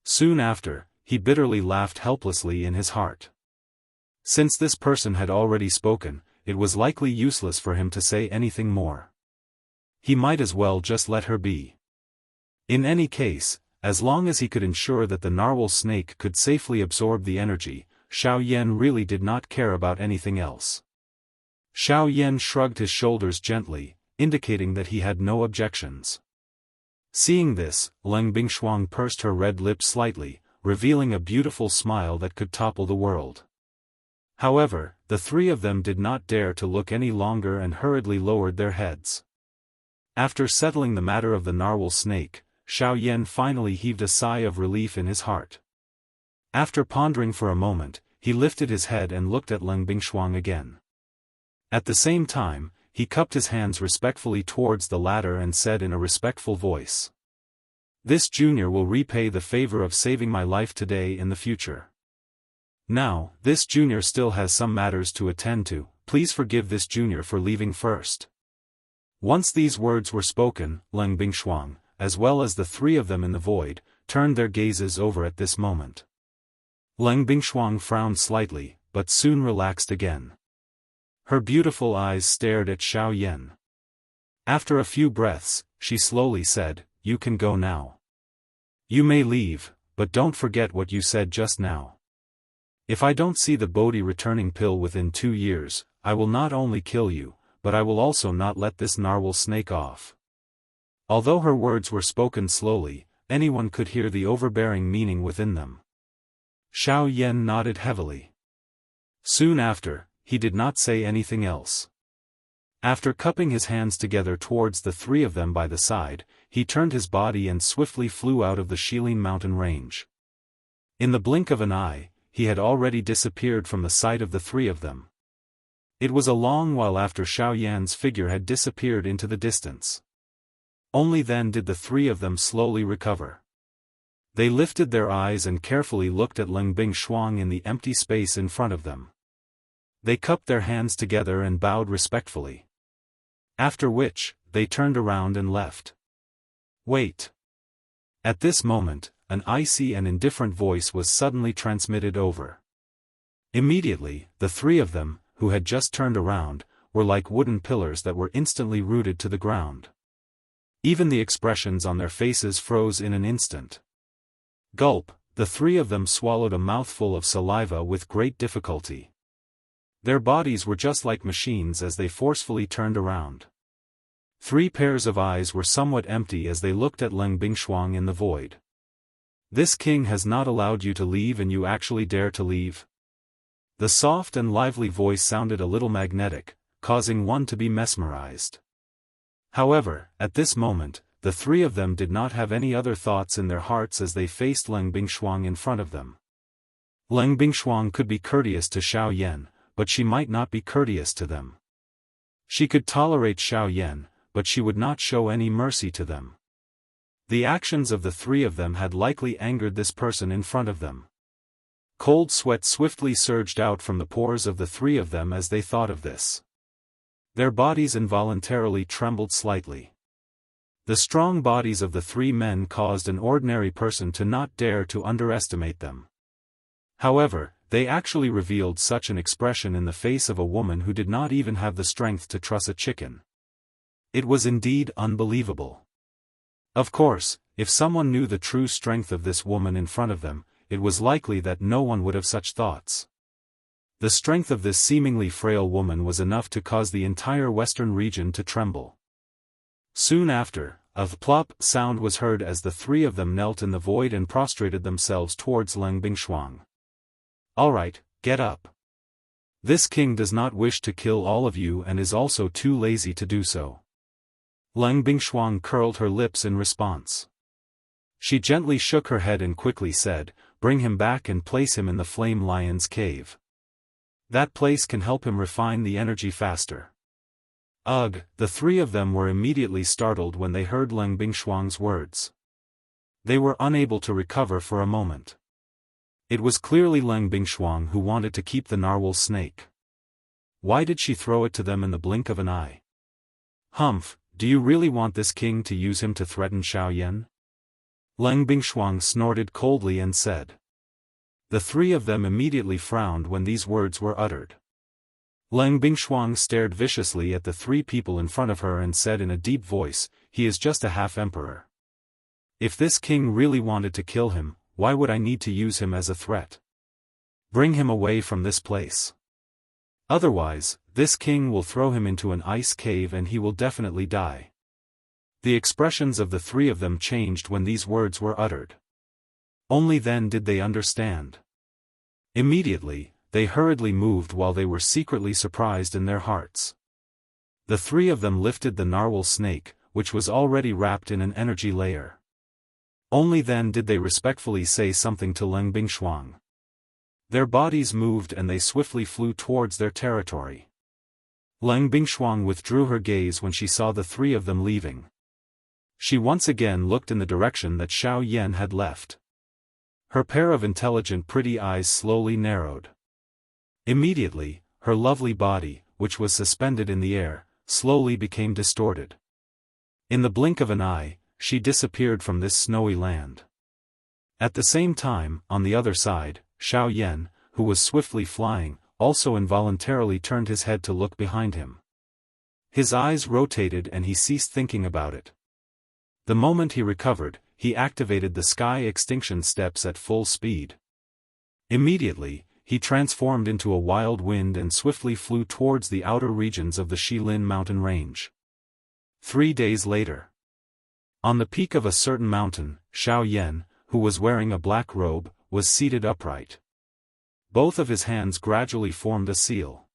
Soon after, he bitterly laughed helplessly in his heart. Since this person had already spoken, it was likely useless for him to say anything more. He might as well just let her be. In any case, as long as he could ensure that the narwhal snake could safely absorb the energy, Xiao Yan really did not care about anything else. Xiao Yan shrugged his shoulders gently, indicating that he had no objections. Seeing this, Leng Bingshuang pursed her red lips slightly, revealing a beautiful smile that could topple the world. However, the three of them did not dare to look any longer and hurriedly lowered their heads. After settling the matter of the narwhal snake, Xiao Yan finally heaved a sigh of relief in his heart. After pondering for a moment, he lifted his head and looked at Leng Bingshuang again. At the same time, he cupped his hands respectfully towards the latter and said in a respectful voice, "This junior will repay the favor of saving my life today in the future. Now, this junior still has some matters to attend to, please forgive this junior for leaving first." Once these words were spoken, Leng Bingshuang, as well as the three of them in the void, turned their gazes over at this moment. Leng Bingshuang frowned slightly, but soon relaxed again. Her beautiful eyes stared at Xiao Yan. After a few breaths, she slowly said, "You can go now. You may leave, but don't forget what you said just now. If I don't see the Bodhi returning pill within 2 years, I will not only kill you, but I will also not let this narwhal snake off." Although her words were spoken slowly, anyone could hear the overbearing meaning within them. Xiao Yan nodded heavily. Soon after, he did not say anything else. After cupping his hands together towards the three of them by the side, he turned his body and swiftly flew out of the Shilin mountain range. In the blink of an eye, he had already disappeared from the sight of the three of them. It was a long while after Xiao Yan's figure had disappeared into the distance. Only then did the three of them slowly recover. They lifted their eyes and carefully looked at Leng Bingshuang in the empty space in front of them. They cupped their hands together and bowed respectfully. After which, they turned around and left. "Wait." At this moment, an icy and indifferent voice was suddenly transmitted over. Immediately, the three of them, who had just turned around, were like wooden pillars that were instantly rooted to the ground. Even the expressions on their faces froze in an instant. Gulp, the three of them swallowed a mouthful of saliva with great difficulty. Their bodies were just like machines as they forcefully turned around. 3 pairs of eyes were somewhat empty as they looked at Leng Bingshuang in the void. "This king has not allowed you to leave and you actually dare to leave?" The soft and lively voice sounded a little magnetic, causing one to be mesmerized. However, at this moment, the three of them did not have any other thoughts in their hearts as they faced Leng Bingshuang in front of them. Leng Bingshuang could be courteous to Xiao Yan, but she might not be courteous to them. She could tolerate Xiao Yan, but she would not show any mercy to them. The actions of the three of them had likely angered this person in front of them. Cold sweat swiftly surged out from the pores of the three of them as they thought of this. Their bodies involuntarily trembled slightly. The strong bodies of the 3 men caused an ordinary person to not dare to underestimate them. However, they actually revealed such an expression in the face of a woman who did not even have the strength to truss a chicken. It was indeed unbelievable. Of course, if someone knew the true strength of this woman in front of them, it was likely that no one would have such thoughts. The strength of this seemingly frail woman was enough to cause the entire western region to tremble. Soon after, a plop sound was heard as the three of them knelt in the void and prostrated themselves towards Leng Bingshuang. "All right, get up. This king does not wish to kill all of you and is also too lazy to do so." Leng Bingshuang curled her lips in response. She gently shook her head and quickly said, "Bring him back and place him in the Flame Lion's cave. That place can help him refine the energy faster." Ugh! The three of them were immediately startled when they heard Leng Bingshuang's words. They were unable to recover for a moment. It was clearly Leng Bingshuang who wanted to keep the narwhal snake. Why did she throw it to them in the blink of an eye? "Humph, do you really want this king to use him to threaten Xiao Yan?" Leng Bingshuang snorted coldly and said. The three of them immediately frowned when these words were uttered. Leng Bingshuang stared viciously at the 3 people in front of her and said in a deep voice, "He is just a half-emperor. If this king really wanted to kill him, why would I need to use him as a threat? Bring him away from this place. Otherwise, this king will throw him into an ice cave and he will definitely die." The expressions of the 3 of them changed when these words were uttered. Only then did they understand. Immediately, they hurriedly moved while they were secretly surprised in their hearts. The 3 of them lifted the narwhal snake, which was already wrapped in an energy layer. Only then did they respectfully say something to Leng Bingshuang. Their bodies moved and they swiftly flew towards their territory. Lang Bingshuang withdrew her gaze when she saw the three of them leaving. She once again looked in the direction that Xiao Yan had left. Her pair of intelligent pretty eyes slowly narrowed. Immediately, her lovely body, which was suspended in the air, slowly became distorted. In the blink of an eye, she disappeared from this snowy land. At the same time, on the other side, Xiao Yan, who was swiftly flying, also involuntarily turned his head to look behind him. His eyes rotated and he ceased thinking about it. The moment he recovered, he activated the sky extinction steps at full speed. Immediately, he transformed into a wild wind and swiftly flew towards the outer regions of the Shilin mountain range. 3 days later. On the peak of a certain mountain, Xiao Yan, who was wearing a black robe, was seated upright. Both of his hands gradually formed a seal.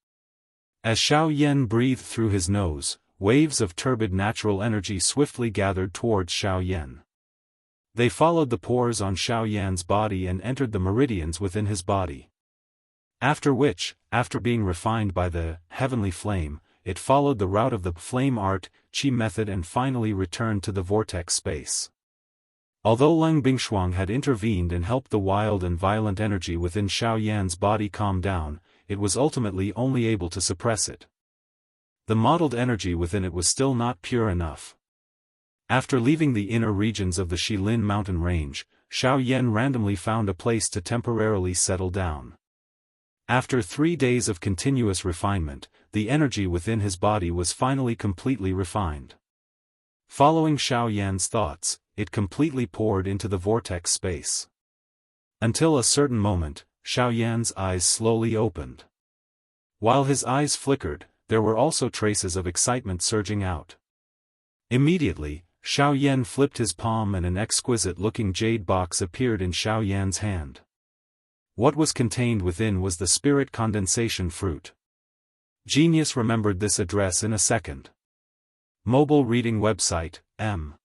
As Xiao Yan breathed through his nose, waves of turbid natural energy swiftly gathered towards Xiao Yan. They followed the pores on Xiao Yan's body and entered the meridians within his body. After which, after being refined by the heavenly flame, it followed the route of the flame art, qi method and finally returned to the vortex space. Although Lang Bingshuang had intervened and helped the wild and violent energy within Xiao Yan's body calm down, it was ultimately only able to suppress it. The modeled energy within it was still not pure enough. After leaving the inner regions of the Shilin mountain range, Xiao Yan randomly found a place to temporarily settle down. After 3 days of continuous refinement, the energy within his body was finally completely refined. Following Xiao Yan's thoughts, it completely poured into the vortex space. Until a certain moment, Xiao Yan's eyes slowly opened. While his eyes flickered, there were also traces of excitement surging out. Immediately, Xiao Yan flipped his palm and an exquisite-looking jade box appeared in Xiao Yan's hand. What was contained within was the spirit condensation fruit. Genius remembered this address in a second. Mobile reading website, M.